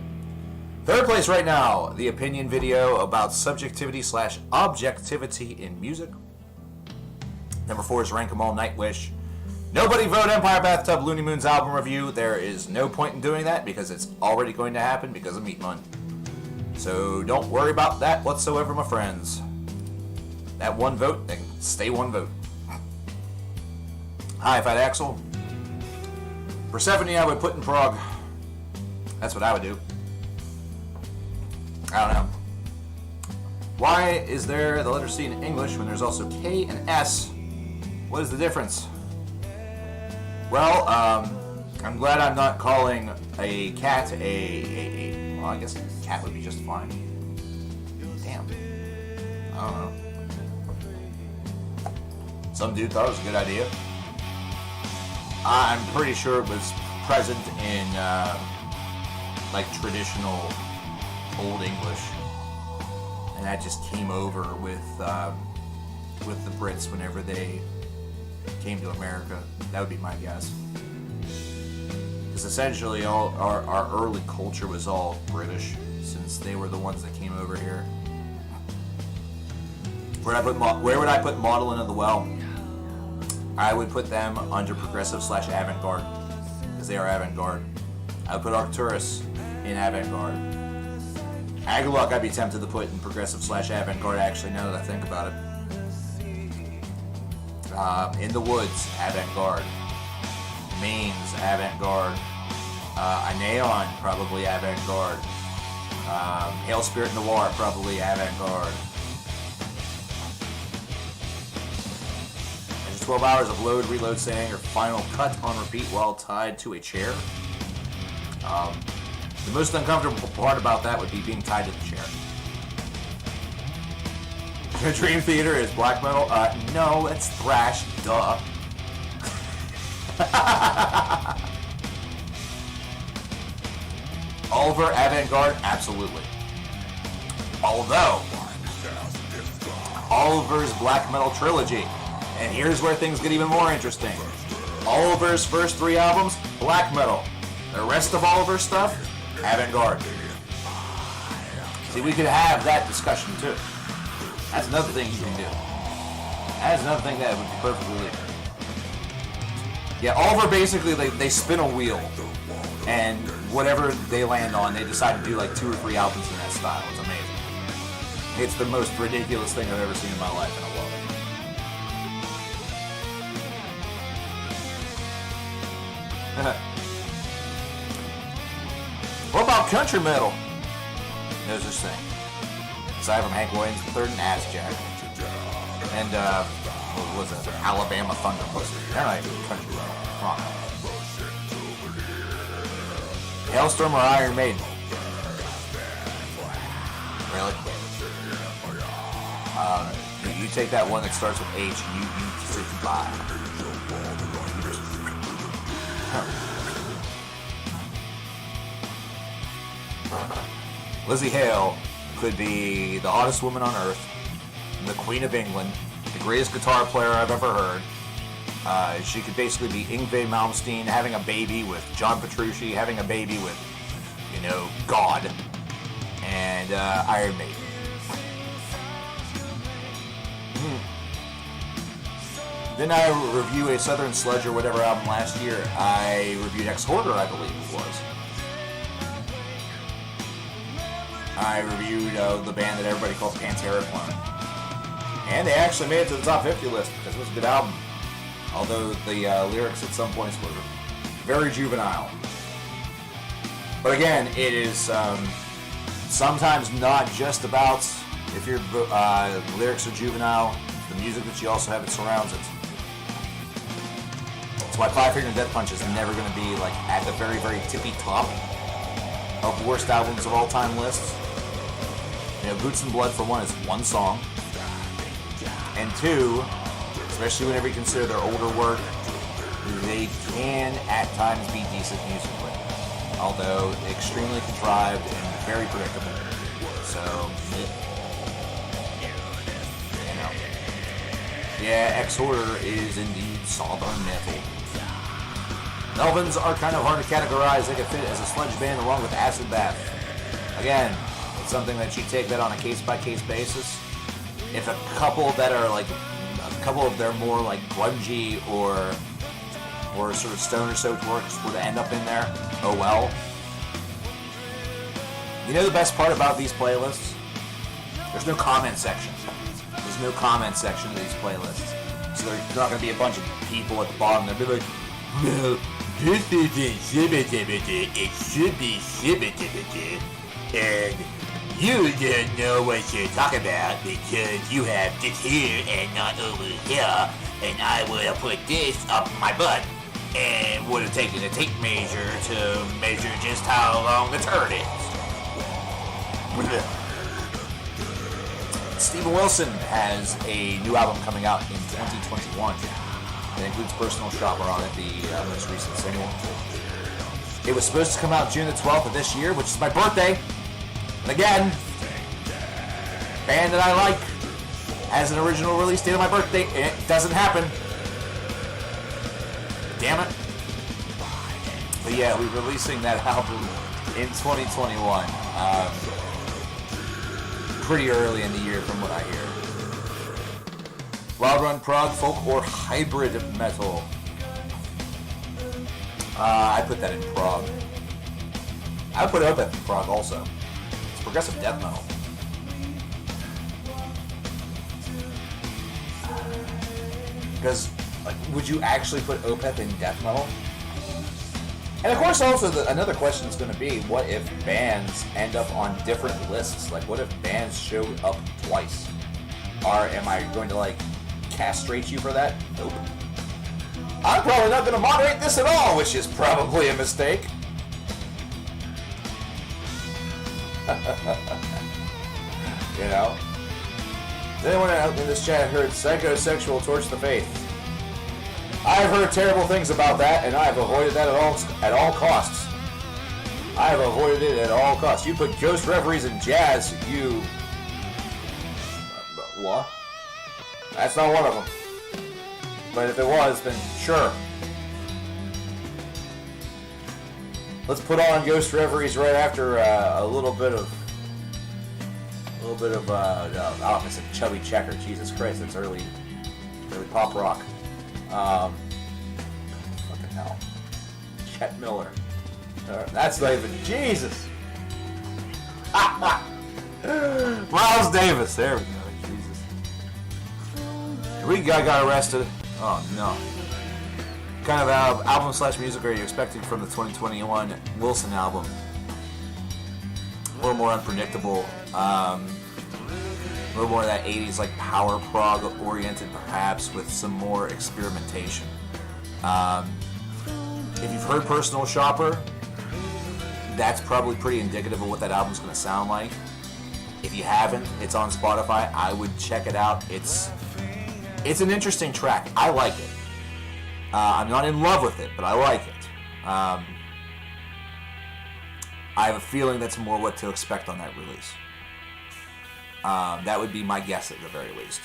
Speaker 1: Third place right now, the opinion video about subjectivity/objectivity in music. Number 4 is Rank 'em All, Nightwish. Nobody vote Empire Bathtub Looney Moon's album review. There is no point in doing that because it's already going to happen because of Meat Month. So don't worry about that whatsoever, my friends. That one vote, then stay one vote. Hi, Fat Axel. Persephone I would put in Prague. That's what I would do. I don't know. Why is there the letter C in English when there's also K and S? What is the difference? Well, I'm glad I'm not calling a cat well, I guess a cat would be just fine. Damn. I don't know. Some dude thought it was a good idea. I'm pretty sure it was present in, like, traditional Old English. And that just came over with the Brits whenever they came to America. That would be my guess. Because essentially all our early culture was all British, since they were the ones that came over here. Where would I put Maudlin of the Well? I would put them under progressive/avant-garde, because they are avant-garde. I would put Arcturus in avant-garde. Agalok I'd be tempted to put in progressive/avant-garde, actually, now that I think about it. In the Woods, avant-garde. Mainz, avant-garde. Aeneon, probably avant-garde. Hail Spirit Noir, probably avant-garde. 12 hours of load, reload, saying, or final cut on repeat while tied to a chair. The most uncomfortable part about that would be being tied to the chair. Dream Theater is black metal? No, it's thrash, duh. Oliver, avant-garde, absolutely. Although, Oliver's black metal trilogy, and here's where things get even more interesting. Oliver's first 3 albums, black metal. The rest of Oliver's stuff, avant-garde. See, we could have that discussion too. That's another thing you can do. That's another thing that would be perfectly legal. Yeah, Oliver basically, they spin a wheel, and whatever they land on, they decide to do like 2 or 3 albums in that style. It's amazing. It's the most ridiculous thing I've ever seen in my life, and I love it. What about country metal? No such thing. Aside from Hank Williams III and Assjack. And, what was it? Alabama Thunder Pussy. They're not even country metal. Come on. Hailstorm or Iron Maiden? Really? You take that one that starts with H, you sit by. Lizzie Hale could be the hottest woman on earth, the Queen of England, the greatest guitar player I've ever heard. She could basically be Yngwie Malmsteen having a baby with John Petrucci, having a baby with, God, and Iron Maiden. Then I reviewed a Southern Sludge or whatever album last year. I reviewed Ex-Hoarder, I believe it was. I reviewed the band that everybody calls Pantera Clone. And they actually made it to the top 50 list because it was a good album. Although the lyrics at some points were very juvenile. But again, it is sometimes not just about if your lyrics are juvenile, the music that you also have that surrounds it. That's why Five Finger Death Punch is never going to be like at the very, very tippy top of worst albums of all time lists. Boots and Blood for one is one song, and 2, especially whenever you consider their older work, they can at times be decent musically, although extremely contrived and very predictable. So, yeah, Ex-Hoarder is indeed Southern metal. Melvins are kind of hard to categorize. They could fit as a sludge band along with Acid Bath. Again, it's something that you take that on a case-by-case basis. If a couple that are like, a couple of their more like grungy or sort of stoner-soaked works were to end up in there, oh well. The best part about these playlists? There's no comment section. There's no comment section to these playlists. So there's not going to be a bunch of people at the bottom. They'll be like, well, this isn't Shibby-Dibby, it should be Shibby-Dibby, and you don't know what you're talking about because you have this here and not over here, and I would have put this up my butt and would have taken a tape measure to measure just how long the turd is. Steven Wilson has a new album coming out in 2021. It includes Personal Shopper on it, the most recent single. It was supposed to come out June the 12th of this year, which is my birthday. And again, band that I like has an original release date on my birthday, and it doesn't happen. Damn it. But yeah, we're releasing that album in 2021. Pretty early in the year from what I hear. Wild Run prog, folk, or hybrid metal? I put that in prog. I would put Opeth in prog also. It's progressive death metal. Because, like, would you actually put Opeth in death metal? And of course, also, another question is going to be, what if bands end up on different lists? Like, what if bands show up twice? Or am I going to, like, castrate you for that? Nope. I'm probably not going to moderate this at all, which is probably a mistake. You know? Has anyone out in this chat heard psychosexual torch the faith? I've heard terrible things about that, and I've avoided that at all costs. I have avoided it at all costs. You put ghost referees in jazz, you... What? That's not one of them. But if it was, then sure. Let's put on ghost referees right after a little bit of I said chubby checker. Jesus Christ, it's early pop rock. Fucking hell. Chet Miller. That's not even Jesus. Miles Davis. There we go. Jesus. We got arrested. Oh no. What kind of album/music are you expecting from the 2021 Wilson album? A little more unpredictable. A little more of that 80s like power prog oriented, perhaps, with some more experimentation. If you've heard Personal Shopper, that's probably pretty indicative of what that album's going to sound like. If you haven't, it's on Spotify. I would check it out. It's an interesting track. I like it. I'm not in love with it, but I like it. I have a feeling that's more what to expect on that release. That would be my guess at the very least.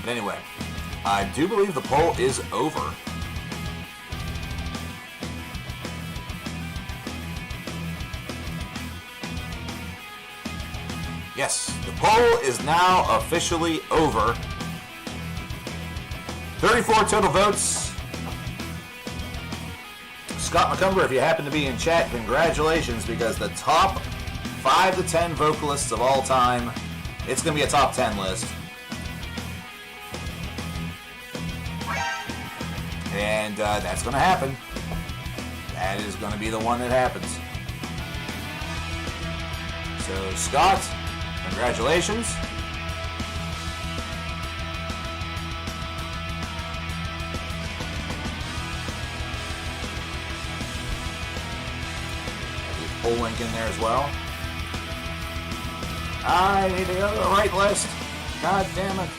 Speaker 1: But anyway, I do believe the poll is over. Yes, the poll is now officially over. 34 total votes. Scott McCumber, if you happen to be in chat, congratulations, because the top 5 to 10 vocalists of all time, it's going to be a top 10 list. And that's going to happen. That is going to be the one that happens. So, Scott, congratulations. Poll link in there as well. I need to go to the right list. God damn it.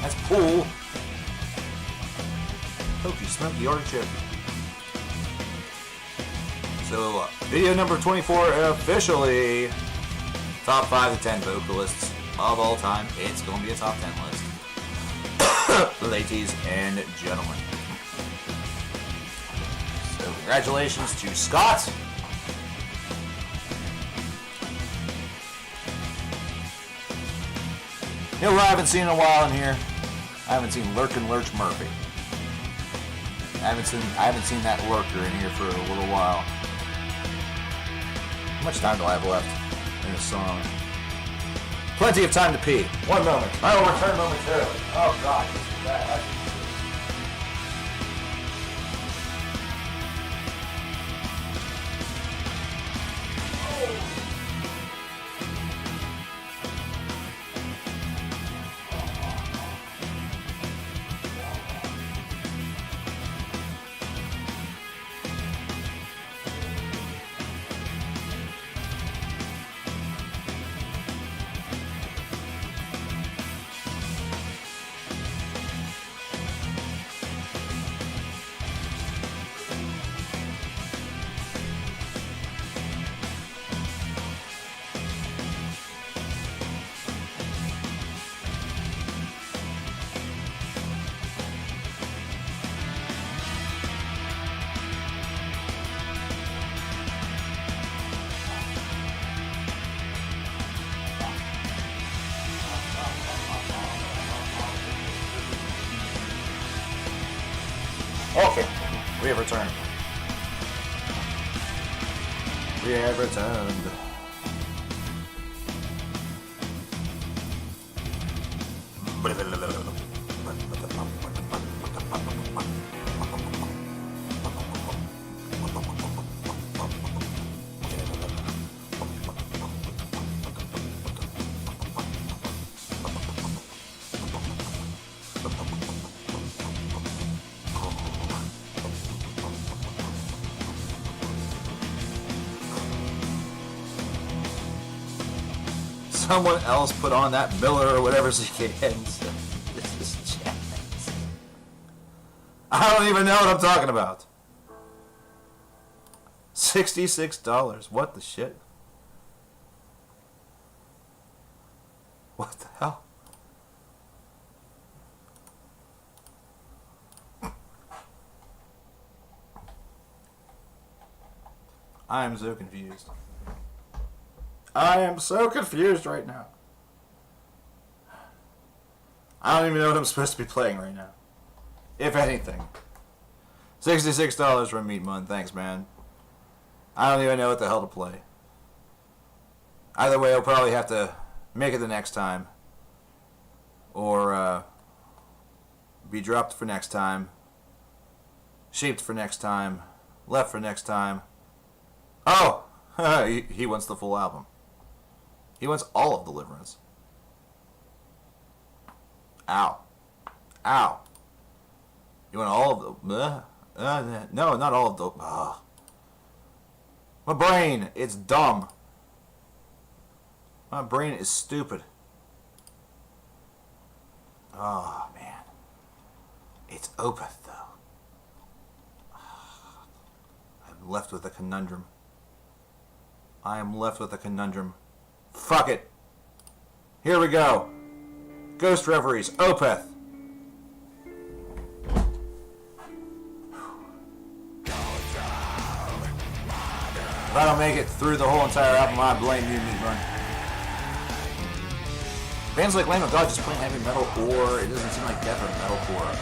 Speaker 1: That's cool. Hope you smoked the artichoke. So, video number 24 officially top 5 to 10 vocalists of all time. It's going to be a top 10 list. Ladies and gentlemen. So, congratulations to Scott. You know who I haven't seen in a while in here? I haven't seen Lurkin' Lurch Murphy. I haven't seen that lurker in here for a little while. How much time do I have left in this song? Plenty of time to pee. 1 moment. I will return momentarily. Oh God, this is bad. Okay, we have returned. We have returned. Someone else put on that Miller or whatever she can. This is jazz. I don't even know what I'm talking about. $66. What the shit? What the hell? I am so confused. I am so confused right now. I don't even know what I'm supposed to be playing right now. If anything. $66 for a Meat Mun. Thanks, man. I don't even know what the hell to play. Either way, I'll probably have to make it the next time. Or be dropped for next time. Shaped for next time. Left for next time. Oh! he wants the full album. He wants all of Deliverance. Ow. Ow. You want all of the... no, not all of the... My brain, it's dumb. My brain is stupid. Oh, man. It's Opeth, though. I'm left with a conundrum. I am left with a conundrum. Fuck it. Here we go. Ghost Reveries, Opeth. If I don't make it through the whole entire album, I blame you, Meat Mun. Bands like Lamb of God just playing heavy metal, or it doesn't seem like death or metalcore.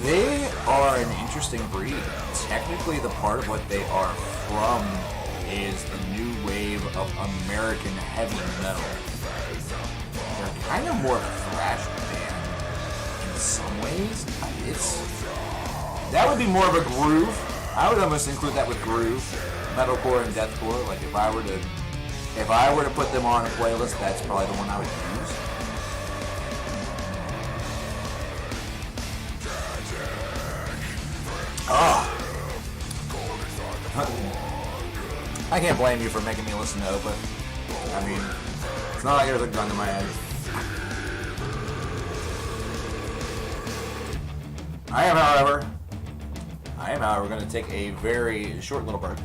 Speaker 1: They are an interesting breed. Technically, the part of what they are from is the new wave of American heavy metal. They're kind of more of a thrash band in some ways. That would be more of a groove. I would almost include that with groove, metalcore and deathcore. Like if I were to put them on a playlist, that's probably the one I would use. Oh. I can't blame you for making me listen to Opeth. I mean, it's not like there's a gun to my head. I am, however, going to take a very short little break.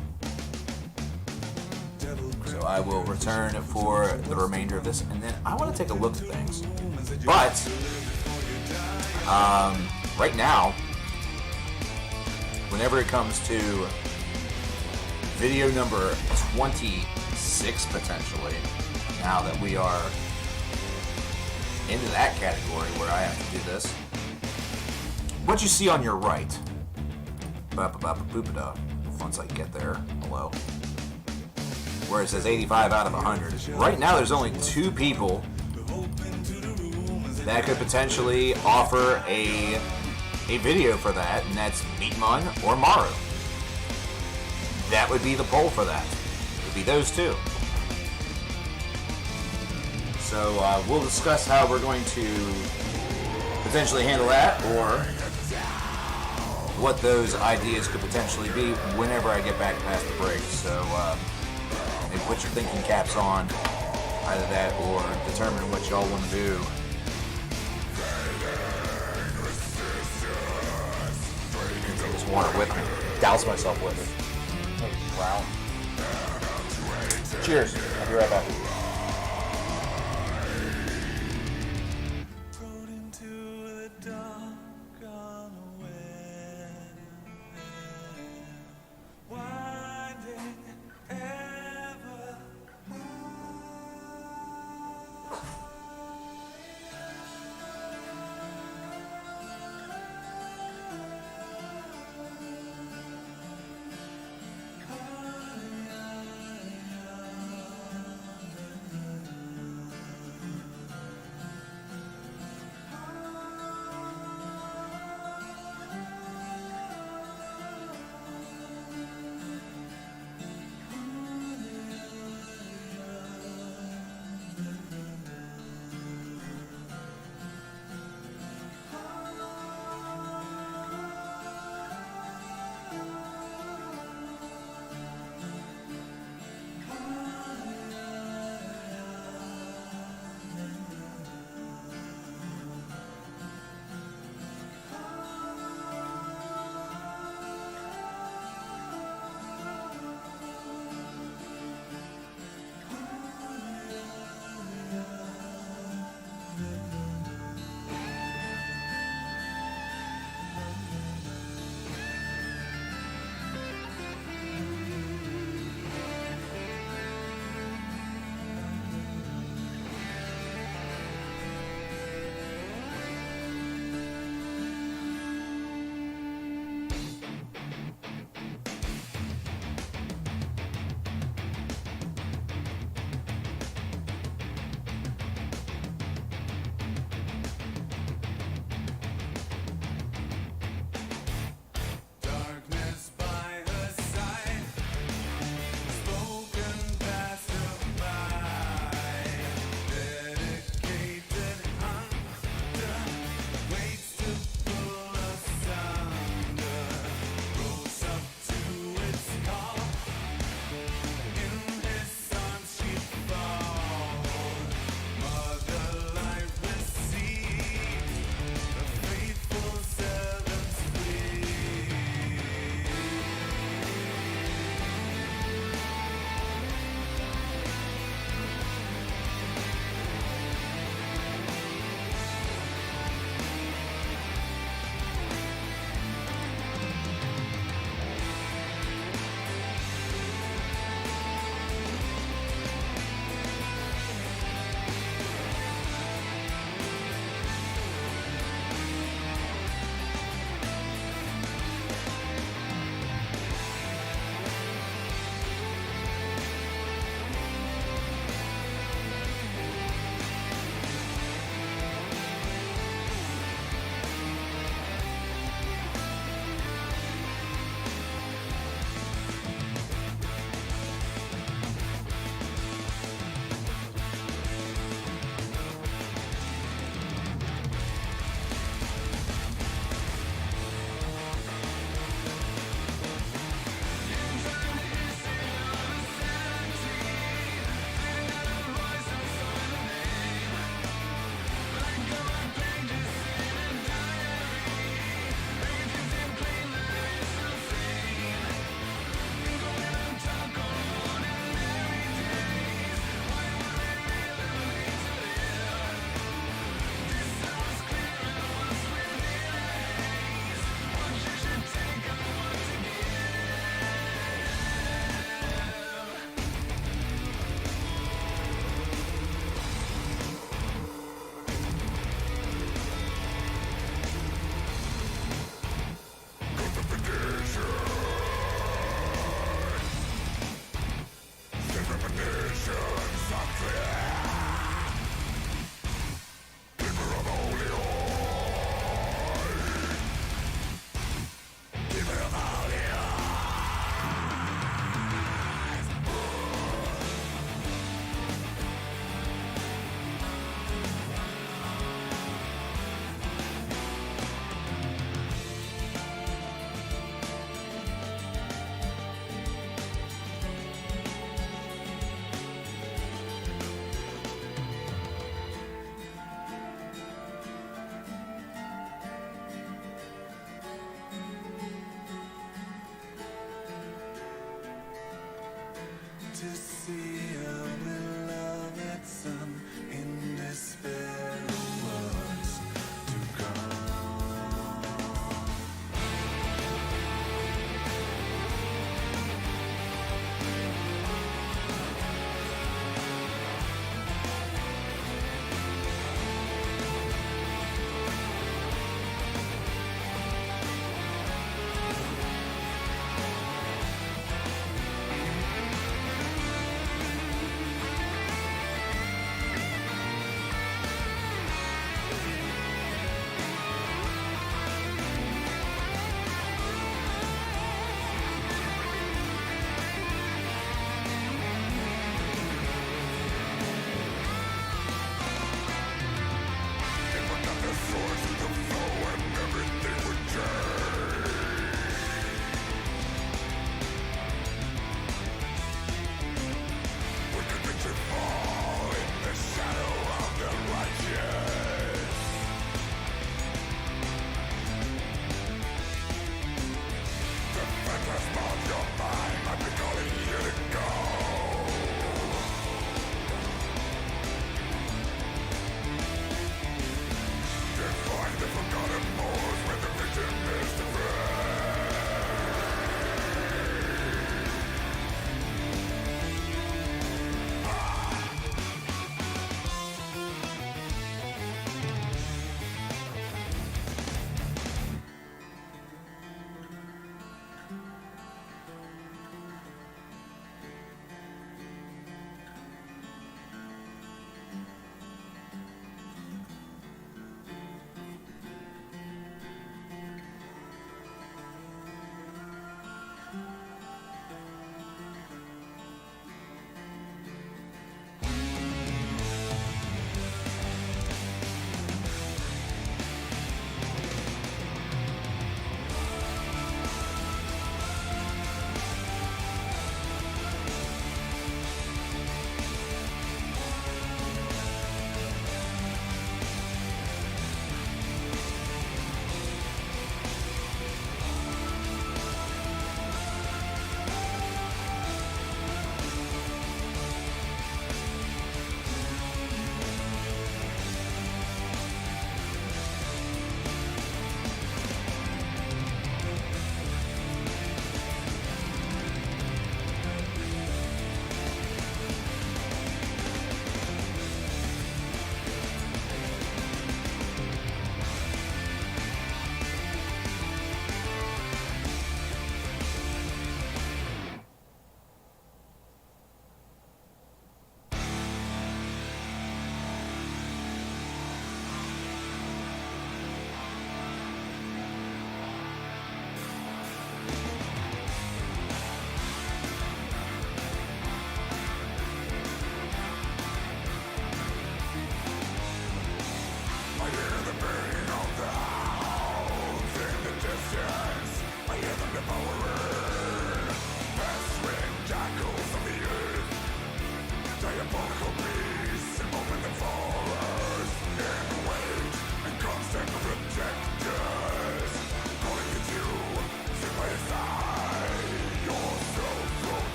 Speaker 1: So I will return for the remainder of this, and then I want to take a look at things. But, right now, whenever it comes to video number 26, potentially, now that we are into that category where I have to do this, what you see on your right, once I get there, hello, where it says 85 out of 100, right now there's only 2 people that could potentially offer a video for that, and that's Meat Mun or Maru. That would be the poll for that. It would be those 2. So we'll discuss how we're going to potentially handle that, or what those ideas could potentially be whenever I get back past the break. So maybe put your thinking caps on, either that or determine what y'all want to do. I just want it with me. Douse myself with it. Wow. Cheers. I'll be right back.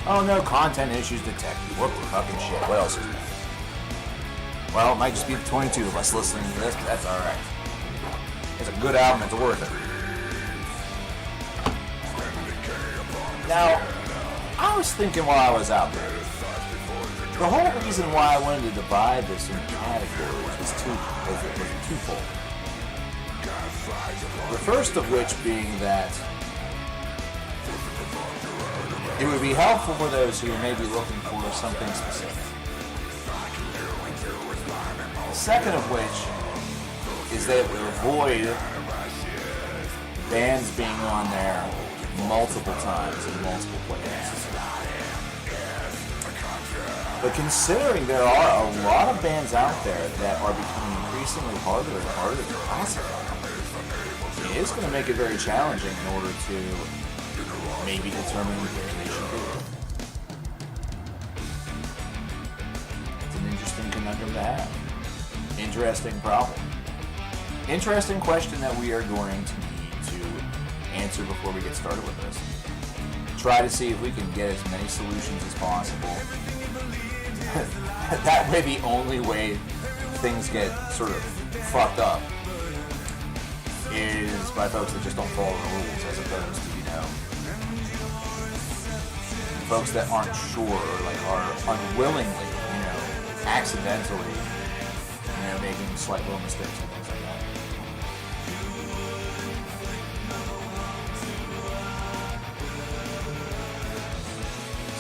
Speaker 1: Oh no, content issues detected. What the fucking shit? What else is there? Well, it might just be the 22 of us listening to this, but that's alright. It's a good album, it's worth it. Now, I was thinking while I was out there, the whole reason why I wanted to divide this into categories was twofold. The first of which being that it would be helpful for those who are maybe looking for something specific. The second of which is that it would avoid bands being on there multiple times in multiple places. But considering there are a lot of bands out there that are becoming increasingly harder and harder to classify, it is going to make it very challenging in order to maybe determine where they should be. It's an interesting conundrum to have. Interesting problem. interesting question that we are going to need to answer before we get started with this. Try to see if we can get as many solutions as possible. That way, the only way things get sort of fucked up is by folks that just don't follow the rules, as opposed to, folks that aren't sure, or like are unwillingly, accidentally, making slight little mistakes and things like that.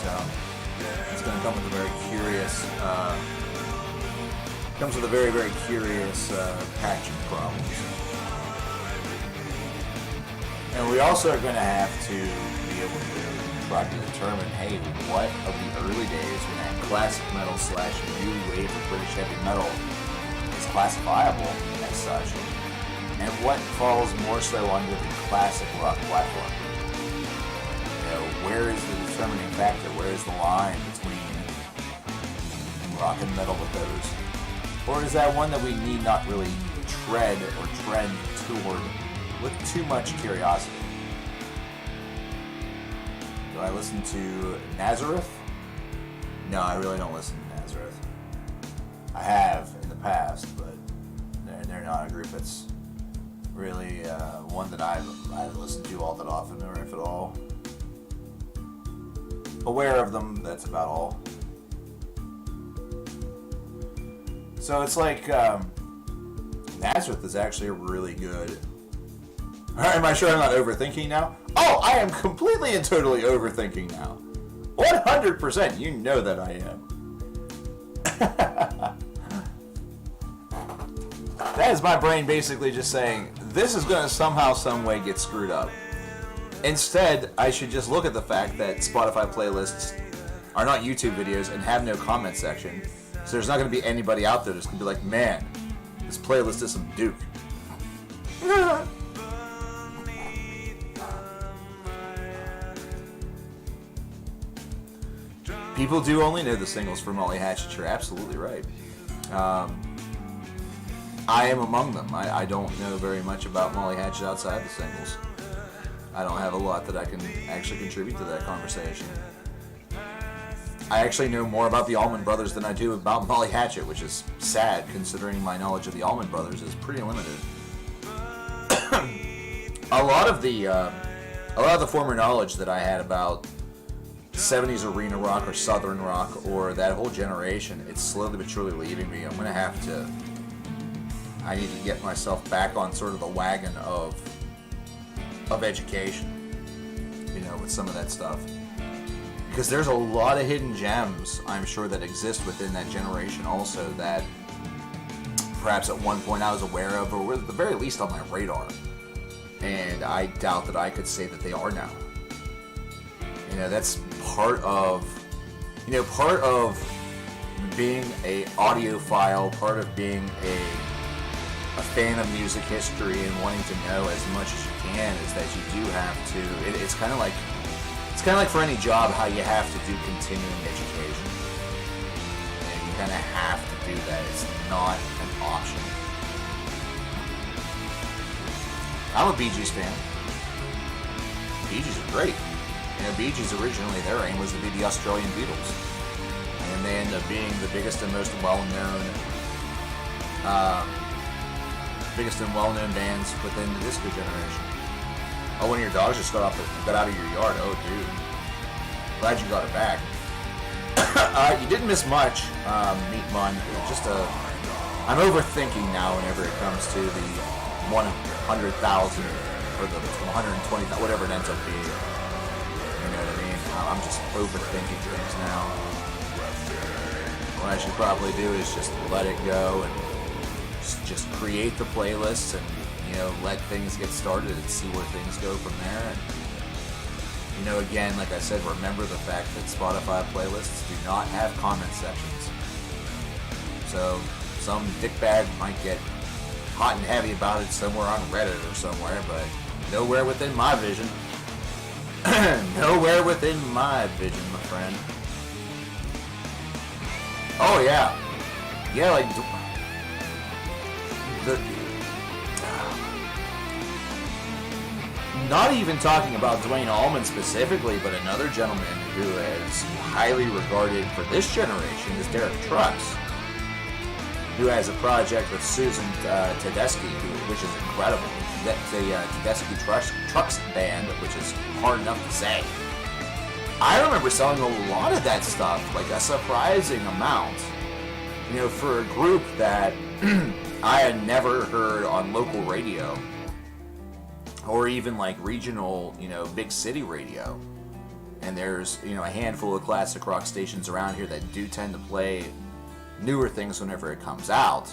Speaker 1: So it's going to come with a very curious, very curious packaging problems. And we also are going to have to be able to try to determine, hey, what of the early days when that classic metal / new wave of British heavy metal is classifiable as such, and what falls more so under the classic rock platform. Where is the determining factor? Where is the line between rock and metal with those? Or is that one that we need not really tread or trend toward with too much curiosity? Do I listen to Nazareth? No, I really don't listen to Nazareth. I have in the past, but they're not a group that's really one that I listen to all that often, or if at all. Aware of them, that's about all. So it's like Nazareth is actually a really good. Am I sure I'm not overthinking now? Oh, I am completely and totally overthinking now. 100%, you know that I am. That is my brain basically just saying, this is going to somehow, some way get screwed up. Instead, I should just look at the fact that Spotify playlists are not YouTube videos and have no comment section. So there's not going to be anybody out there that's going to be like, man, this playlist is some Duke. People do only know the singles for Molly Hatchet. You're absolutely right. I am among them. I don't know very much about Molly Hatchet outside the singles. I don't have a lot that I can actually contribute to that conversation. I actually know more about the Allman Brothers than I do about Molly Hatchet, which is sad considering my knowledge of the Allman Brothers is pretty limited. a lot of the former knowledge that I had about 70s arena rock or southern rock or that whole generation, it's slowly but surely leaving me. I need to get myself back on sort of the wagon of education, with some of that stuff. Because there's a lot of hidden gems, I'm sure, that exist within that generation also that perhaps at one point I was aware of, or were at the very least on my radar. And I doubt that I could say that they are now. That's part of being a audiophile, part of being a fan of music history and wanting to know as much as you can is that you do have to. It's kind of like for any job how you have to do continuing education. You kind of have to do that. It's not an option. I'm a Bee Gees fan. Bee Gees are great. Bee Gees originally, their aim was to be the Australian Beatles, and they end up being the biggest and most well-known bands within the disco generation. Oh, one of your dogs just got out of your yard. Oh, dude. Glad you got it back. You didn't miss much, Meat Mun. I'm overthinking now whenever it comes to the 100,000 or the 120,000, whatever it ends up being. You know what I mean? I'm just overthinking things now. What I should probably do is just let it go and just create the playlists and let things get started and see where things go from there. And again, like I said, remember the fact that Spotify playlists do not have comment sections. So some dickbag might get hot and heavy about it somewhere on Reddit or somewhere, but nowhere within my vision. Nowhere within my vision, my friend. Oh yeah, like not even talking about Dwayne Allman specifically, but another gentleman who is highly regarded for this generation is Derek Trucks, who has a project with Susan Tedeschi, which is incredible. That's the Tedeschi Trucks band, which is hard enough to say. I remember selling a lot of that stuff, like a surprising amount, for a group that I had never heard on local radio, or even like regional, big city radio. And there's, a handful of classic rock stations around here that do tend to play newer things whenever it comes out.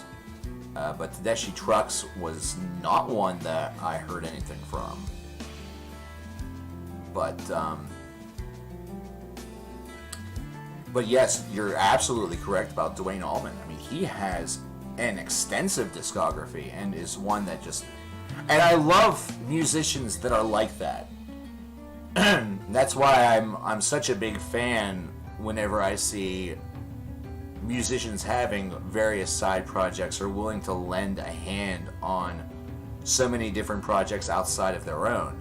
Speaker 1: But Tedeschi Trucks was not one that I heard anything from. But yes, you're absolutely correct about Dwayne Allman. I mean, he has an extensive discography and is one that just... And I love musicians that are like that. That's why I'm such a big fan whenever I see musicians having various side projects or willing to lend a hand on so many different projects outside of their own.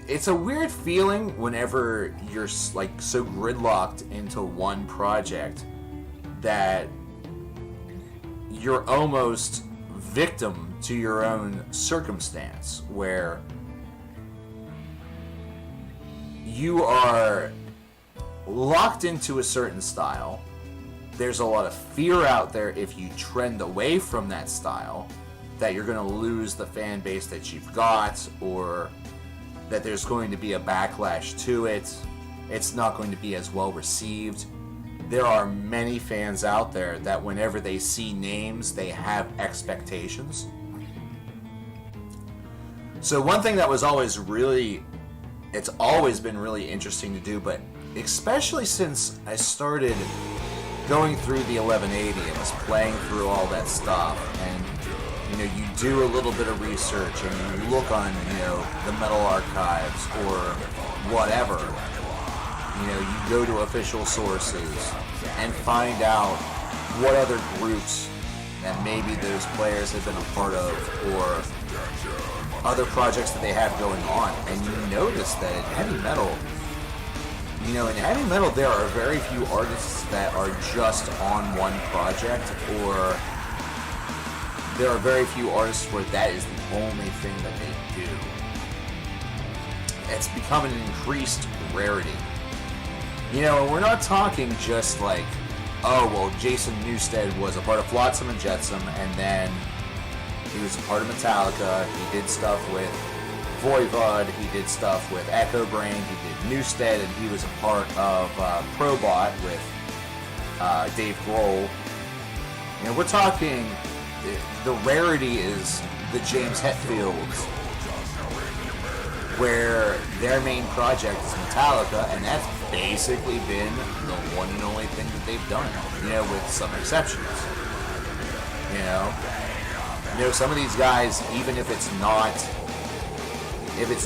Speaker 1: It's a weird feeling whenever you're like so gridlocked into one project that you're almost victim to your own circumstance, where you are locked into a certain style. There's a lot of fear out there if you trend away from that style, that you're going to lose the fan base that you've got, or that there's going to be a backlash to it. It's not going to be as well received. There are many fans out there that whenever they see names, they have expectations. So one thing that was always it's always been really interesting to do, but especially since I started going through the 1180 and was playing through all that stuff, and you do a little bit of research and you look on the metal archives or whatever, you go to official sources and find out what other groups that maybe those players have been a part of, or other projects that they have going on, and you notice that in heavy metal, there are very few artists that are just on one project, or there are very few artists where that is the only thing that they do. It's become an increased rarity. We're not talking just like, Jason Newsted was a part of Flotsam and Jetsam, and then he was a part of Metallica. He did stuff with Voivod. He did stuff with Echo Brain. He did Newsted, and he was a part of Probot with Dave Grohl. We're talking, the rarity is the James Hetfields, where their main project is Metallica, and that's basically been the one and only thing that they've done, with some exceptions. Some of these guys, even if it's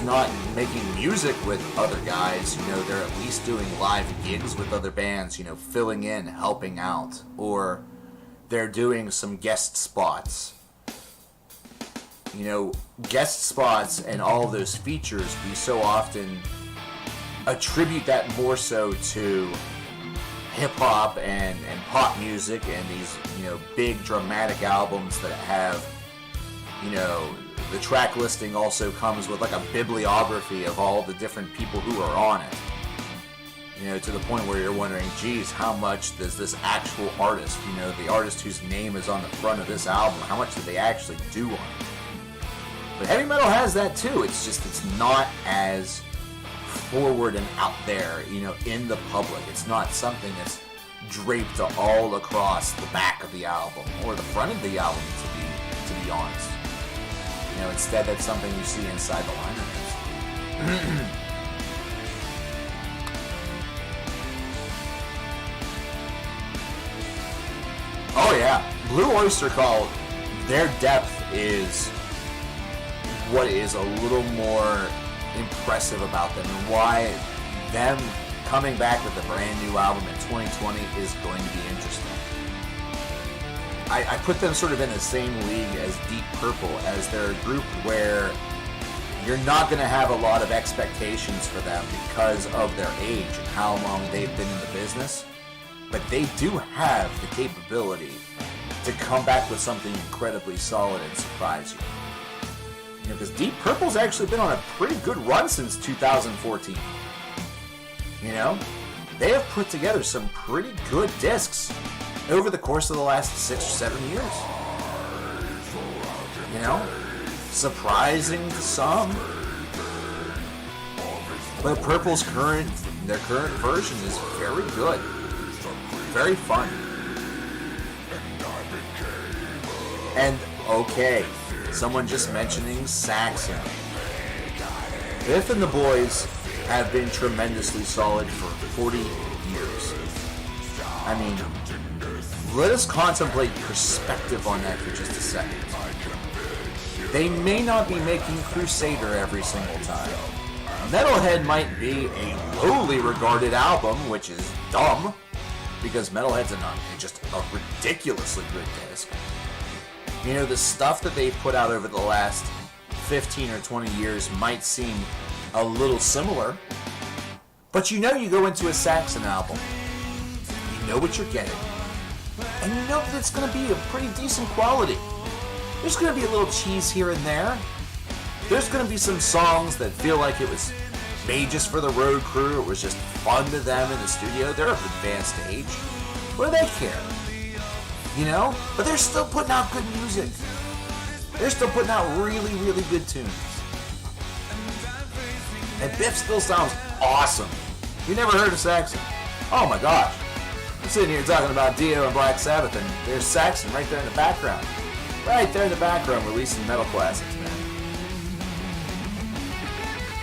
Speaker 1: not making music with other guys, they're at least doing live gigs with other bands, filling in, helping out, or they're doing some guest spots. Guest spots and all of those features, we so often attribute that more so to hip-hop and pop music and these, big dramatic albums that have, the track listing also comes with like a bibliography of all the different people who are on it. To the point where you're wondering, geez, how much does this actual artist, the artist whose name is on the front of this album, how much did they actually do on it? But heavy metal has that too. It's just, it's not as forward and out there, in the public. It's not something that's draped all across the back of the album or the front of the album, to be honest. Instead, that's something you see inside the liner notes. Oh yeah, Blue Oyster Cult, their depth is what is a little more impressive about them, and why them coming back with a brand new album in 2020 is going to be interesting. I put them sort of in the same league as Deep Purple, as they're a group where You're not going to have a lot of expectations for them because of their age and how long they've been in the business. But they do have the capability to come back with something incredibly solid and surprise you. You know, because Deep Purple's actually been on a pretty good run since 2014. You know? They have put together some pretty good discs over the course of the last 6 or 7 years. You know? Surprising to some. But Purple's current version is very good. Very fun. And, okay, someone just mentioning Saxon. Biff and the boys have been tremendously solid for 40 years. I mean, let us contemplate perspective on that for just a second. They may not be making Crusader every single time. Metalhead might be a lowly regarded album, which is dumb, because Metalhead's just a ridiculously good disc. You know, the stuff that they've put out over the last 15 or 20 years might seem a little similar, but you know you go into a Saxon album, you know what you're getting, and you know that it's going to be a pretty decent quality. There's going to be a little cheese here and there. There's going to be some songs that feel like it was made just for the road crew. It was just fun to them in the studio. They're of advanced age. What do they care? You know? But they're still putting out good music. They're still putting out really, really good tunes. And Biff still sounds awesome. You never heard of Saxon? Oh my gosh. I'm sitting here talking about Dio and Black Sabbath, and there's Saxon right there in the background. Right there in the background, releasing metal classics, man.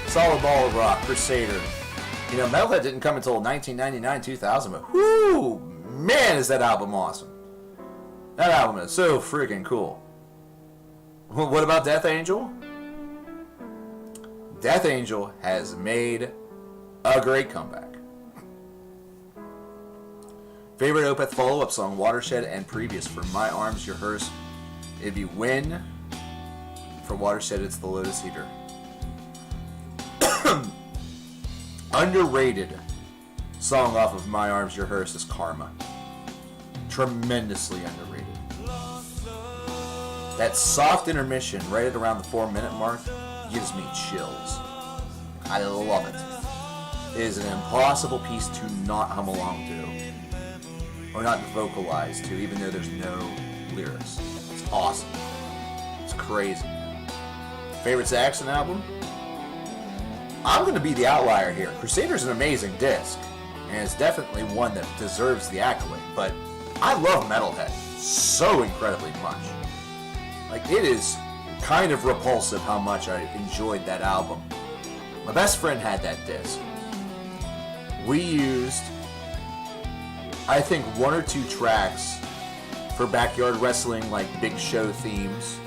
Speaker 1: Solid Ball of Rock, Crusader. You know, Metalhead didn't come until 1999, 2000, but whoo, man, is that album awesome. That album is so freaking cool. What about Death Angel? Death Angel has made a great comeback. Favorite Opeth follow-up song, Watershed and Previous. For My Arms, Your Hearse. If you win for Watershed, it's the Lotus Eater. Underrated song off of My Arms, Your Hearse is Karma. Tremendously underrated. That soft intermission right at around the 4-minute mark gives me chills. I love it. It is an impossible piece to not hum along to, or not vocalize to, even though there's no lyrics. It's awesome. It's crazy. Favorite Saxon album? I'm going to be the outlier here. Crusader's an amazing disc, and it's definitely one that deserves the accolade, but I love Metalhead so incredibly much. Like, it is kind of repulsive how much I enjoyed that album. My best friend had that disc. We used, I think, 1 or 2 tracks for backyard wrestling, like big show themes,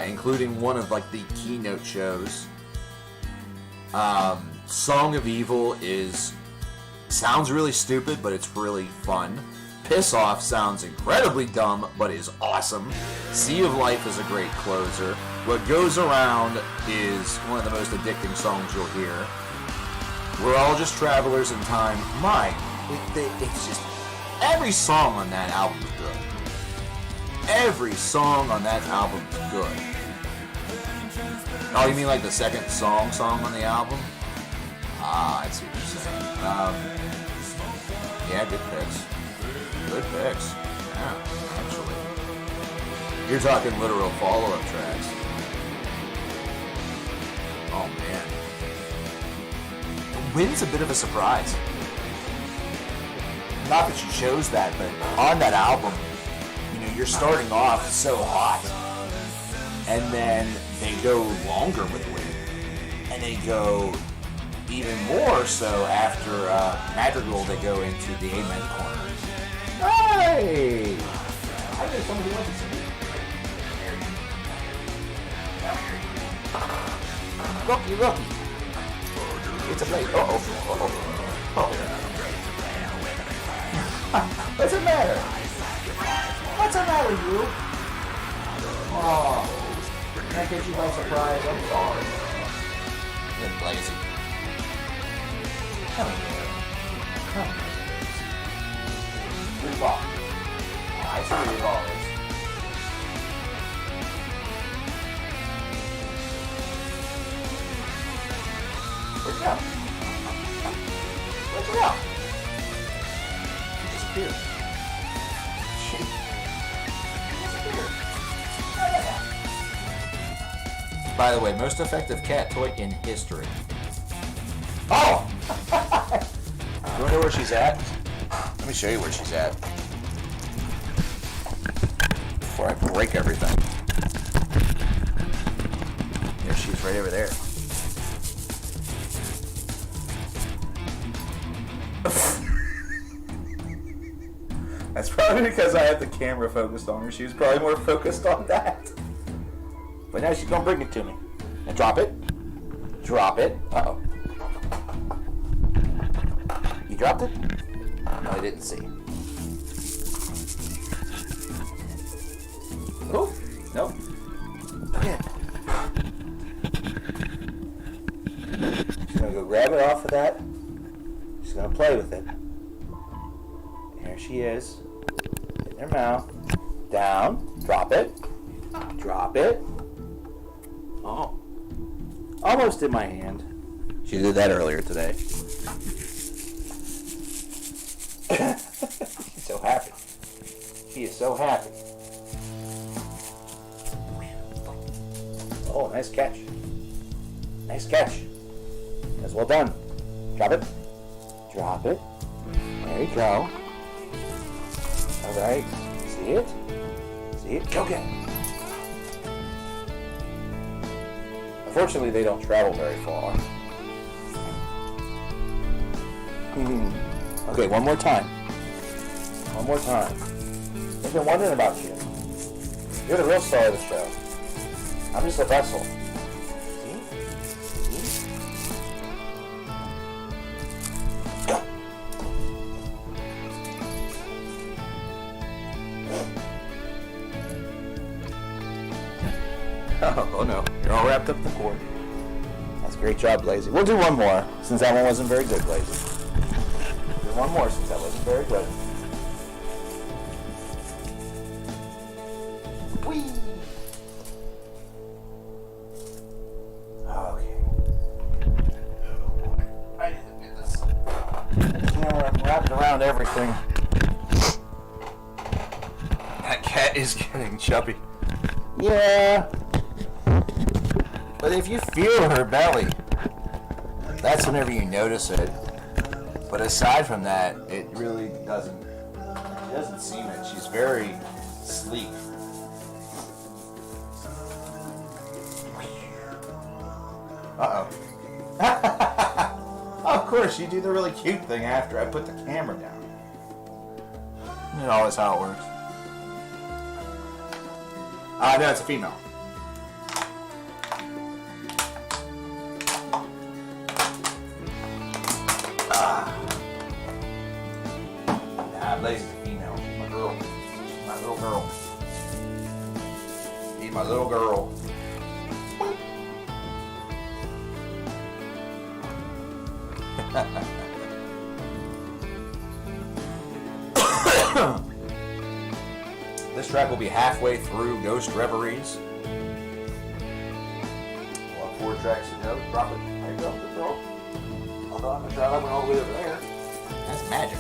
Speaker 1: including one of like the keynote shows. Song of Evil sounds really stupid, but it's really fun. Piss Off sounds incredibly dumb, but is awesome. Sea of Life is a great closer. What Goes Around is one of the most addicting songs you'll hear. We're All Just Travelers in Time. It's just, every song on that album is good. Every song on that album is good. Oh, you mean like the second song on the album? Ah, I see what you're saying. Yeah, good picks. Good picks. Yeah, actually. You're talking literal follow-up tracks. Oh, man. Win's a bit of a surprise. Not that you chose that, but on that album, you know, you're starting off so hot, and then they go longer with Win, and they go even more so after Madrigal. They go into the Amen corner. Hey! I think somebody wants to see me. Rookie. It's a play. Uh-oh. What's the matter? What's the matter, you? Oh. that catch you by surprise? I'm sorry. You're lazy. Come here. Come here. Where's your ball? Oh, I see where your ball is. Where'd you go? Where'd you go? She disappeared. She disappeared. Oh, yeah. By the way, most effective cat toy in history. Oh! You wanna know where she's at? Let me show you where she's at. Before I break everything. There she's right over there. That's probably because I had the camera focused on her. She was probably more focused on that. But now she's gonna bring it to me. Now drop it. Drop it. Uh-oh. You dropped it? No, I didn't see. Oh, nope. Yeah. She's gonna go grab it off of that. She's gonna play with it. There she is. In her mouth. Down. Drop it. Drop it. Oh. Almost in my hand. She did that earlier today. She's so happy. She is so happy. Oh, nice catch. Nice catch. That's well done. Drop it. Drop it. There you go. Alright. See it? See it? Go get it. Unfortunately, they don't travel very far. Okay, one more time. One more time. I've been wondering about you. You're the real star of the show. I'm just a vessel. See? See? Go! Oh no, you're all wrapped up in the cord. That's a great job, Blazy. We'll do one more, since that one wasn't very good, Blazy. Do one more, since that wasn't very good. Whee! Okay. Oh boy, I didn't do this. The camera wrapped around everything. That cat is getting chubby. Yeah. But if you feel her belly, that's whenever you notice it. But aside from that, it really doesn't. She doesn't seem it. She's very sleek. Uh-oh. Of course, you do the really cute thing after I put the camera down. You know, always how it works. No, it's a female. Lazy's a female. She's my girl. She's my little girl. She's my little girl. This track will be halfway through Ghost Reveries. We'll have 4 tracks to go. Drop it. There you go. Good girl. Although I'm going to try that one all the way over there. That's magic.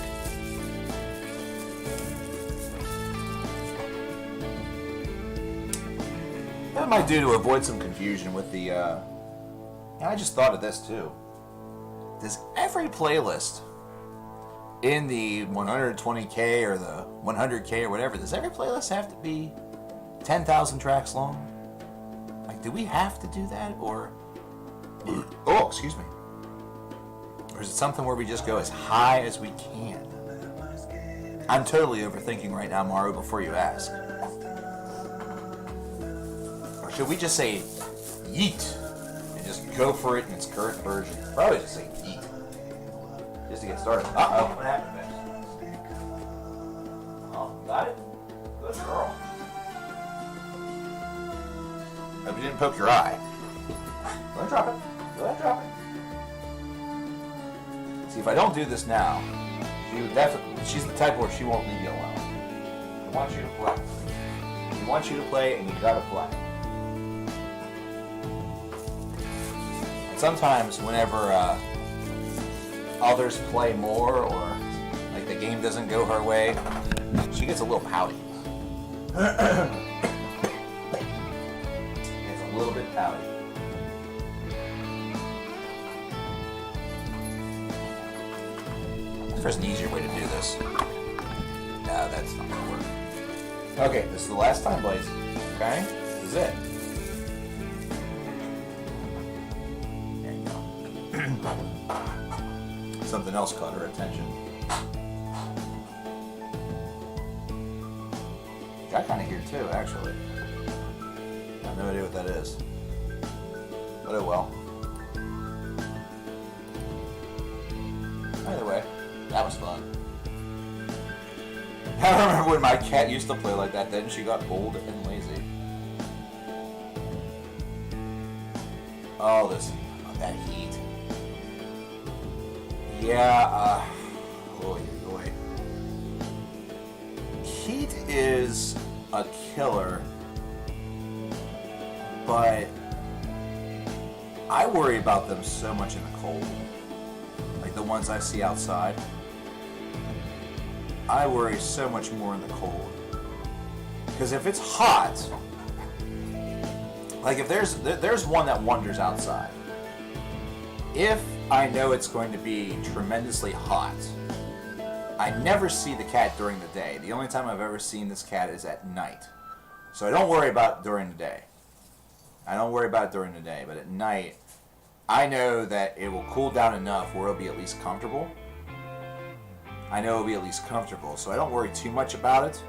Speaker 1: That might do to avoid some confusion with the, I just thought of this too. Does every playlist in the 120K or the 100K or whatever, does every playlist have to be 10,000 tracks long? Like, do we have to do that, or... Oh, excuse me. Or is it something where we just go as high as we can? I'm totally overthinking right now, Maru, before you ask. Or should we just say yeet and just go for it in its current version? Probably just say yeet. Just to get started. Uh-oh, what happened, Miss? Oh, got it? Good girl. Hope you didn't poke your eye. Go ahead, drop it. Go ahead, drop it. See, if I don't do this now, she would definitely. She's the type where she won't leave you alone. I want you to play. We want you to play, and you gotta play. And sometimes, whenever others play more, or like the game doesn't go her way, she gets a little pouty. It's a little bit pouty. There's an easier way to do this. No, that's not gonna work. Okay, this is the last time, Blaze. Okay? This is it. There you go. Something else caught her attention. I kind of hear too, actually. I have no idea what that is. But oh well. Either way, that was fun. I remember when my cat used to play like that, then she got old and lazy. Oh, that heat. Yeah, oy. Heat is a killer, but I worry about them so much in the cold. Like the ones I see outside. I worry so much more in the cold. Because if it's hot, like if there's one that wanders outside. If I know it's going to be tremendously hot, I never see the cat during the day. The only time I've ever seen this cat is at night. So I don't worry about it during the day. But at night, I know that it will cool down enough where it'll be at least comfortable. So I don't worry too much about it.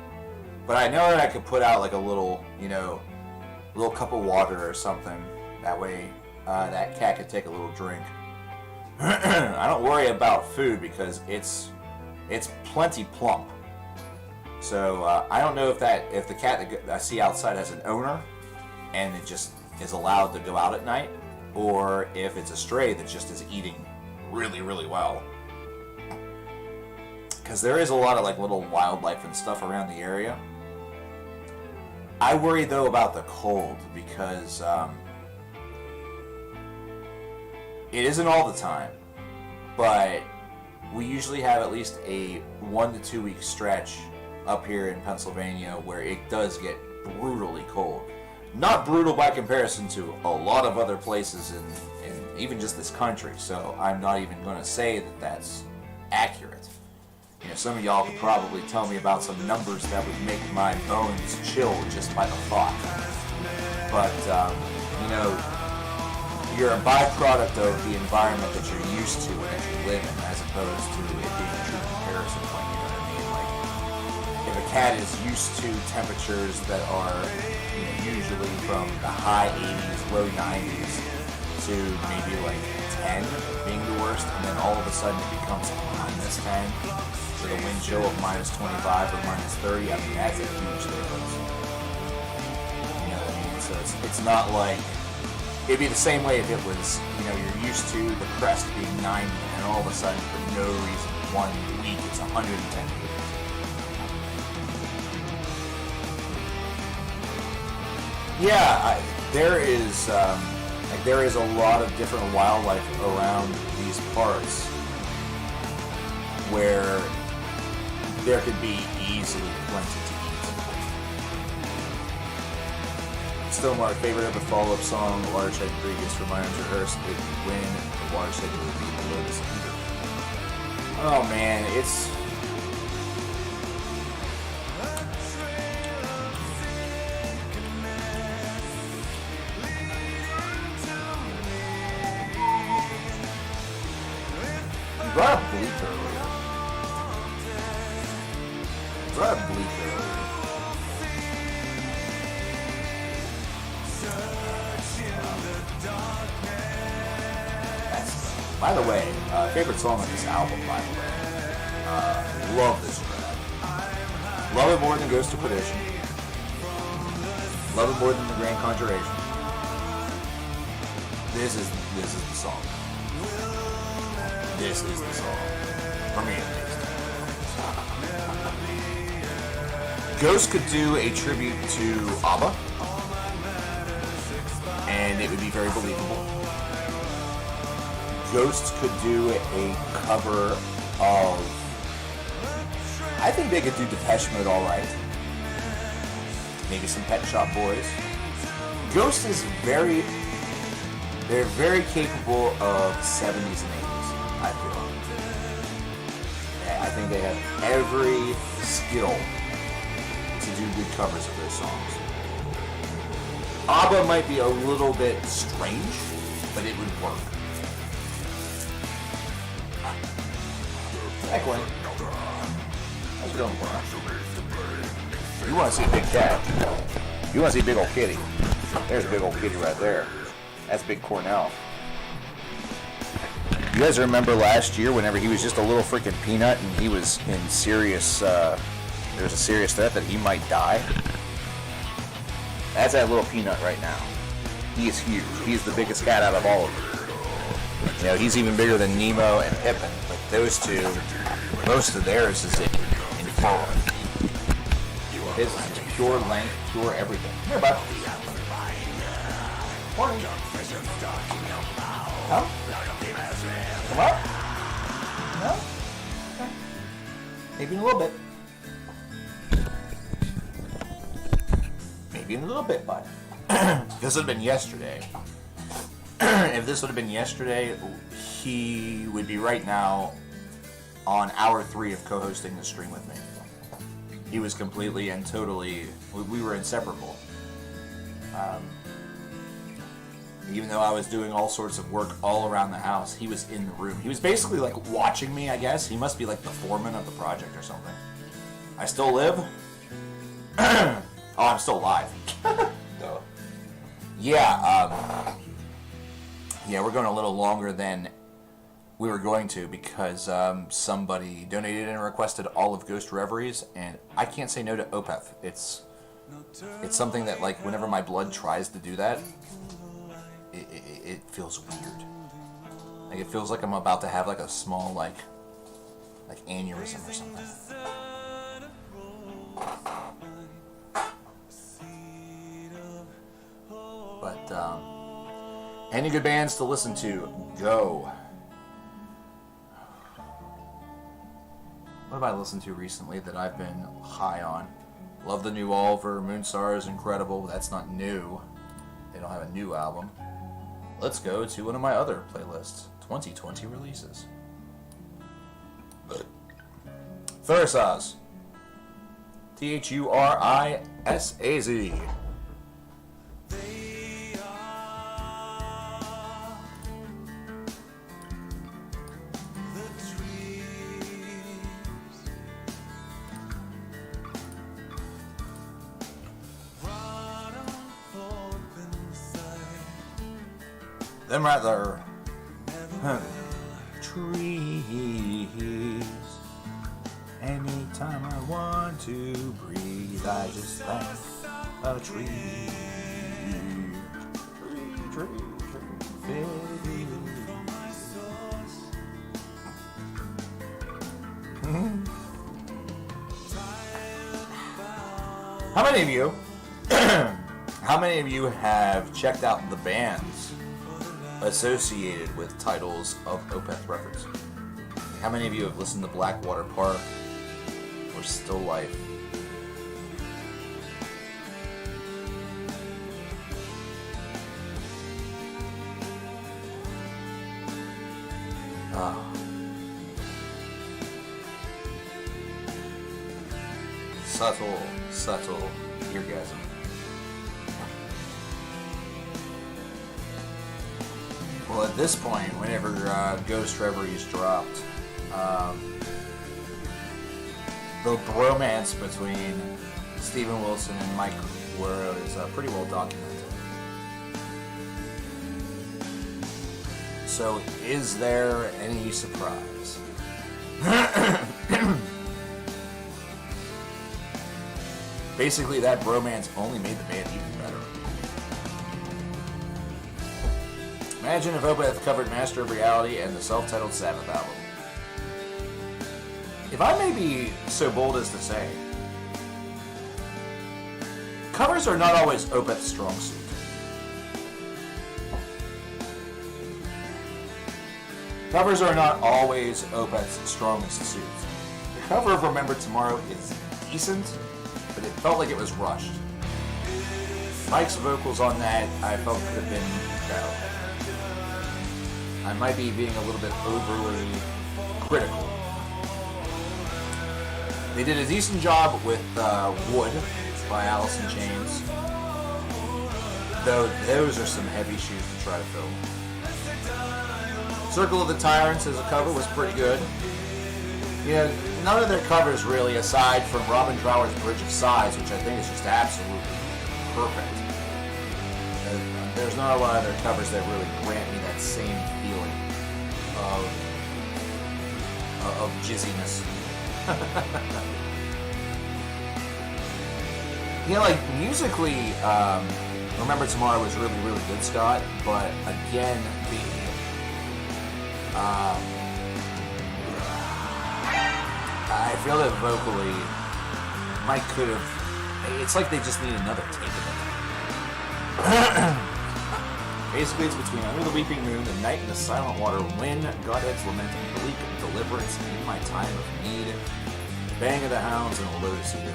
Speaker 1: But I know that I could put out like a little, little cup of water or something. That way, that cat could take a little drink. I don't worry about food because it's plenty plump. So I don't know if the cat that I see outside has an owner and it just is allowed to go out at night, or if it's a stray that just is eating really, really well. Because there is a lot of like little wildlife and stuff around the area. I worry though about the cold because it isn't all the time, but we usually have at least a 1 to 2 week stretch up here in Pennsylvania where it does get brutally cold. Not brutal by comparison to a lot of other places in even just this country, so I'm not even going to say that that's accurate. Some of y'all could probably tell me about some numbers that would make my bones chill just by the thought. But, you're a byproduct of the environment that you're used to and that you live in, as opposed to it being a true comparison point, you know what I mean? Like, if a cat is used to temperatures that are, usually from the high 80s, low 90s, to maybe like 10 being the worst, and then all of a sudden it becomes minus 10, with a wind chill of minus 25 or minus 30, I mean, that's a huge difference. You know what I mean? So it's not like, it'd be the same way if it was, you're used to the crest being 90, and all of a sudden, for no reason, 1 week it's 110 degrees. Yeah, there is a lot of different wildlife around these parts where there could be easily plenty to eat. Still my favorite of the follow-up song, Watershed Previous reminders rehearsed when the watershed would be below the speeder. Oh man, it's... You brought up Bleak earlier. By the way, favorite song on this album, by the way. Love this track. Love it more than Ghost of Perdition. Love it more than The Grand Conjuration. This is the song. This is the song. For me, at least. Ghost could do a tribute to ABBA, and it would be very believable. Ghost could do a cover of... I think they could do Depeche Mode alright. Maybe some Pet Shop Boys. Ghost is very... They're very capable of 70s and 80s, I feel. I think they have every skill to do good covers of those songs. ABBA might be a little bit strange, but it would work. Hey, Glenn. How's it going, Glenn? You want to see a big cat? You want to see a big old kitty? There's a big old kitty right there. That's Big Cornell. You guys remember last year whenever he was just a little freaking peanut and he was in serious, there was a serious threat that he might die? That's that little peanut right now. He is huge. He's the biggest cat out of all of them. You know, he's even bigger than Nemo and Pippin. But those two, most of theirs is in full. His is pure length, pure everything. Here, bud. Morning. Huh? Come up? No? Okay. Maybe in a little bit. Maybe in a little bit, bud. This would have been yesterday. If this would have been yesterday, he would be right now on hour 3 of co-hosting the stream with me. He was completely and totally... We were inseparable. Even though I was doing all sorts of work all around the house, he was in the room. He was basically like watching me, I guess. He must be like the foreman of the project or something. I still live? Oh, I'm still alive. So, yeah, we're going a little longer than we were going to because somebody donated and requested all of Ghost Reveries, and I can't say no to Opeth. It's something that, like, whenever my blood tries to do that, it feels weird. Like, it feels like I'm about to have, like, a small, like aneurysm or something. But, any good bands to listen to? Go. What have I listened to recently that I've been high on? Love the new Oliver. Moonstar is incredible. That's not new. They don't have a new album. Let's go to one of my other playlists. 2020 releases. Thursaz. Thurisaz. Them right there. Trees. Anytime I want to breathe, I just thank a tree. Tree. How many of you? How many of you have checked out the bands associated with titles of Opeth records? How many of you have listened to Blackwater Park or Still Life? Subtle eargasm. Well, at this point, whenever Ghost Reveries dropped, the bromance between Steven Wilson and Mike Guerrero is pretty well documented. So, is there any surprise? Basically, that bromance only made the band even better. Imagine if Opeth covered Master of Reality and the self-titled Sabbath album. If I may be so bold as to say, covers are not always Opeth's strong suit. Covers are not always Opeth's strongest suit. The cover of Remember Tomorrow is decent, but it felt like it was rushed. Mike's vocals on that, I felt could have been better. I might be being a little bit overly critical. They did a decent job with Wood by Alice in Chains, though those are some heavy shoes to try to fill. Circle of the Tyrants as a cover was pretty good. You know, none of their covers really, aside from Robin Trower's Bridge of Sighs, which I think is just absolutely perfect. There's not a lot of their covers that really grant me that same feeling of jizziness. You know, like, musically, Remember Tomorrow was really, really good, Scott, but again, I feel that vocally, Mike could have, it's like they just need another take of it. Basically, it's between Under the Weeping Moon, The Night in the Silent Water, When, Godhead's Lamenting, Bleak, Deliverance, In My Time of Need, Bang of the Hounds, and A Lotus Eater.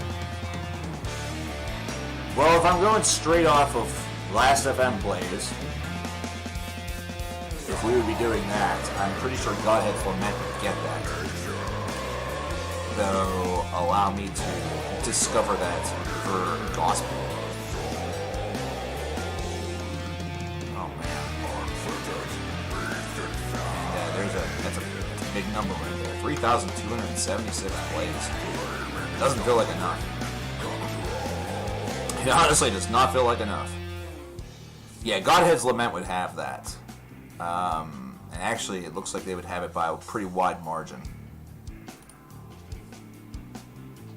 Speaker 1: Well, if I'm going straight off of Last FM plays, if we would be doing that, I'm pretty sure Godhead's Lament would get that. Though, allow me to discover that for gospel. That's a big number right there. 3,276 plays. Doesn't feel like enough. It honestly does not feel like enough. Yeah, Godhead's Lament would have that. And actually, it looks like they would have it by a pretty wide margin.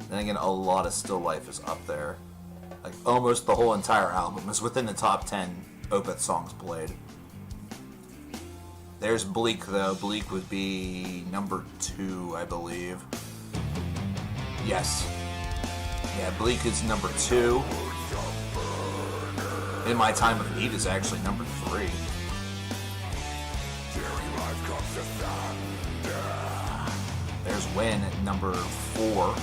Speaker 1: Then again, a lot of Still Life is up there. Like, almost the whole entire album is within the top 10 Opeth songs played. There's Bleak, though. Bleak would be number 2, I believe. Yes. Yeah, Bleak is number 2. In My Time of Need is actually number 3. There's When at number 4.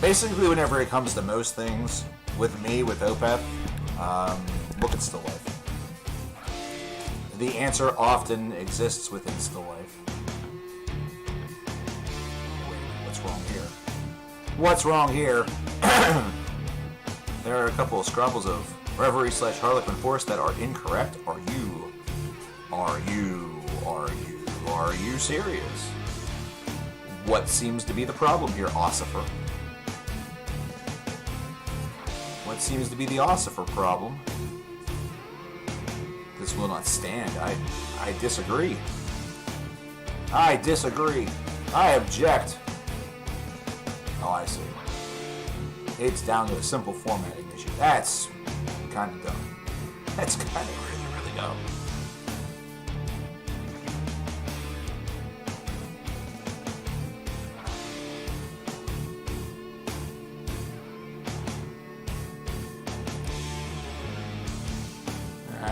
Speaker 1: Basically, whenever it comes to most things, with me, with Opeth, look at Still Life. The answer often exists within Still Life. Wait, what's wrong here? What's wrong here? There are a couple of scrabbles of Reverie / Harlequin Force that are incorrect. Are you serious? What seems to be the problem here, Ossifer? What seems to be the Ossifer problem? This will not stand. I disagree. I disagree. I object. Oh, I see. It's down to a simple formatting issue. That's kind of dumb. That's kind of really, really dumb.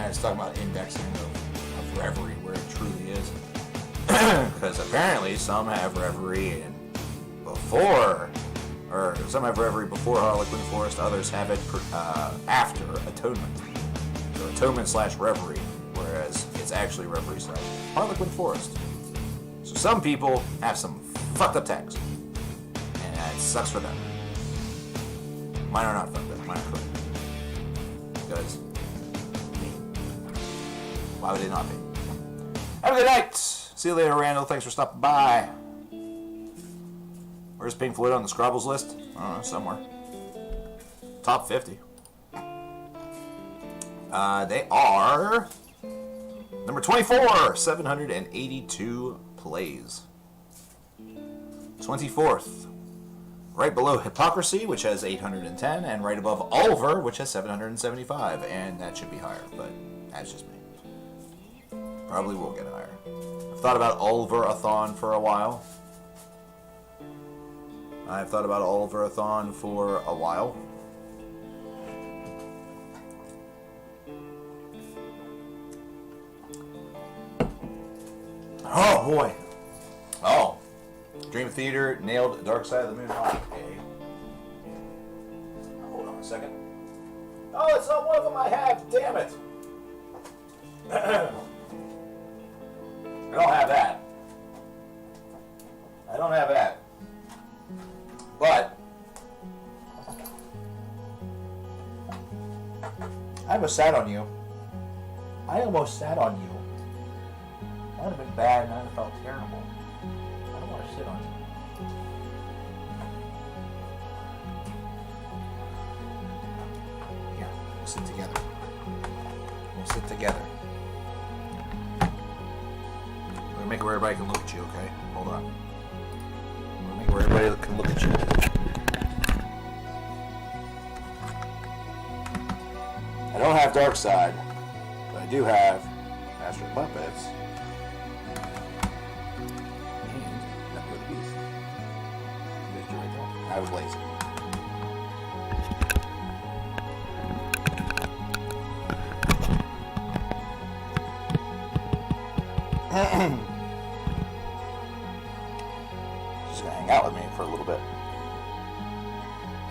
Speaker 1: It's talking about indexing of Reverie where it truly is. Because apparently some have Reverie before, or some have Reverie before Harlequin Forest, others have it after Atonement. So Atonement / Reverie, whereas it's actually Reverie / Harlequin Forest. So some people have some fucked up text, and it sucks for them. Mine are not fucked up, mine are correct. Because why would it not be? Have a good night. See you later, Randall. Thanks for stopping by. Where's Pink Floyd on the Scrabbles list? I don't know, somewhere. Top 50. They are Number 24, 782 plays. 24th, right below Hypocrisy, which has 810, and right above Allure, which has 775. And that should be higher, but that's just me. Probably will get higher. I've thought about Allure-a-thon for a while. I've thought about Allure-a-thon for a while. Oh boy. Oh. Dream Theater nailed Dark Side of the Moon. Okay. Hold on a second. Oh, it's not one of them I have. Damn it. I don't have that. I don't have that. But I almost sat on you. I almost sat on you. That would have been bad and I would have felt terrible. I don't want to sit on you. Yeah, we'll sit together. We'll sit together. I'm going to make it where everybody can look at you, okay? Hold on. I'm going to make it where everybody can look at you. I don't have Dark Side, but I do have Master of Puppets. I was lazy. Just gonna hang out with me for a little bit.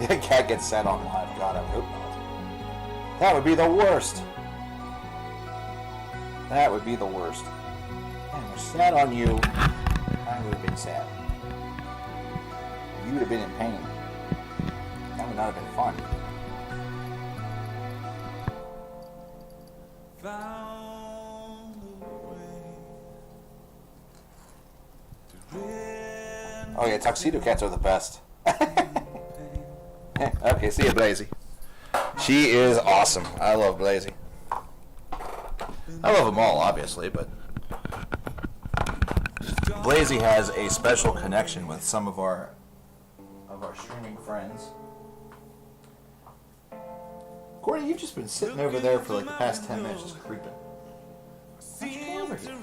Speaker 1: The cat gets sent on live. God, I hope not. That would be the worst. That would be the worst. I was sad on you. I would have been sad. You would have been in pain. That would not have been fun. Oh yeah, tuxedo cats are the best. Okay, see ya, Blazy. She is awesome. I love Blazy. I love them all, obviously, but Blazy has a special connection with some of our streaming friends. Courtney, you've just been sitting over there for like the past 10 minutes just creeping. Why don't you come over here?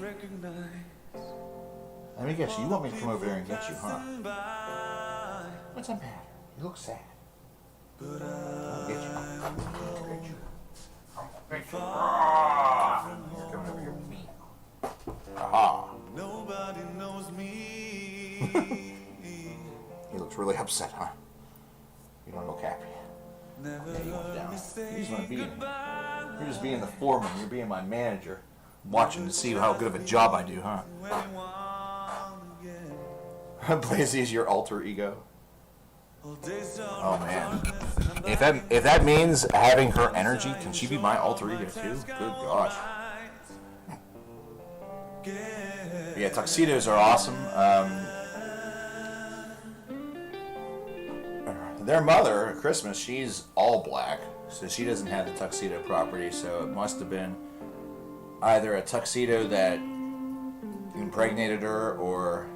Speaker 1: Let me get you. You want me to come over there and get you, huh? What's the matter? You look sad. I'll get you. I'll get you. I'll get you. You're coming over here with me. Aha. Nobody knows me. He looks really upset, huh? You don't know Cappy. Yeah, you want down. You just want to be in. You're just being the foreman. You're being my manager. Watching to see how good of a job I do, huh? Blazy is your alter ego. Oh man. If that means having her energy, can she be my alter ego too? Good gosh. Yeah, tuxedos are awesome. Their mother, at Christmas, she's all black, so she doesn't have the tuxedo property, so it must have been either a tuxedo that impregnated her, or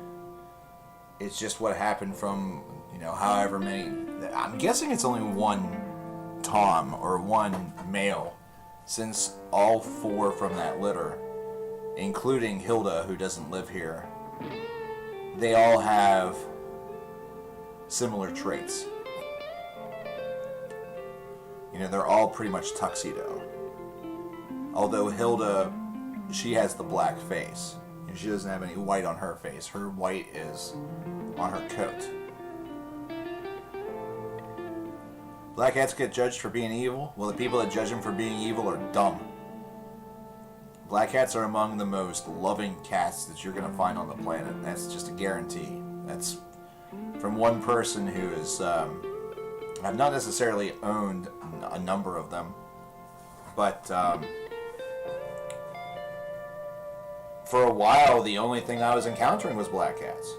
Speaker 1: it's just what happened from, however many. I'm guessing it's only one Tom, or one male, since all four from that litter, including Hilda, who doesn't live here, they all have similar traits. They're all pretty much tuxedo. Although Hilda, she has the black face. And she doesn't have any white on her face. Her white is on her coat. Black cats get judged for being evil. Well, the people that judge them for being evil are dumb. Black cats are among the most loving cats that you're going to find on the planet. That's just a guarantee. That's from one person who is... I've not necessarily owned a number of them, but for a while the only thing I was encountering was black cats.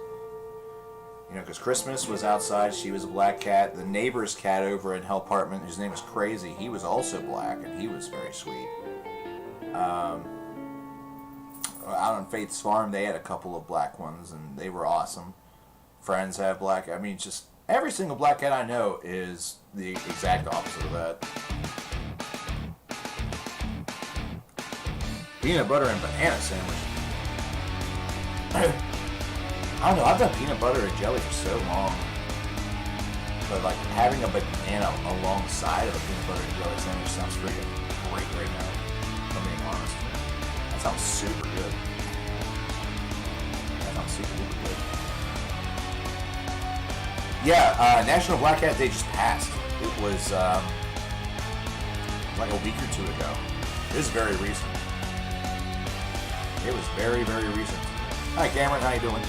Speaker 1: Because Christmas was outside, she was a black cat. The neighbor's cat over in Hell Apartment, whose name is Crazy, he was also black, and he was very sweet. on Faith's Farm, they had a couple of black ones, and they were awesome. Friends have black. I mean, just every single black cat I know is the exact opposite of that. Peanut butter and banana sandwich. I don't know, I've done peanut butter and jelly for so long. But like having a banana alongside of a peanut butter and jelly sandwich sounds freaking great right now. If I'm being honest. That sounds super good. That sounds super duper good. Yeah, National Black Cat Day just passed. It was like a week or two ago. It was very recent. It was very, very recent. Hi Cameron, how you doing?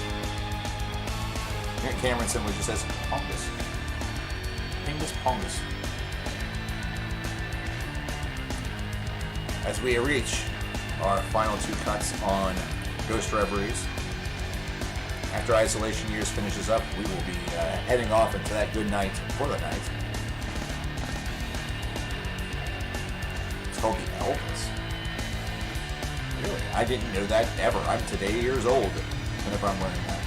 Speaker 1: Here Cameron simply just says, Pongus. Pingus Pongus. As we reach our final two cuts on Ghost Reveries, after Isolation Years finishes up, we will be heading off into that good night for the night. It's called the Elvis. Really? I didn't know that ever. I'm today years old whenever I'm learning that.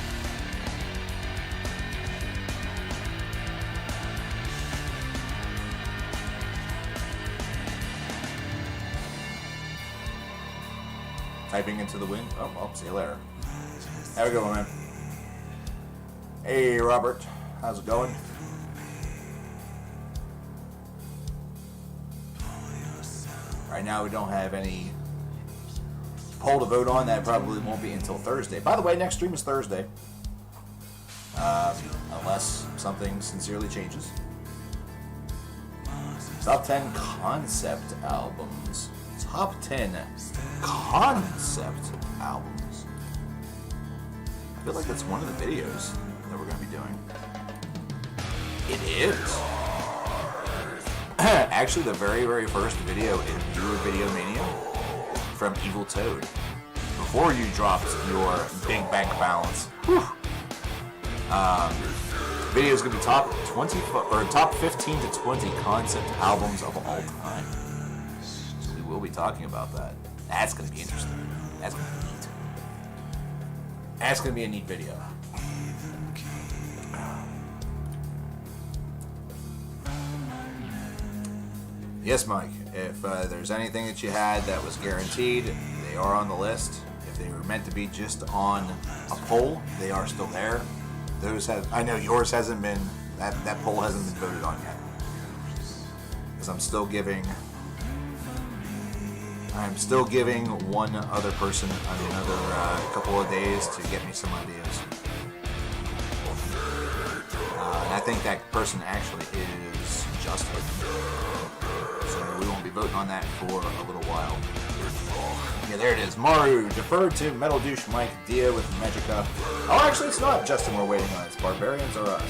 Speaker 1: Typing into the wind. Oh, well, see you later. Have a good one, man. Hey, Robert. How's it going? Right now, we don't have any poll to vote on. That probably won't be until Thursday. By the way, next stream is Thursday. Unless something sincerely changes. Top 10 concept albums. Top 10 concept albums. I feel like that's one of the videos that we're going to be doing. It is. Actually, the very, very first video is Allure Videomania from Evil Toad. Before you dropped your big bank balance. Video is going to be top 20 or top 15 to 20 concept albums of all time. So we will be talking about that. That's going to be interesting. That's going to be neat. That's going to be a neat video. Yes, Mike. If there's anything that you had that was guaranteed, they are on the list. If they were meant to be just on a poll, they are still there. Those have. I know yours hasn't been. That poll hasn't been voted on yet. Because I'm still giving one other person another couple of days to get me some ideas. And I think that person actually is Justin. So we won't be voting on that for a little while. Yeah, there it is. Maru, deferred to Metal Douche Mike, Dia with Magica. Oh, actually, it's not Justin we're waiting on. It's Barbarians or us.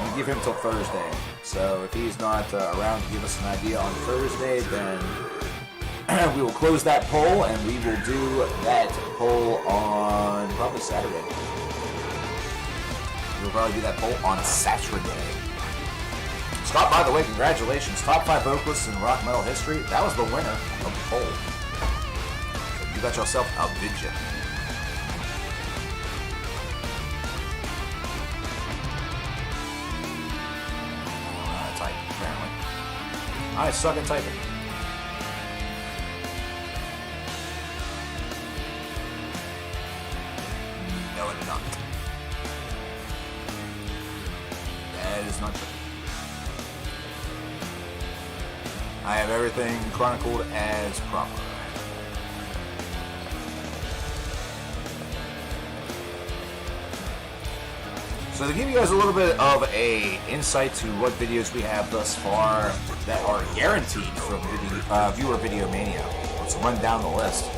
Speaker 1: We give him till Thursday. So if he's not around to give us an idea on Thursday, then we will close that poll, and we will do that poll on probably Saturday. We'll probably do that poll on Saturday. Scott, by the way, congratulations. Top 5 vocalists in rock metal history. That was the winner of the poll. So you got yourself a video. Type, apparently. I suck at typing. No, I do not. That is not true. I have everything chronicled as proper. So to give you guys a little bit of a insight to what videos we have thus far that are guaranteed from Viewer Videomania, let's run down the list.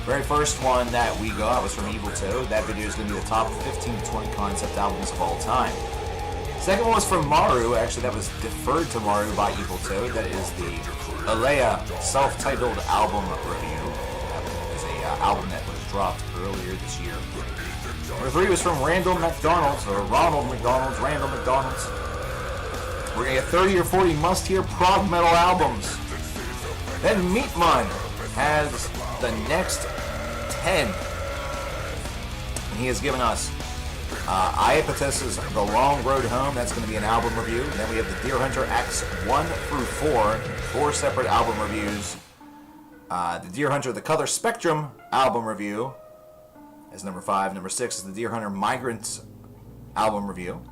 Speaker 1: Very first one that we got was from Evil Toad. That video is going to be the top 15 to 20 concept albums of all time. Second one was from Maru. Actually, that was deferred to Maru by Evil Toad. That is the Alea self-titled album review. That is an album that was dropped earlier this year. Number 3 was from Randall McDonald's, or Ronald McDonald's, Randall McDonald's. We're going to get 30 or 40 must-hear prog metal albums. Then Meatmun has the next 10. And he has given us Iapetus's The Long Road Home. That's going to be an album review. And then we have the Deer Hunter Acts 1 through 4. 4 separate album reviews. The Deer Hunter The Color Spectrum album review as number 5. Number 6 is the Deer Hunter Migrants album review.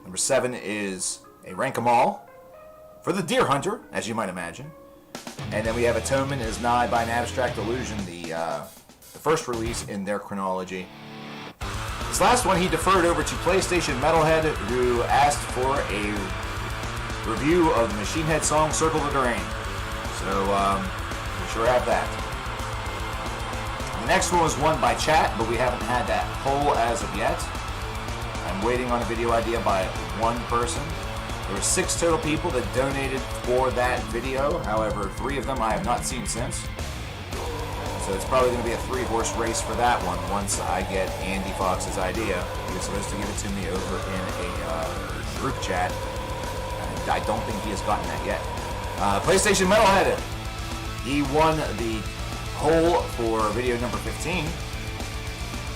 Speaker 1: Number 7 is a Rank 'em All for the Deer Hunter, as you might imagine. And then we have Atonement Is Nigh by an Abstract Illusion, the first release in their chronology. This last one he deferred over to PlayStation Metalhead, who asked for a review of the Machine Head song Circle the Terrain. So, we sure have that. The next one was won by chat, but we haven't had that poll as of yet. I'm waiting on a video idea by one person. There were 6 total people that donated for that video. However, 3 of them I have not seen since. So it's probably going to be a 3-horse race for that one once I get Andy Fox's idea. He was supposed to give it to me over in a group chat. And I don't think he has gotten that yet. PlayStation Metalhead. He won the poll for video number 15.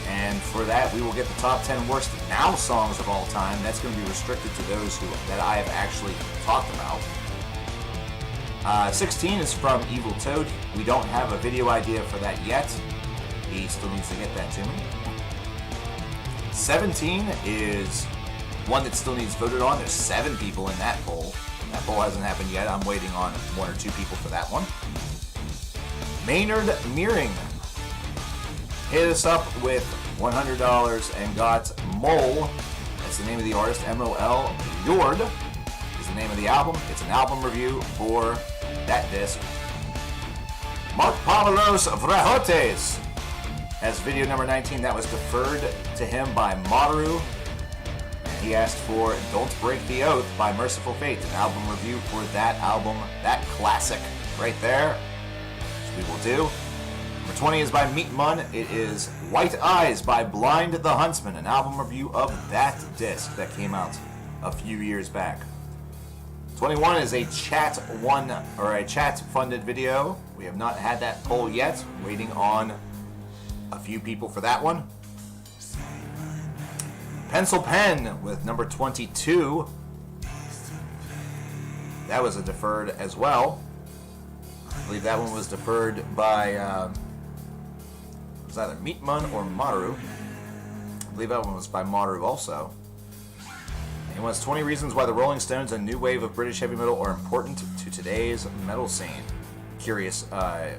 Speaker 1: And for that, we will get the top 10 worst now songs of all time. That's going to be restricted to those that I have actually talked about. 16 is from Evil Toad. We don't have a video idea for that yet. He still needs to get that to me. 17 is one that still needs voted on. There's 7 people in that poll. That poll hasn't happened yet. I'm waiting on 1 or 2 people for that one. Maynard Meering hit us up with $100 and got Mole. That's the name of the artist. M-O-L. Yord is the name of the album. It's an album review for that disc. Mark Pavalos Vrahotes has video number 19. That was deferred to him by Maru. He asked for Don't Break the Oath by Merciful Fate, an album review for that album, that classic right there, which we will do. Number 20 is by Meat Mun. It is White Eyes by Blind the Huntsman, an album review of that disc that came out a few years back. 21 is a chat funded video. We have not had that poll yet. Waiting on a few people for that one. Pencil Pen with number 22. That was a deferred as well. I believe that one was deferred by it was either Meat Mun or Maru. I believe that one was by Maru also. He wants 20 reasons why the Rolling Stones and new wave of British heavy metal are important to today's metal scene. Curious, it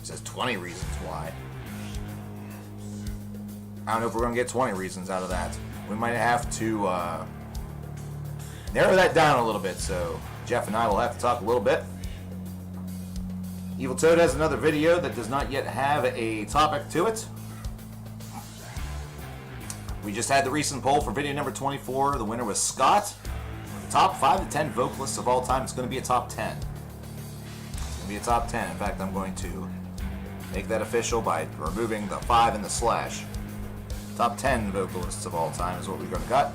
Speaker 1: says 20 reasons why. I don't know if we're going to get 20 reasons out of that. We might have to narrow that down a little bit, so Jeff and I will have to talk a little bit. Evil Toad has another video that does not yet have a topic to it. We just had the recent poll for video number 24. The winner was Scott. The top 5 to 10 vocalists of all time. It's going to be a top 10. It's going to be a top 10. In fact, I'm going to make that official by removing the 5 and the slash. Top 10 vocalists of all time is what we're going to cut.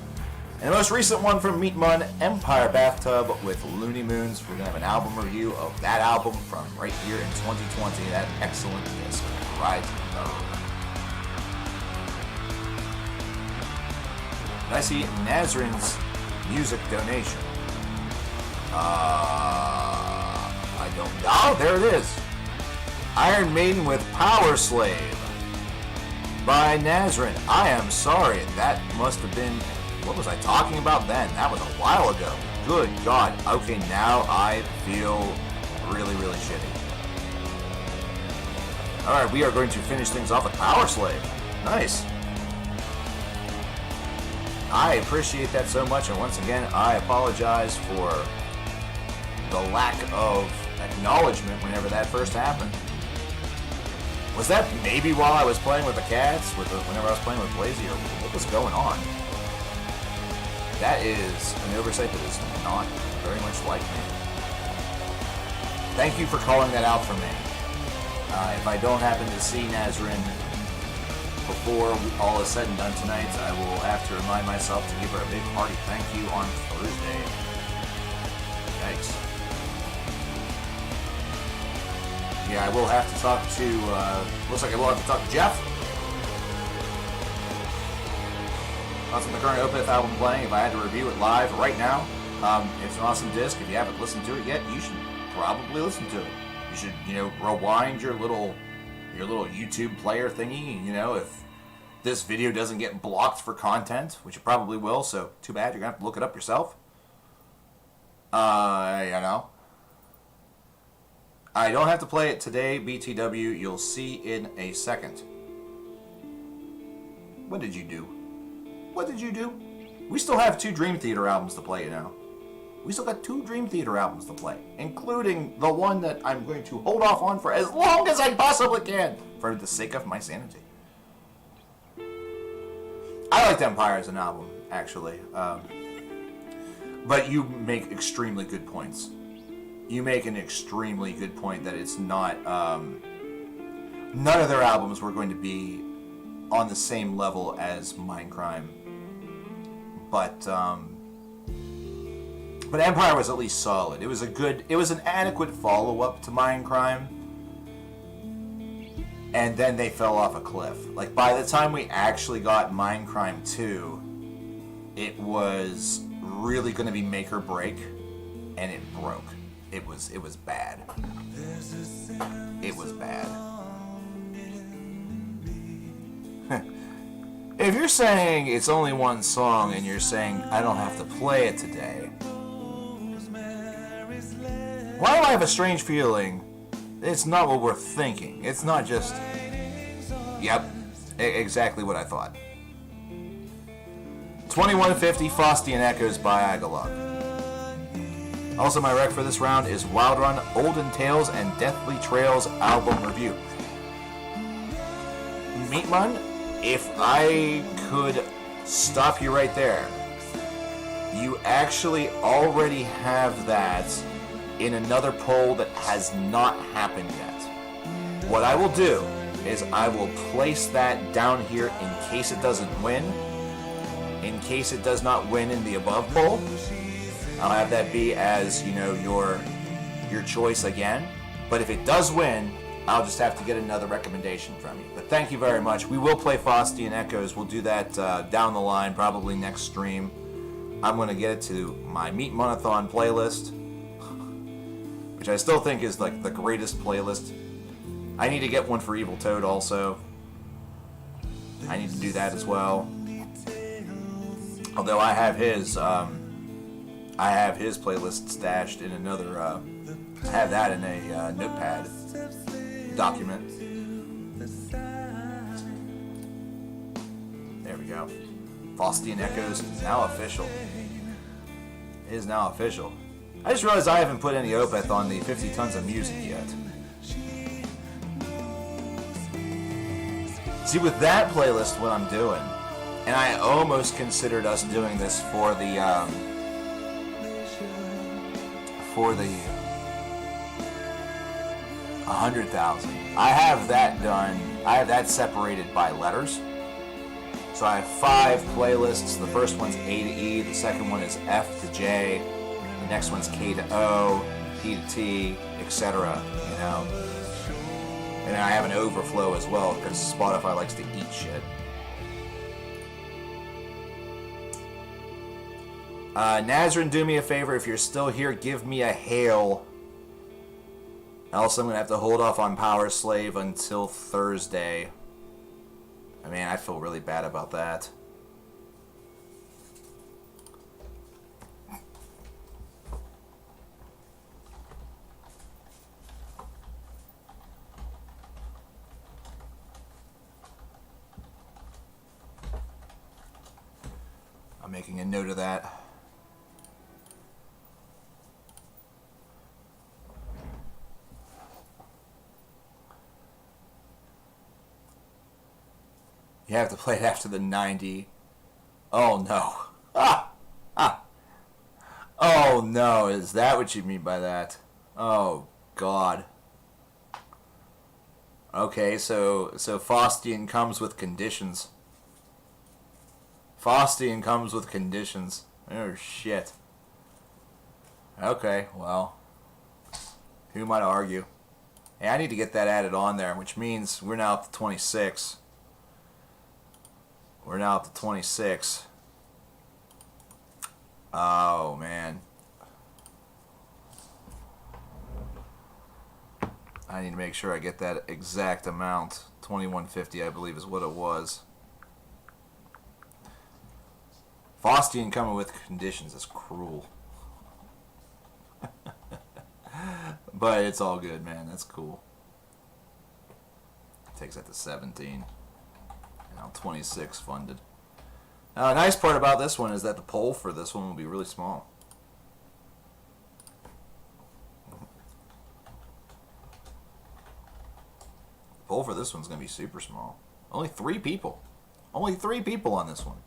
Speaker 1: And the most recent one from Meat Mun, Empire Bathtub with Looney Moons. We're going to have an album review of that album from right here in 2020. That excellent disc. Right there. I see Nazrin's music donation. I don't know. Oh, there it is. Iron Maiden with Power Slave by Nazrin. I am sorry. That must have been... What was I talking about then? That was a while ago. Good God. Okay, now I feel really, really shitty. Alright, we are going to finish things off with Power Slave. Nice. I appreciate that so much, and once again, I apologize for the lack of acknowledgement whenever that first happened. Was that maybe while I was playing with the cats, whenever I was playing with Blazy, or what was going on? That is an oversight that is not very much like me. Thank you for calling that out for me. If I don't happen to see Nazrin before all is said and done tonight, I will have to remind myself to give her a big hearty thank you on Thursday. Yikes. Yeah, I will have to talk to, looks like I will have to talk to Jeff. That's the current Opeth album playing. If I had to review it live right now, it's an awesome disc. If you haven't listened to it yet, you should probably listen to it. You should, rewind your little YouTube player thingy. If this video doesn't get blocked for content, which it probably will, so too bad. You're gonna have to look it up yourself. I don't have to play it today, BTW. You'll see in a second. What did you do? What did you do? We still have 2 Dream Theater albums to play now. We still got 2 Dream Theater albums to play, including the one that I'm going to hold off on for as long as I possibly can, for the sake of my sanity. I liked Empire as an album, actually. But you make extremely good points. You make an extremely good point that it's not... none of their albums were going to be on the same level as Mindcrime. But Empire was at least solid. It was an adequate follow-up to Mindcrime. And then they fell off a cliff. Like, by the time we actually got Mindcrime 2, it was really going to be make or break, and it broke. It was bad. It was bad. If you're saying it's only one song and you're saying I don't have to play it today, why do I have a strange feeling it's not what we're thinking? It's not just, yep, exactly what I thought. 2150 Faustian Echoes by Agalog. Also, my rec for this round is Wild Run, Olden Tales, and Deathly Trails album review. Meatman, if I could stop you right there, you actually already have that in another poll that has not happened yet. What I will do is I will place that down here in case it doesn't win. In case it does not win in the above poll, I'll have that be as, your choice again. But if it does win, I'll just have to get another recommendation from you. But thank you very much. We will play Faustian Echoes. We'll do that down the line, probably next stream. I'm going to get it to my Meat Monathon playlist, which I still think is like the greatest playlist. I need to get one for Evil Toad also. I need to do that as well. Although I have his playlist stashed in another. I have that in a notepad document. There we go. Faustian Echoes is now official. It is now official. I just realized I haven't put any Opeth on the 50 Tons of Music yet. See, with that playlist, what I'm doing, and I almost considered us doing this for the 100,000. I have that done. I have that separated by letters. So I have 5 playlists. The first one's A to E. The second one is F to J. The next one's K to O, P to T, etc. And then I have an overflow as well because Spotify likes to eat shit. Nazrin, do me a favor. If you're still here, give me a hail. Else I'm going to have to hold off on Power Slave until Thursday. I mean, I feel really bad about that. I'm making a note of that. You have to play it after the 90. Oh no. Oh no, is that what you mean by that? Oh God. Okay, so Faustian comes with conditions. Faustian comes with conditions. Oh shit. Okay, well. Who am I to argue? Hey, I need to get that added on there, which means we're now up to 26. We're now up to 26. Oh, man. I need to make sure I get that exact amount. 2150, I believe, is what it was. Faustian coming with conditions is cruel. But it's all good, man. That's cool. Takes that to 17. Now 26 funded. Now, the nice part about this one is that the poll for this one will be really small. The poll for this one's going to be super small. Only 3 people. Only 3 people on this one.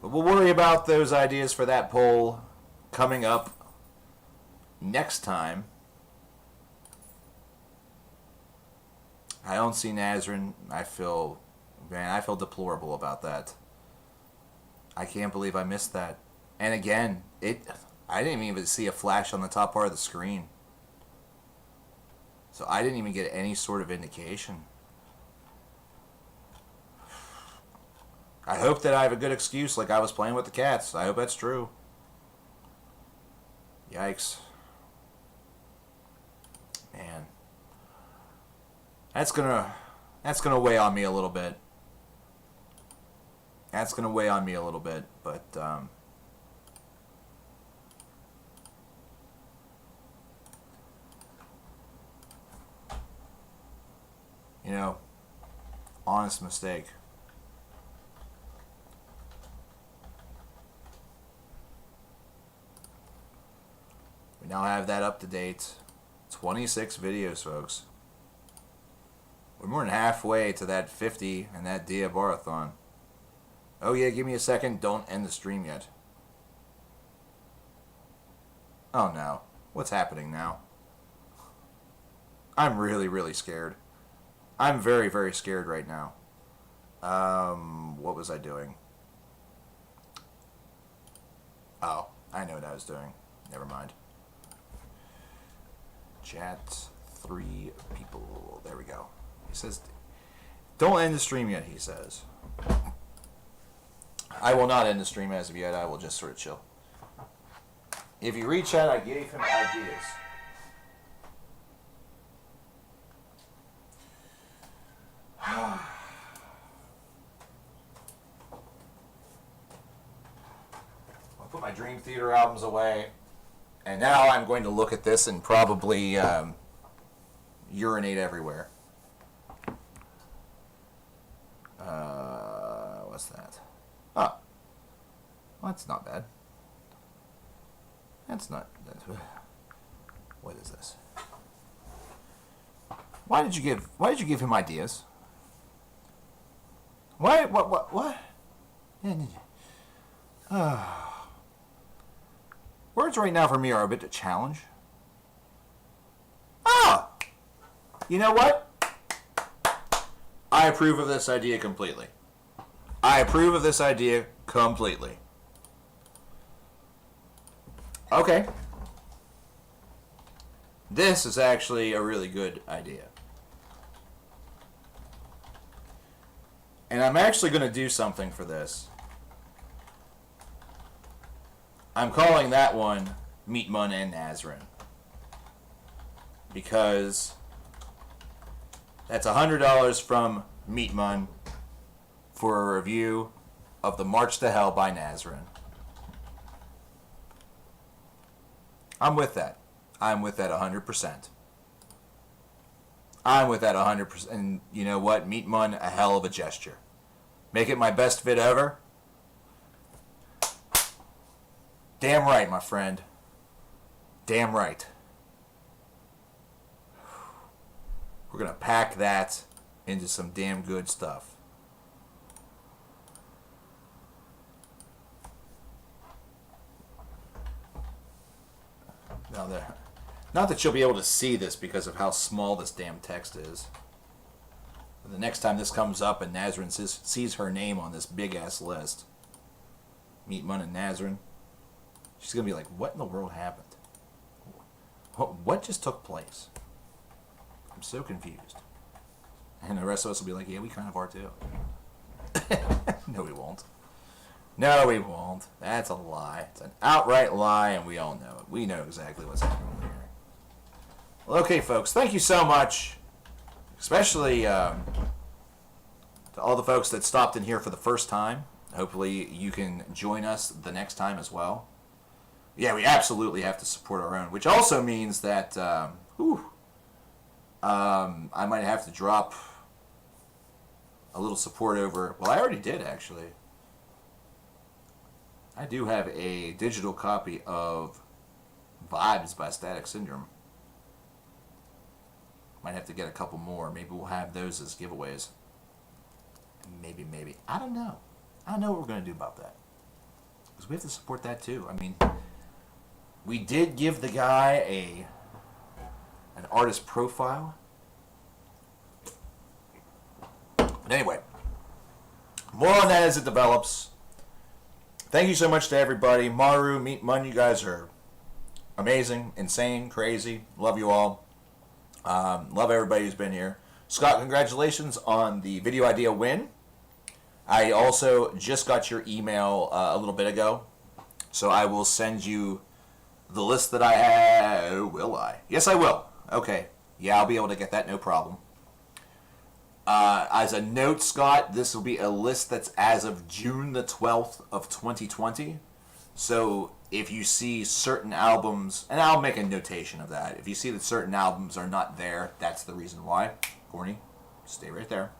Speaker 1: But we'll worry about those ideas for that poll coming up next time. I don't see Nazrin. I feel deplorable about that. I can't believe I missed that. And again, I didn't even see a flash on the top part of the screen. So I didn't even get any sort of indication. I hope that I have a good excuse like I was playing with the cats. I hope that's true. Yikes. Man. That's gonna weigh on me a little bit. That's gonna weigh on me a little bit, but you know, honest mistake. We now have that up to date. 26 videos, folks. We're more than halfway to that 50 and that Diabarathon. Oh yeah, give me a second. Don't end the stream yet. Oh no. What's happening now? I'm really, really scared. I'm very, very scared right now. What was I doing? Oh, I know what I was doing. Never mind. Chat 3 people. There we go. He says, don't end the stream yet, he says. I will not end the stream as of yet. I will just sort of chill. If you read chat, I gave him ideas. I'll put my Dream Theater albums away. And now I'm going to look at this and probably urinate everywhere. What's that? Oh. Well, that's not bad. That's not... What is this? Why did you give him ideas? Why? What? Words right now for me are a bit of a challenge. Ah! You know what? I approve of this idea completely. I approve of this idea completely. Okay. This is actually a really good idea. And I'm actually going to do something for this. I'm calling that one Meatmun and Nazrin. Because that's $100 from Meatmun for a review of The March to Hell by Nazrin. I'm with that. I'm with that 100%. I'm with that 100%. And you know what? Meatmun, a hell of a gesture. Make it my best vid ever? Damn right, my friend. Damn right. We're going to pack that into some damn good stuff. Now there. Not that you'll be able to see this because of how small this damn text is. But the next time this comes up and Nazrin sees her name on this big-ass list, Meatmun and Nazrin, she's going to be like, what in the world happened? What just took place? I'm so confused. And the rest of us will be like, yeah, we kind of are too. No, we won't. No, we won't. That's a lie. It's an outright lie, and we all know it. We know exactly what's happening here. Well, okay, folks, thank you so much. Especially to all the folks that stopped in here for the first time. Hopefully you can join us the next time as well. Yeah, we absolutely have to support our own, which also means that I might have to drop a little support over... Well, I already did, actually. I do have a digital copy of Vibes by Static Syndrome. Might have to get a couple more. Maybe we'll have those as giveaways. Maybe. I don't know. I don't know what we're going to do about that. Because we have to support that too. I mean, we did give the guy an artist profile. But anyway, more on that as it develops. Thank you so much to everybody. Maru, Meat Mun, you guys are amazing, insane, crazy. Love you all. Love everybody who's been here. Scott, congratulations on the video idea win. I also just got your email a little bit ago, so I will send you the list that I have. Will I? Yes, I will. Okay. Yeah, I'll be able to get that, no problem. As a note, Scott, this will be a list that's as of June the 12th of 2020. So if you see certain albums, and I'll make a notation of that, if you see that certain albums are not there, that's the reason why. Corny, stay right there.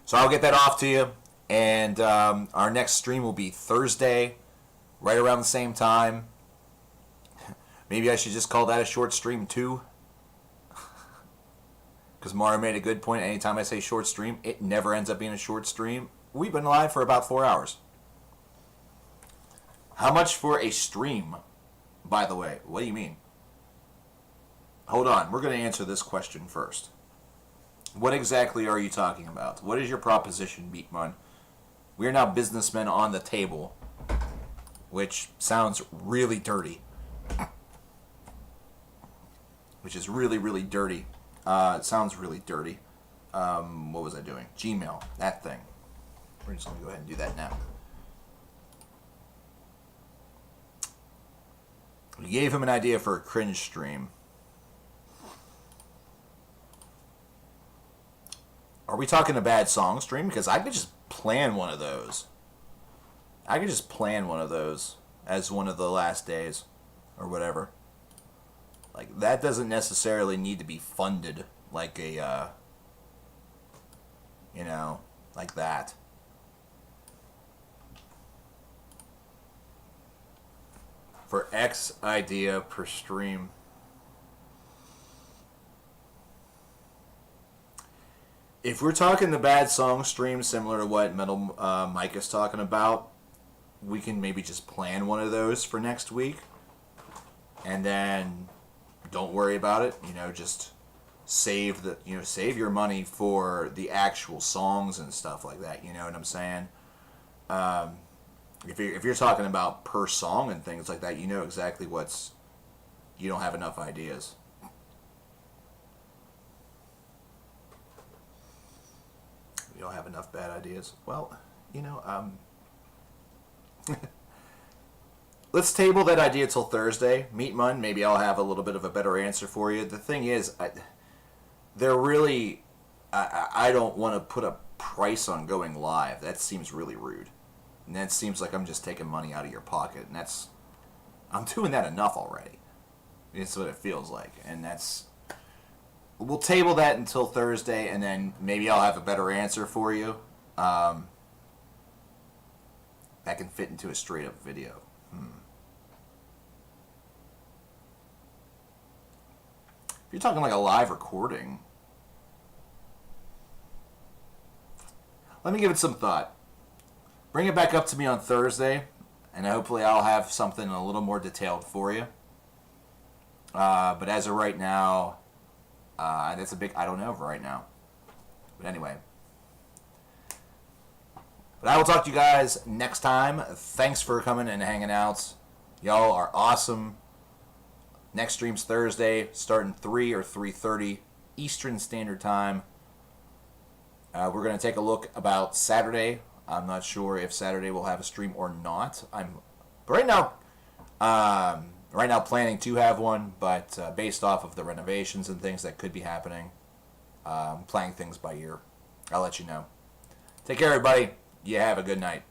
Speaker 1: So I'll get that off to you, and our next stream will be Thursday, right around the same time. Maybe I should just call that a short stream too. Because Mario made a good point. Anytime I say short stream, it never ends up being a short stream. We've been live for about 4 hours. How much for a stream, by the way? What do you mean? Hold on. We're going to answer this question first. What exactly are you talking about? What is your proposition, Beatman? We are now businessmen on the table, which sounds really dirty. Which is really, really dirty. It sounds really dirty. What was I doing? Gmail, that thing. We're just going to go ahead and do that now. We gave him an idea for a cringe stream. Are we talking a bad song stream? Because I could just plan one of those. I could just plan one of those as one of the last days or whatever. Like, that doesn't necessarily need to be funded like a, you know, like that. For X idea per stream. If we're talking the bad song stream, similar to what Metal Mike is talking about, we can maybe just plan one of those for next week. And then don't worry about it. You know, just save your money for the actual songs and stuff like that. You know what I'm saying? If you're talking about per song and things like that, you know exactly you don't have enough ideas. You don't have enough bad ideas. Well, you know, let's table that idea till Thursday. Meet Mun, maybe I'll have a little bit of a better answer for you. The thing is, I don't want to put a price on going live. That seems really rude. And that seems like I'm just taking money out of your pocket. And I'm doing that enough already. It's what it feels like. And we'll table that until Thursday, and then maybe I'll have a better answer for you. That can fit into a straight-up video. If you're talking like a live recording, let me give it some thought. Bring it back up to me on Thursday, and hopefully I'll have something a little more detailed for you. But as of right now, that's a big I don't know for right now. But anyway. But I will talk to you guys next time. Thanks for coming and hanging out. Y'all are awesome. Next stream's Thursday, starting 3 or 3:30 Eastern Standard Time. We're going to take a look about Saturday. I'm not sure if Saturday will have a stream or not. But right now planning to have one, but based off of the renovations and things that could be happening, playing things by ear. I'll let you know. Take care, everybody. You have a good night.